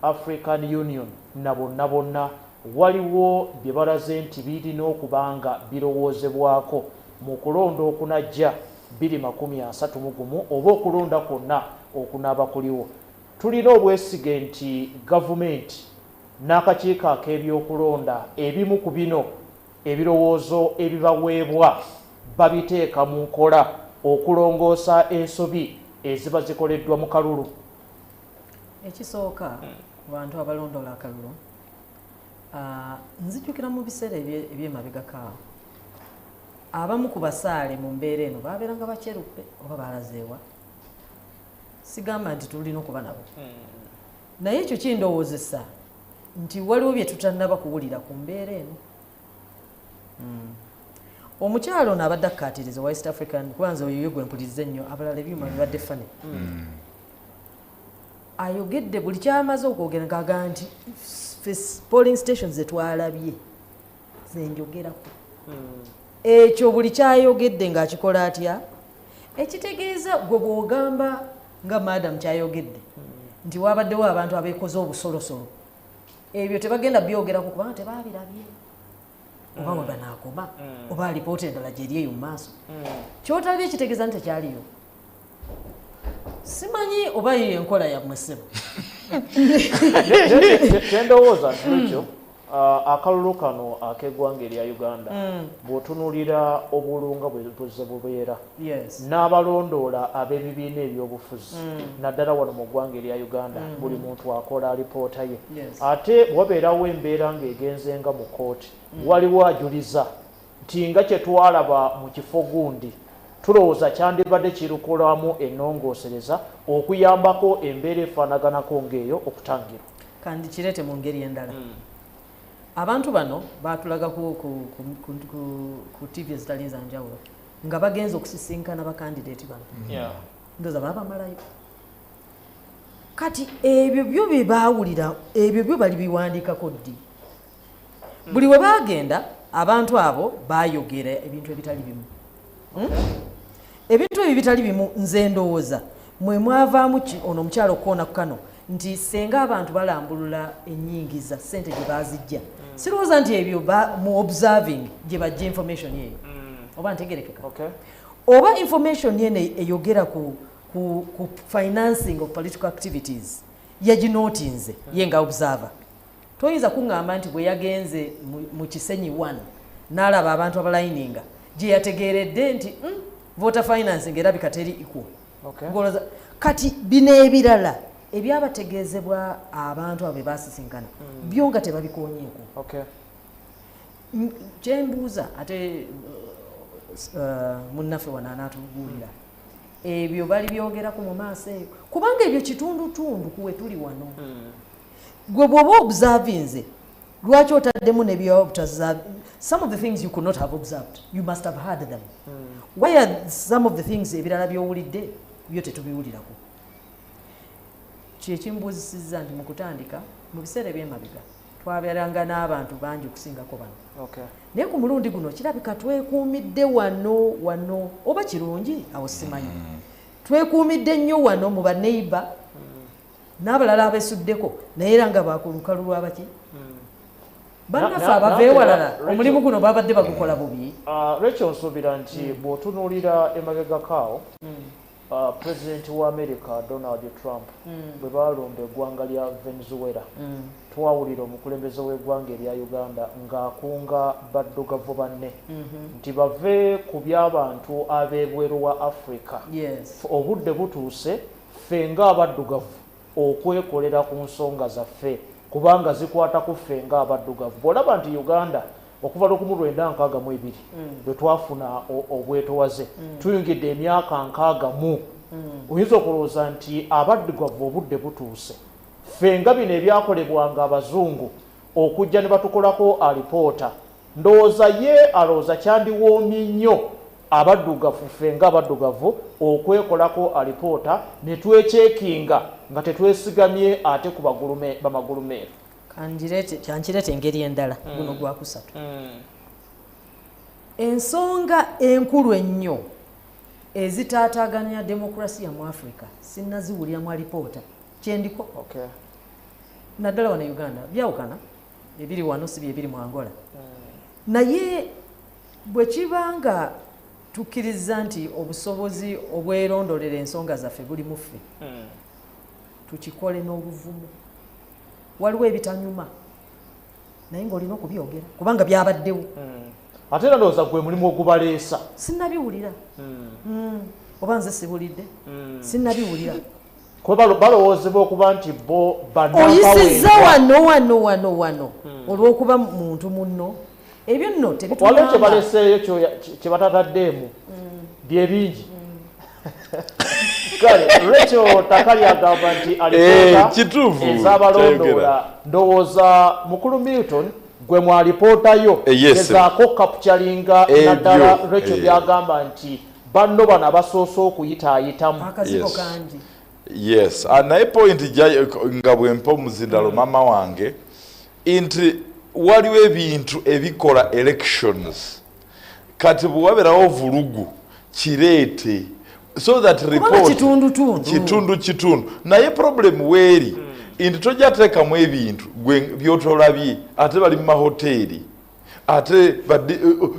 African Union na bonna waliwo bye balaze nti birina okubanga birowoozebwako mu kulonda okunajja 2031 oba okulonda kwonna okunaaba kuliwo tulina obwesige nti gavumenti n'akakiiko ak'ebyokulonda ebimu ku bino ebirowoozo ebibaweebwa babiteeka mu nkola okulongoosa ensobi eziba zikoleddwa mu kalulu. Ekisooka bantu abalondola akalulu nzijukira mu biseera ebyemabegakaawo abamu ku basaale mu mbeera eno babeeranga bakyeruppe oba balazeewa sigamba nti tulina okuba nabo naye ekyo kindowoozesa nti waliwo bye tutannaba kuwulira ku mbeera eno omukyalo ono abadde akkaatiriza wa East African kwanza oyo gwe mpuliriza ennyo abalala ebyuma bibadde fane ayogedde buli kyamaze okwogera ngaga nti polling stations zetwalabye zenjogerako ekyo buli kyayogedde ng'akikola atya ekitegeeza gwe bw'ogamba nga madam kyayogedde nti wabaddewo abantu abeekoze obusolosolo ebyo tebagenda byogerako kubanga tebabirabye oba we banaakoma oba alipoota endala gyeri eyo mu maaso kyotalabye ekitegeeza nti tekyaliyo simanyi oba yiyo enkola yammwe ssebo kyendowooza ntikyo akalulu kano ak'eggwanga erya Uganda bw'otunuulira obulunga bwe bubeera n'abalondoola ab'ebibiina ebyobufuzi naddala wano mu ggwanga erya Uganda buli muntu akola alipoota ye ate wabeerawo embeera ng'egenze nga mu kooti waliwo ajuliza nti nga kye twalaba mu kifo gundi tulowooza kyandibadde kirukolamu ennongoosereza okuyambako embeera efaanaganako ng'eyo okutangira kandi kireete mu ngeri endala abantu bano batulaga ku TV ezitali ezanjawulo nga bagenza okusisinkana bakandidate bano ndoza babamalayo kati ebyo byo bye baawulira ebyo byo bali biwandiikako ddi buli we bagenda abantu abo bayogera ebintu ebitali bimu ebintu ebyo bitali bimu nze ndowooza mwe mwavaamu ono omukyalo koona ku kano nti senga abantu balambulula ennyingiza ssente gye baazijja sirowooza nti ebyo mu observing gye bajja information yeyo oba ntegerekeka oba information yene eyogera ku financing of political activities yaginotinze ye nga observer toyinza kuŋŋamba nti bwe yagenze mu Kisenyi 1 n'alaba abantu abalayininga gye yategeeredde nti voter financing erabika teri equal kati bino ebirala ebyabategeezebwa abantu abo basisinkana byo nga tebabikoonyeeko kyembuuza ate munnaffe wano anaatubuulira ebyo bali byogerako mu maaso eyo kubanga ebyo kitundutundu kuwe tuli wano gwe bw'oba observinze lwaki otaddemu nebyobutabserve some of the things you could not have observed you must have heard them why are some of the things ebirala byowulidde byo tetubiwulirako kyekimbuuzisizza nti mu kutandika mu biseera ebyemabega twabeeranga n'abantu bangi okusingako bano naye ku mulundi guno kirabika twekuumidde wano oba kirungi awo simanyi twekuumidde nnyo wano mu baneiba n'abalala abeesuddeko naye era nga bakulukalu lwabaki bannaffe abava ewalala omulimu guno babadde bagukola bubi lwekyo nsuubira nti bw'otunuulira emabegakaawo President wa America Donald Trump bwe balonda eggwanga lya Venezuela twawulira omukulembeze w'eggwanga erya Uganda ng'akunga baddugavu banne nti bave ku by'abantu ab'ebweru wa Africa obudde butuuse ffe ng'abaddugavu okwekolera ku nsonga zaffe kubanga zikwata ku ffe ng'abaddugavu bw'olaba nti Uganda okuva 1962 bwe twafuna obwetowaze tuyingidde emyaka 60 oyinza okulowooza nti abaddugavu obudde butuuse ffe nga bino ebyakolebwanga abazungu okujja ne batukolako alipoota ndowooza ye alowooza kyandiwoomye nnyo abaddugavu ffe nga abaddugavu okwekolako alipoota ne twekyekinga nga tetwesigamye ate ku bamagulumeeru kyankireeta engeri endala guno gwakusatu ensonga enkulu ennyo ezitaataaganya demokrasiya mu Africa sinnaziwulira mu alipoota kyendiko naddala wano Uganda byawukana ebiri wano si byebiri mu Angola naye bwe kiba nga tukkiriza nti obusobozi obwerondolera ensonga zaffe buli mu ffe tukikole n'obuvumu waliwo ebitanyuma naye ng'olina okubyogera kubanga byabaddewo ate era ndowooza gwe mulimu ogubaleesa sinnabiwulira oba nze sibulidde sinnabiwulira kuba balowoozebwa okuba nti bo oyisizza wano olw'okuba muntu munno ebyo nno waliwo kyebaleseeyo kyebatataddeemu byebingi kale Rachel Takali agamba nti alipoota ez'abalondoola ndowooza mukulu Milton gwe mwalipootayo gezaako kapchalinga naddala Rachel byagamba nti banno bano abasoose okuyitaayitamu akazigo kangi. Yes, naye point nga bwempa omuzindalo mama wange nti waliwo ebintu ebikola elections kati bwewaberawo vulugu kireete so that report kitundu naye problem weeri nti tojja teekamu ebintu byotolabye ate bali mu mahoteri ate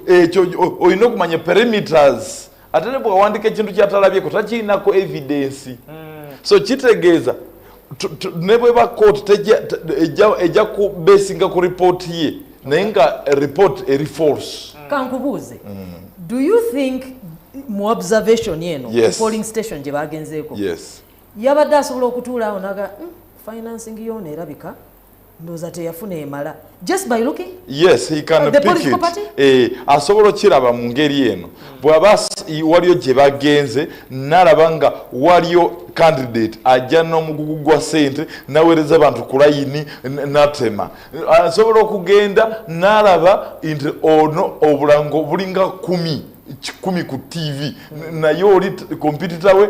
ekyo olina okumanya perimeters ate ne bwewandika ekintu kyatalabyeko takirinako evidence so kitegeeza ne bweba court ejja kubesinga ku report ye naye nga report eri false. Kankubuuze, do you think mu observation yeno polling station gye bagenzeeko yabadde asobola okutuula awo naga financing yoona erabika ndowooza teyafuna emala just by looking? Yes, he can pick it. Asobola okiraba mu ngeri eno bw'aba waliyo gye bagenze n'alaba nga waliyo candidate ajja n'omugugu gwa ssente n'aweereza abantu ku layini n'atema. Asobola okugenda n'alaba nti ono obulango bulinga 10 ku TV naye oli kompitita we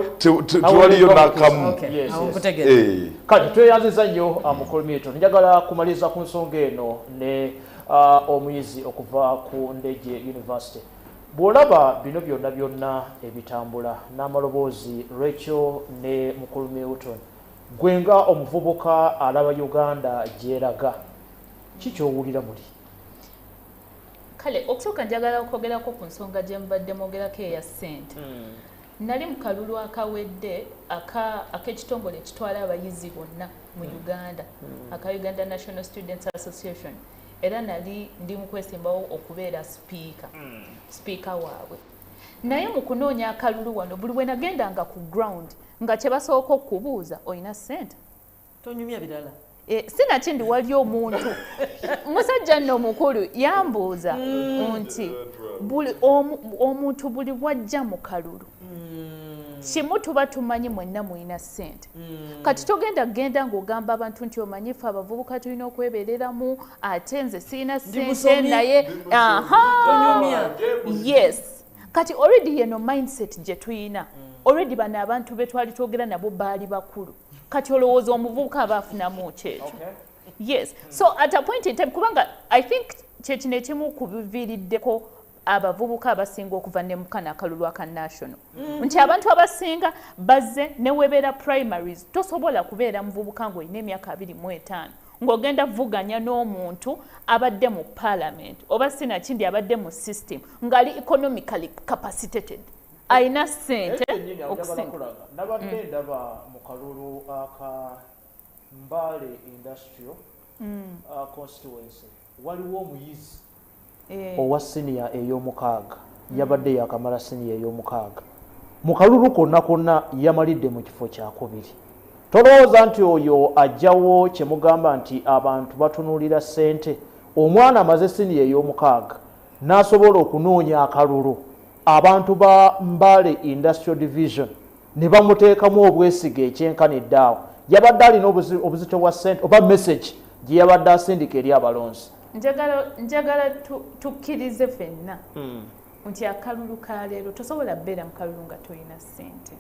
tewaliyo n'akamu. Kati tweyanziza nnyo mukulu Milton. Njagala kumaliza ku nsonga eno ne omuyizi okuva ku Ndejje University. Bw'olaba bino byonna ebitambula n'amaloboozi Rachel ne mukulu Milton, gwe nga omuvubuka alaba Uganda gyeraga kikyowulira muli? Kale okusooka njagala okwogerako ku nsonga gye mbadde mwogerako eya ssente. Nali mu kalulu akawedde ak'ekitongole ekitwala abayizi bonna mu Uganda, aka Uganda National Students Association, era nali ndi mu kwesimbawo okubeera speaker waabwe. Naye mu kunoonya akalulu wano buli we nagendanga ku ground nga kye basooka okubuuza oyina ssente? Tonyumya birala. Sinakindi wali omuntu musajja nno mukulu yambuuza nti omuntu buli wajja mu kalulu kimu tuba tumanyi mwenna muyina ssente kati togenda ng'ogamba abantu nti omanyi ffe abavubuka tulina okwebereramu ate nze sirina ssente naye yes kati already yeno mindset gye tuyina already bano abantu be twali twogera nabo baali bakulu kati olowooza omuvubuka aba afunamu kyekyo. Yes, so at a point in time kubanga I think kyekino ekimu ku biviiriddeko abavubuka abasinga okuva ne mukana akalulu aka national nti abantu abasinga bazze ne webeera primaries tosobola kubeera muvubuka ng'olina emyaka 25 ng'ogenda vuganya n'omuntu abadde mu parliament oba sinakindi abadde mu system ng'ali economically capacitated ayina ssente okusinga. Nabadde ndaba mu kalulu aka Mbale Industrial constituency waliwo omuyizi owa senior ey'omukaaga yabadde yakamala senior ey'omukaaga mu kalulu konna yamalidde mu kifo kyakubiri. Tolowooza nti oyo ajjawo kye mugamba nti abantu batunuulira ssente omwana amaze senior ey'omukaaga n'asobola okunoonya akalulu abantu ba Mbale Industrial Division ne bamuteekamu obwesige ekyenkanidde awo yabadde alina obuzito bwa ssente oba message gye yabadde asindika eri abalonzi. Njagala tukkirize ffenna nti akalulu ka leero tosobola bbeera mu kalulu nga tolina ssente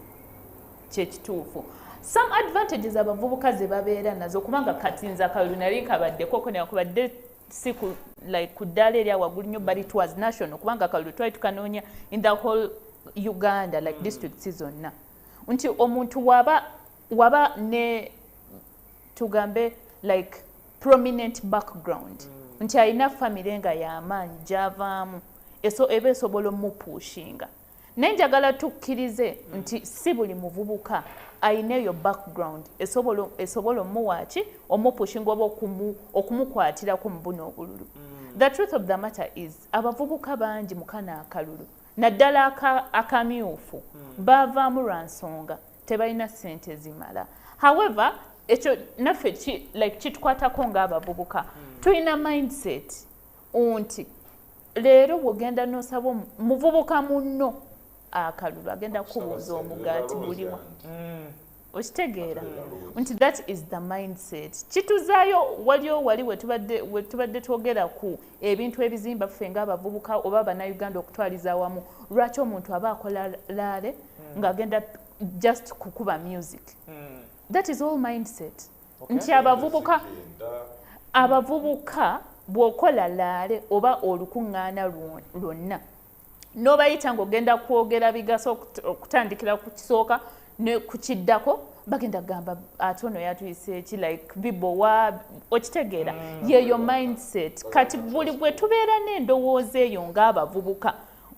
kyekituufu. Some advantages abavubuka ze babeera nazo kubanga kati nze akalulu nali nkabaddeko ko nekubadde si ku ddaala erya waggulu nnyo but it was national kubanga akalulu twali tukanoonya in the whole Uganda like districts zonna nti omuntu waba ne tugambe like prominent background nti alina famire nga y'amaanyi gy'avaamu eba esobola omupushinga naye njagala tukkirize nti si buli muvubuka alina eyo background esobola omuwaaki omupushinga oba okumukwatirako mu buno obululu. The truth of the matter is abavubuka bangi mukana akalulu naddala akamyufu baavaamu lwa nsonga tebalina ssente zimala. However, ekyo naffe kitukwatako ng'abavubuka tulina mindset nti leero bw'ogenda n'osaba muvubuka munno akalulu agenda kubuuza omugaati guliwa. Okitegeera nti that is the mindset. Kituzaayo wali we tubadde twogera ku ebintu ebizimba ffe ng'abavubuka oba bannayuganda okutwaliza awamu. Lwaki omuntu aba akola laale ng'agenda just kukuba music? That is all mindset. Nti abavubuka bw'okola laale oba olukuŋŋaana lwonna n'obayita ng'ogenda kwogera bigaso okutandikira ku kisooka ne kukiddako bagenda gamba ate ono yatuyise eki like bibowa okitegeera yeeyo mindset. Kati buli bwe tubeera n'endowooza eyo ng'abavubuka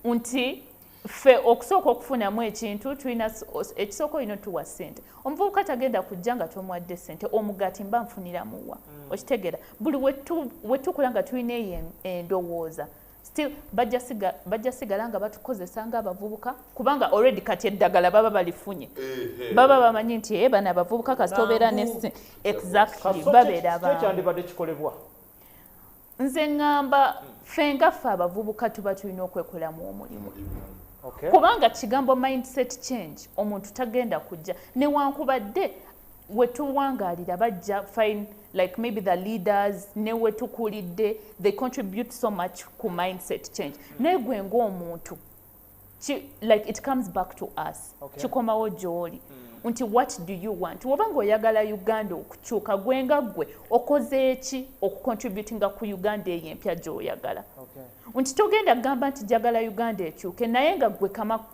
nti ffe okusooka okufunamu ekintu tulina ekisooka olina tuwa ssente. Omuvubuka tagenda kujja nga tomuwadde ssente omugaati mba nfuniramuwa okitegeera. Buli we tukula nga tulina eyo endowooza still bajja sigala nga batukozesa ng'abavubuka kubanga already kati eddagala baba balifunye. Baba bamanyi nti bano abavubuka kasita obeera ne exactly babeera kyandibadde kikolebwa. Nze ŋŋamba ffe ngaffe abavubuka tuba tulina okwekolamu omulimu. Kubanga kigambo mindset change omuntu tagenda kujja newankubadde wetuwangaalira bajja fine like maybe the leaders ne wetukulidde they contribute so much ku mindset change. Naye gwe ng'omuntu like it comes back to us. Kikomawo gy'oli nti what do you want? Woba ng'oyagala Uganda okukyuka gwe nga gwe okoze eki okucontributinga ku Uganda eyo empya gy'oyagala. Nti togenda kugamba nti njagala Uganda ekyuke naye nga gwe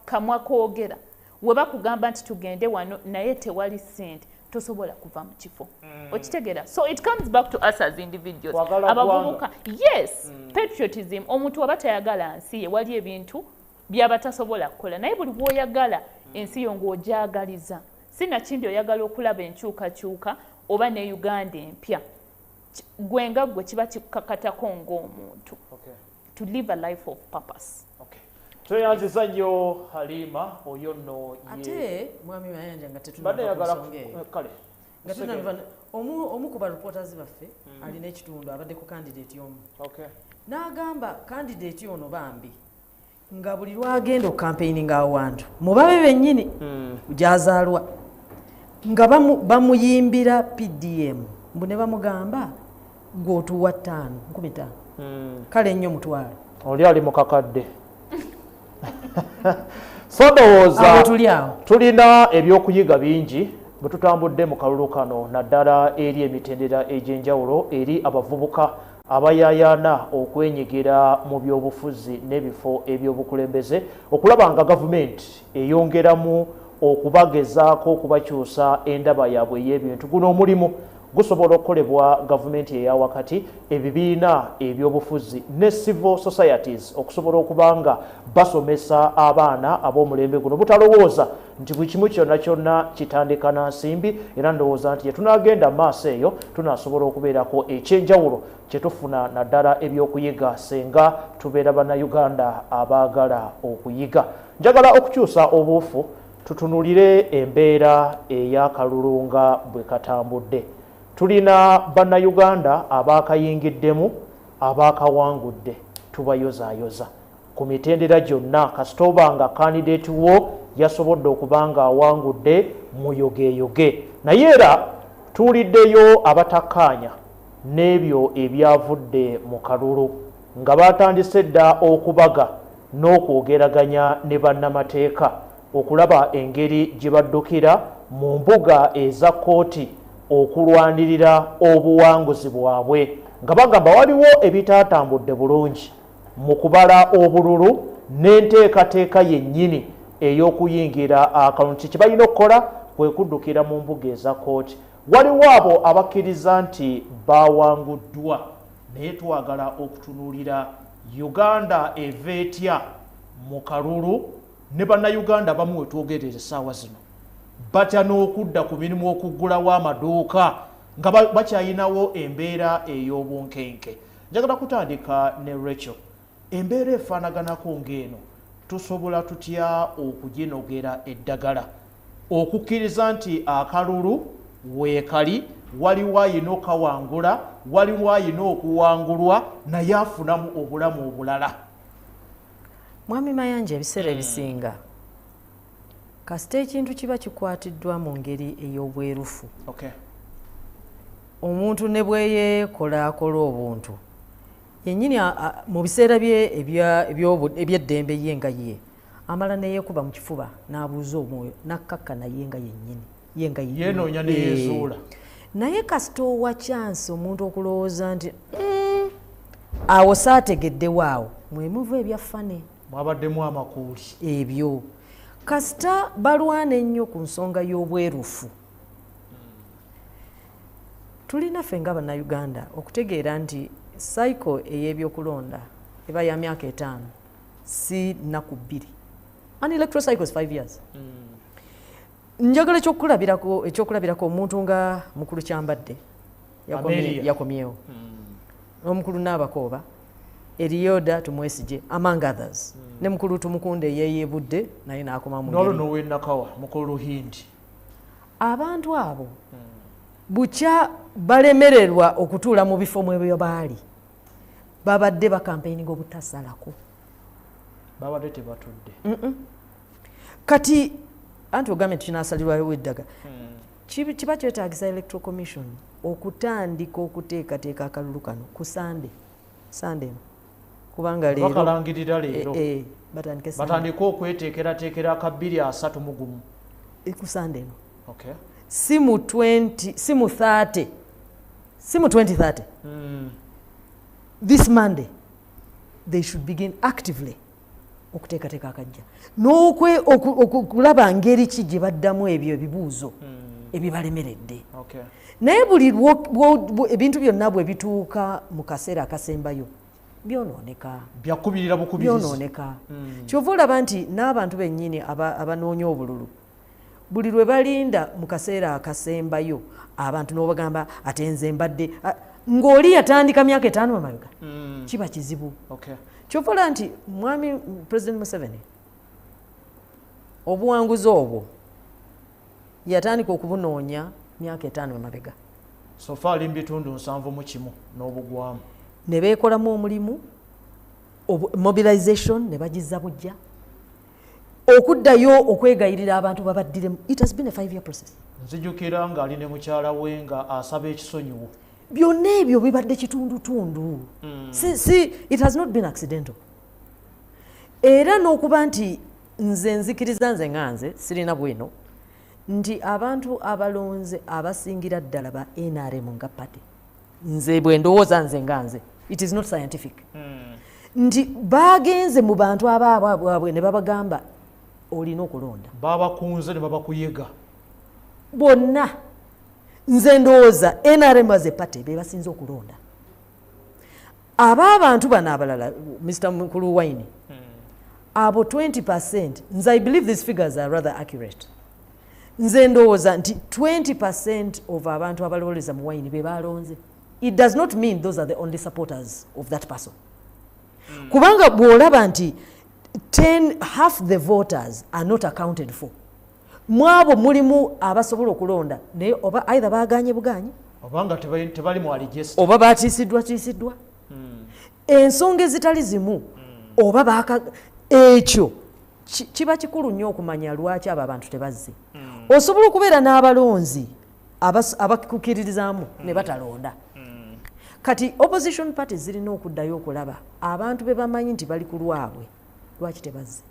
kamwa koogera we bakugamba nti tugende wano naye tewali ssente tosobola kuva mu kifo. Okitegeera? So it comes back to us as individuals. Abavubuka yes patriotism omuntu waba tayagala nsi ye wali ebintu byaba tasobola kukola naye buli bw'oyagala ensi yo ng'ogyagaliza sinakindi oyagala okulaba enkyukakyuka oba ne Uganda empya gwe nga gwe kiba kikakatako ng'omuntu to live a life of purpose. Tweyanziza nnyo Halima oyo nno ate mwami mayanja nga tetunakale nga tunava omu ku bareporters baffe alina ekitundu abadde ku candidate y'omu n'agamba candidate ono bambi nga buli lwagenda okukampeininga awantu mubabe bennyini gyazaalwa nga bamuyimbira PDM mbu ne bamugamba gw'otuwa 5,000 kale nnyo mutwalo oli ali mu kakadde. So ndowooza tulina ebyokuyiga bingi bwe tutambudde mu kalulu kano naddala eri emitendera egy'enjawulo eri abavubuka abayaayaana okwenyigira mu byobufuzi n'ebifo ebyobukulembeze okulaba nga gavumenti eyongeramu okubagezaako okubakyusa endaba yaabwe ey'ebintu. Guno omulimu gusobola okukolebwa gavumenti eya wakati ebibiina ebyobufuzi ne civil societies okusobola okubanga basomesa abaana ab'omulembe guno butalowooza nti buli kimu kyonna kyonna kitandika na nsimbi era ndowooza nti yetunagenda maaso eyo tunasobola okubeerako ekyenjawulo kyetufuna naddala ebyokuyiga senga tubeera bannayuganda abaagala okuyiga. Njagala okukyusa obuufu tutunulire embeera ey'akalulu nga bwe katambudde. Tulina bannayuganda abaakayingiddemu abaakawangudde tubayozaayoza ku mitendera gyonna kasita oba nga kandidate wo yasobodde okuba nga awangudde muyogeeyoge naye era tuwuliddeyo abatakkaanya n'ebyo ebyavudde mu kalulu nga batandise dda okubaga n'okwogeraganya ne bannamateeka okulaba engeri gye baddukira mu mbuga eza kkooti okulwanirira obuwanguzi bwabwe nga bagamba waliwo ebitaatambudde bulungi mu kubala obululu n'enteekateeka yennyini ey'okuyingira akalulu. Kye balina okukola kwe kuddukira mu mbuga eza kkooti. Waliwo abo abakkiriza nti bawanguddwa naye twagala okutunuulira Uganda eva etya mu kalulu ne bannayuganda bamu we twogerera essaawa zino batya n'okudda ku mirimu okuggulawo amaduuka nga bakyayinawo embeera ey'obunkenke. Njagala kutandika ne Rachel. Embeera efaanaganako ng'eno tusobola tutya okuginogera eddagala okukkiriza nti akalulu weekali waliwo ayina okawangula waliwo ayina okuwangulwa naye afunamu obulamu obulala. Mwami Mayanja ebiseera ebisinga kasita ekintu kiba kikwatiddwa mu ngeri ey'obwerufu omuntu ne bweyeekolakola obuntu yennyini mu biseera bye eby'eddembe ye nga ye amala neyeekuba mu kifuba n'abuuza omwoyo n'akkakkana ye nga yennyini ye nga yeenoonya neyeezuula. Naye kasita owa kyansi omuntu okulowooza nti awo saategeddewo awo mwemuva ebyaffane mwabaddemu amakuuli ebyo kasita balwana ennyo ku nsonga y'obwerufu. Tulina ffe nga bannayuganda okutegeera nti cycle ey'ebyokulonda eba ya myaka 5 si nnaku 2. An electoral cycle is 5 years. Njagala ekyokulabirako omuntu nga mukulu Kyambadde yakomyewo omukulu Nabakooba Erioda Tumwesige among others ne mukulu Tumukunde yeyeebudde naye n'akoma mu ngeri n'olwo Nakawa mukulu Luhindi. Abantu abo bukya balemererwa okutuula mu bifo mwebyo baali babadde bakampeyiniga obutasalako babadde tebatudde kati anti ogambye tukinasalirwayo eddaga kiba kyetaagisa electoral commission okutandika okuteekateeka akalulu kano ku Sunday kubanga leero bakalangirira leero batandika okweteekerateekera aka 231 ku Sunday si mu 2030 this Monday they should begin actively okuteekateeka akajja n'okulaba ngeri ki gye baddamu ebyo ebibuuzo ebibalemeredde. Naye buli ebintu byonna bwe bituuka mu kaseera akasembayo byonooneka byakubirira bukubirizi byonooneka. Kyova olaba nti n'abantu bennyini abanoonya obululu buli lwe balinda mu kaseera akasembayo abantu n'obagamba ate nze mbadde ng'oli yatandika myaka 5 amabega kiba kizibu. Kyova olaba nti mwami President Museveni obuwanguzi obwo yatandika okubunoonya myaka 5 amabega. So far ali mbitundu 7 n'obugwamu ne beekolamu omulimu mobilization ne bagizza bujja okuddayo okwegayirira abantu babaddiremu. It has been a 5-year process. Nzijukira nga ali ne mukyala we nga asaba ekisonyiwo. Byonna ebyo bibadde kitundutundu. It has not been accidental. Era n'okuba nti nze nzikiriza nze nga nze sirina bwino nti abantu abalonze abasingira ddala ba NRM nga party nze bwe ndowooza nze nga nze it is not scientific nti bagenze mu bantu abaabwe ne babagamba olina okulonda babakunze ne babakuyega bonna nze ndowooza NRM as a party be basinze okulonda abantu bano abalala Mr. Mukulu Wine abo 20% nze I believe these figures are rather accurate. Nze ndowooza nti 20% of abantu abalowoleza mu wayini be balonze. It does not mean those are the only supporters of that person. Kubanga bw'olaba nti half the voters are not accounted for. Mwabo mulimu abasobola okulonda naye oba either baaganye buganye obanga tebali mu register oba baatiisiddwa ensonga ezitali zimu oba ekyo kiba kikulu nnyo okumanya lwaki abo abantu tebazze. Osobola okubeera n'abalonzi abakukiririzaamu ne batalonda. Kati opposition parties zirina okuddayo okulaba abantu be bamanyi nti bali ku lwabwe lwaki tebazze.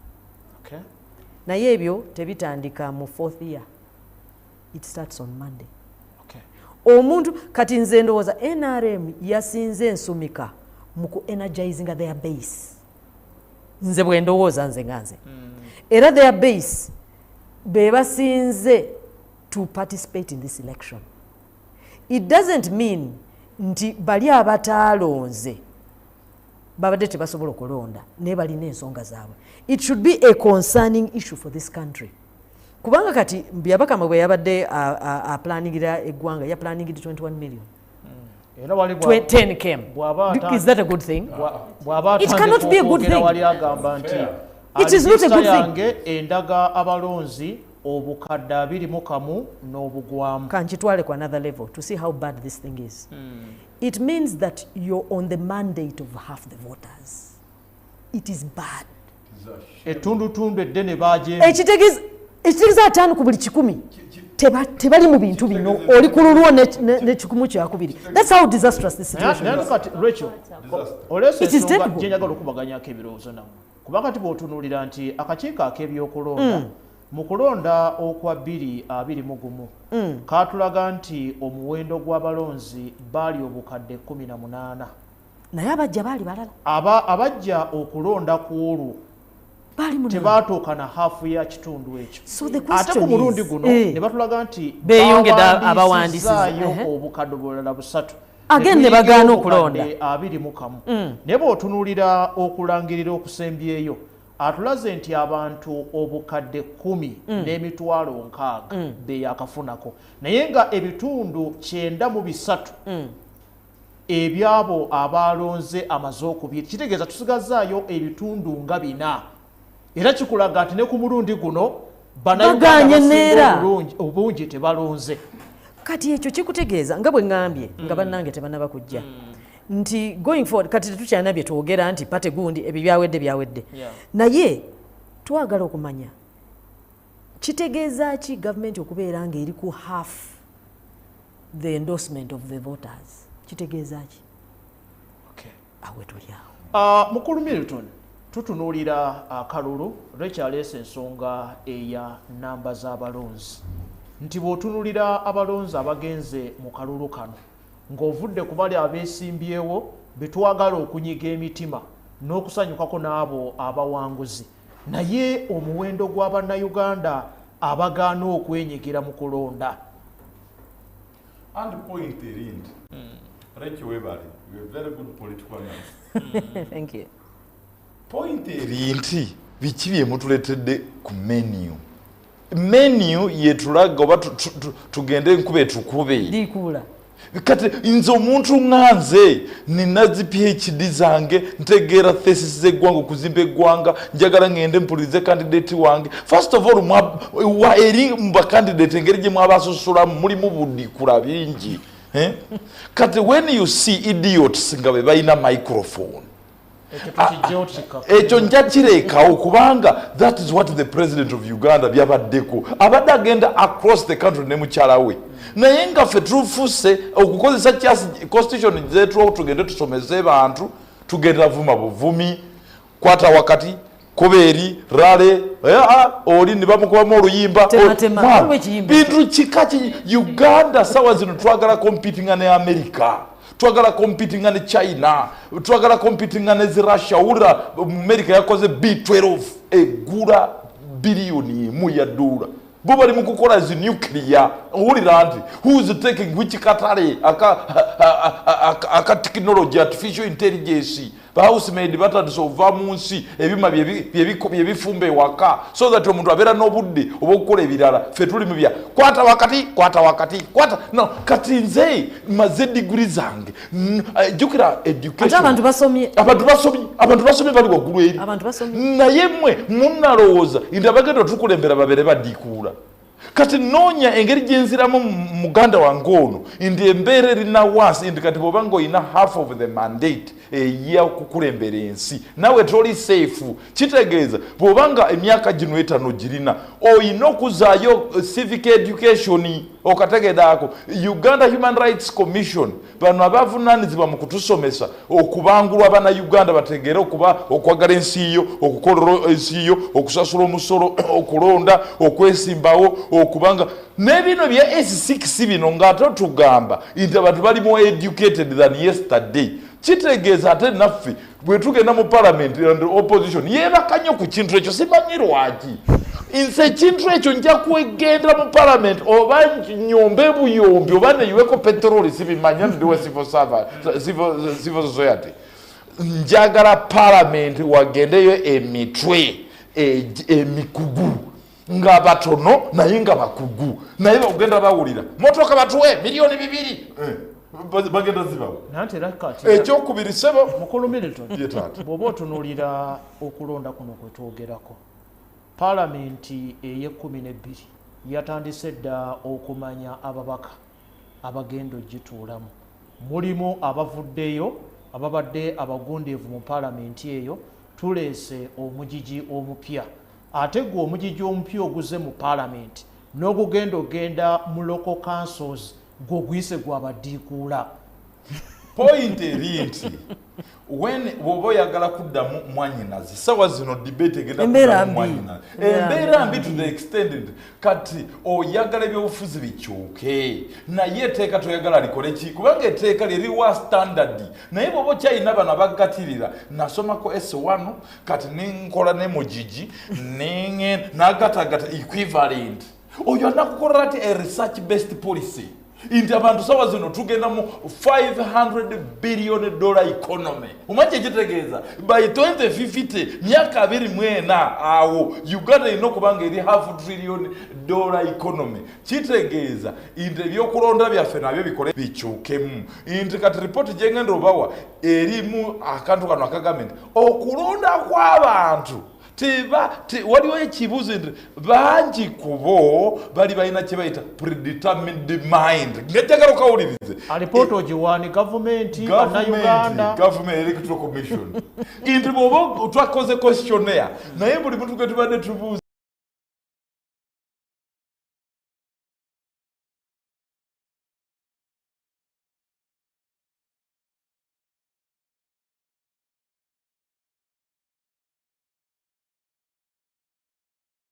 Naye ebyo tebitandika mu 4th year. It starts on Monday. Omuntu kati nze ndowooza NRM yasinze ensumika mu ku energizing their base. Nze bwe ndowooza nze nga nze. Era their base be basinze to participate in this election. It doesn't mean nti bali abataalonze babadde tebasobola okulonda ne balina ensonga zaabwe. It should be a concerning issue for this country. Kubanga kati Byabakama bwe yabadde planningira eggwanga ya planningid 21 million. 10 came. Is that a good thing? It cannot be a good thing. It is not a good thing. Endaga abalonzi obukadde 21 n'obugwamu. Kankitwale ku another level to see how bad this thing is. It means that you're on the mandate of half the voters. It is bad. Etundutundu eddene baje. Ekitegeeza 5 ku buli 100 tebali mu bintu bino oli kululwo ne 1 kyakubiri. That's how disastrous this situation is. Rachel, olese jenjagala okubaganyako ebirowoozo namu. Kubanga tibotunuulira nti akakiiko ak'ebyokulonda mu kulonda okwa 2021 kaatulaga nti omuwendo gw'abalonzi baali obukadde 18 naye abajja baali balala abajja okulonda ku olwo tebaatuuka na hafu ya kitundu ekyo ate ku mulundi guno ne batulaga nti beeyongedde abawandiisizaayo obukadde bulala 3 again ne bagaana okulonda 21 naye bw'otunuulira okulangirira okusembyeyo atulaze nti abantu obukadde 10 n'emitwalo 6 beyakafunako naye nga ebitundu 93 ebyabo abalonze amaze okubiri kitegeeza tusigazaayo ebitundu nga 4 era kikulaga nti ne ku mulundi guno banauganda obungi tebalonze kati ekyo kikutegeeza nga bwe ngambye nga bannange tebannaba kujja nti going forward kati tetukyalina bye twogera nti pate gundi ebyo byawedde naye twagala okumanya kitegeeza ki gavumenti okubeera nga eri ku half the endorsement of the voters kitegeeza ki awe tuli awo mukulu Milton tutunuulira akalulu lekyaleesa ensonga eya namba z'abalonzi nti bw'otunuulira abalonzi abagenze mu kalulu kano ng'ovudde ku bali abeesimbyewo betwagala okunyiga emitima n'okusanyukako n'abo abawanguzi naye omuwendo gw'abannayuganda abagaana okwenyigira mu kulonda and point erindi Rachel Webali, you are very good political analyst. Thank you. Point erindi biki bye mutuletedde ku menu yetulaga oba tugende nkube tukube dikula kati nze omuntu nganze nina zi PhD zange ntegeera thesis z'eggwanga okuzimba eggwanga njagala ngende mpulirize candidate wange first of all wa eri mba candidate engeri gye mwabasosolamu mulimu budikula bingi kati when you see idiots nga be balina microphone ekyo nja kireekawo kubanga that is what the president of Uganda byabaddeko abadde agenda across the country ne mukyala we naye nga ffe tufuse okukozesa constitution zetu tugende tusomeze bantu tugenda vuma buvumi kwata wakati kubeeri rale oli ne bamukubamu oluyimba bintu kikaki Uganda sawa zino twagala competinga ne America twagala competinga ne China twagala competinga ne Russia ula America yakoze B12 egula billioni $1 bo bali mu kukola zi nuclear owulira nti who is taking which katale aka technology artificial intelligence house made batadisova mu nsi ebima byebifumbe waka so that omuntu abeera n'obudde obukola ebirala ffe tuli mu bya kwata wakati no kati nze maze degree zange jukira education abantu basomye bali waggulu eri naye mmwe munnalowooza nti abagenda tukulembera babere badikuula kati noonya engeri gyenziramu muganda wange ono nti embeera erina wansi nti kati bw'oba ng'olina half of the mandate eya okukulembera ensi nawe toli safe kitegeeza bw'oba nga emyaka gino 5 girina olina okuzaayo civic education okategedaako Uganda Human Rights Commission bano abavunaanyizibwa mu kutusomesa okubangulwa Uganda bategeere okwagala ensi yo okukola ensi yo okusasula omusolo okulonda okwesimbawo okubanga n'ebino bya S6 bino ng'ate tugamba nti abantu bali more educated than yesterday kitegeeza ate naffe bwe tugenda mu parliament and opposition yeebakanye ku kintu ekyo simanyi lwaki nze ekintu ekyo nja kwegenda mu parliament oba nyombe buyombi oba neyiweko petroli sibimanya ndiwe civil society njagala parliament wagendeyo emitwe emikugu nga batono naye nga bakugu naye bagenda bawulira motoka batuwe $2,000,000 bagenda zibawo ekyokubiri sebo mukulu Milton bw'oba otunuulira okulonda kuno kwe twogerako palamenti eye 12 yatandise dda okumanya ababaka abagenda ogituulamu. Mulimu abavuddeyo ababadde abagundiivu mu paalamenti eyo, tuleese omugigi omupya. Ate gwe omugigi omupya oguze mu paalamenti n'ogugenda mu local councils gw'oguyise gwabaddiikuula. Point eri nti bw'oba oyagala kuddamu mwanyinazi sawa zino debate egenda kuddamu mwanyinazi embeera mbi to the extended kati oyagala ebyobufuzi bikyuke naye etteeka toyagala likole ki kubanga etteeka liriwa standard naye bw'oba okyalina bano abagatirira nasomako S1 kati nenkola ne mugigi n'agatagata equivalent oyo anakukolera ati a research based policy inti abantu sawa zino tugenda mu $500 billion economy. Umache ekitegeeza by 2050 myaka 24 awo Uganda ino kubanga eri $500 billion economy. Kitegeeza inti ebyokulonda byaffe nabyo bikole bikyukemu. Inti kati report gyengenda obawa erimu akantu kano akagamenti okulonda kw'abantu waliwo ekibuuzo nti bangi kubo bali balina kye bayita predetermined mind. Ngejjagala okawulirize alipoota ogiwaani gavumenti bannayuganda government electoral commission inti bw'oba twakoze questionnaire naye buli muntu gwe tubadde tubuuza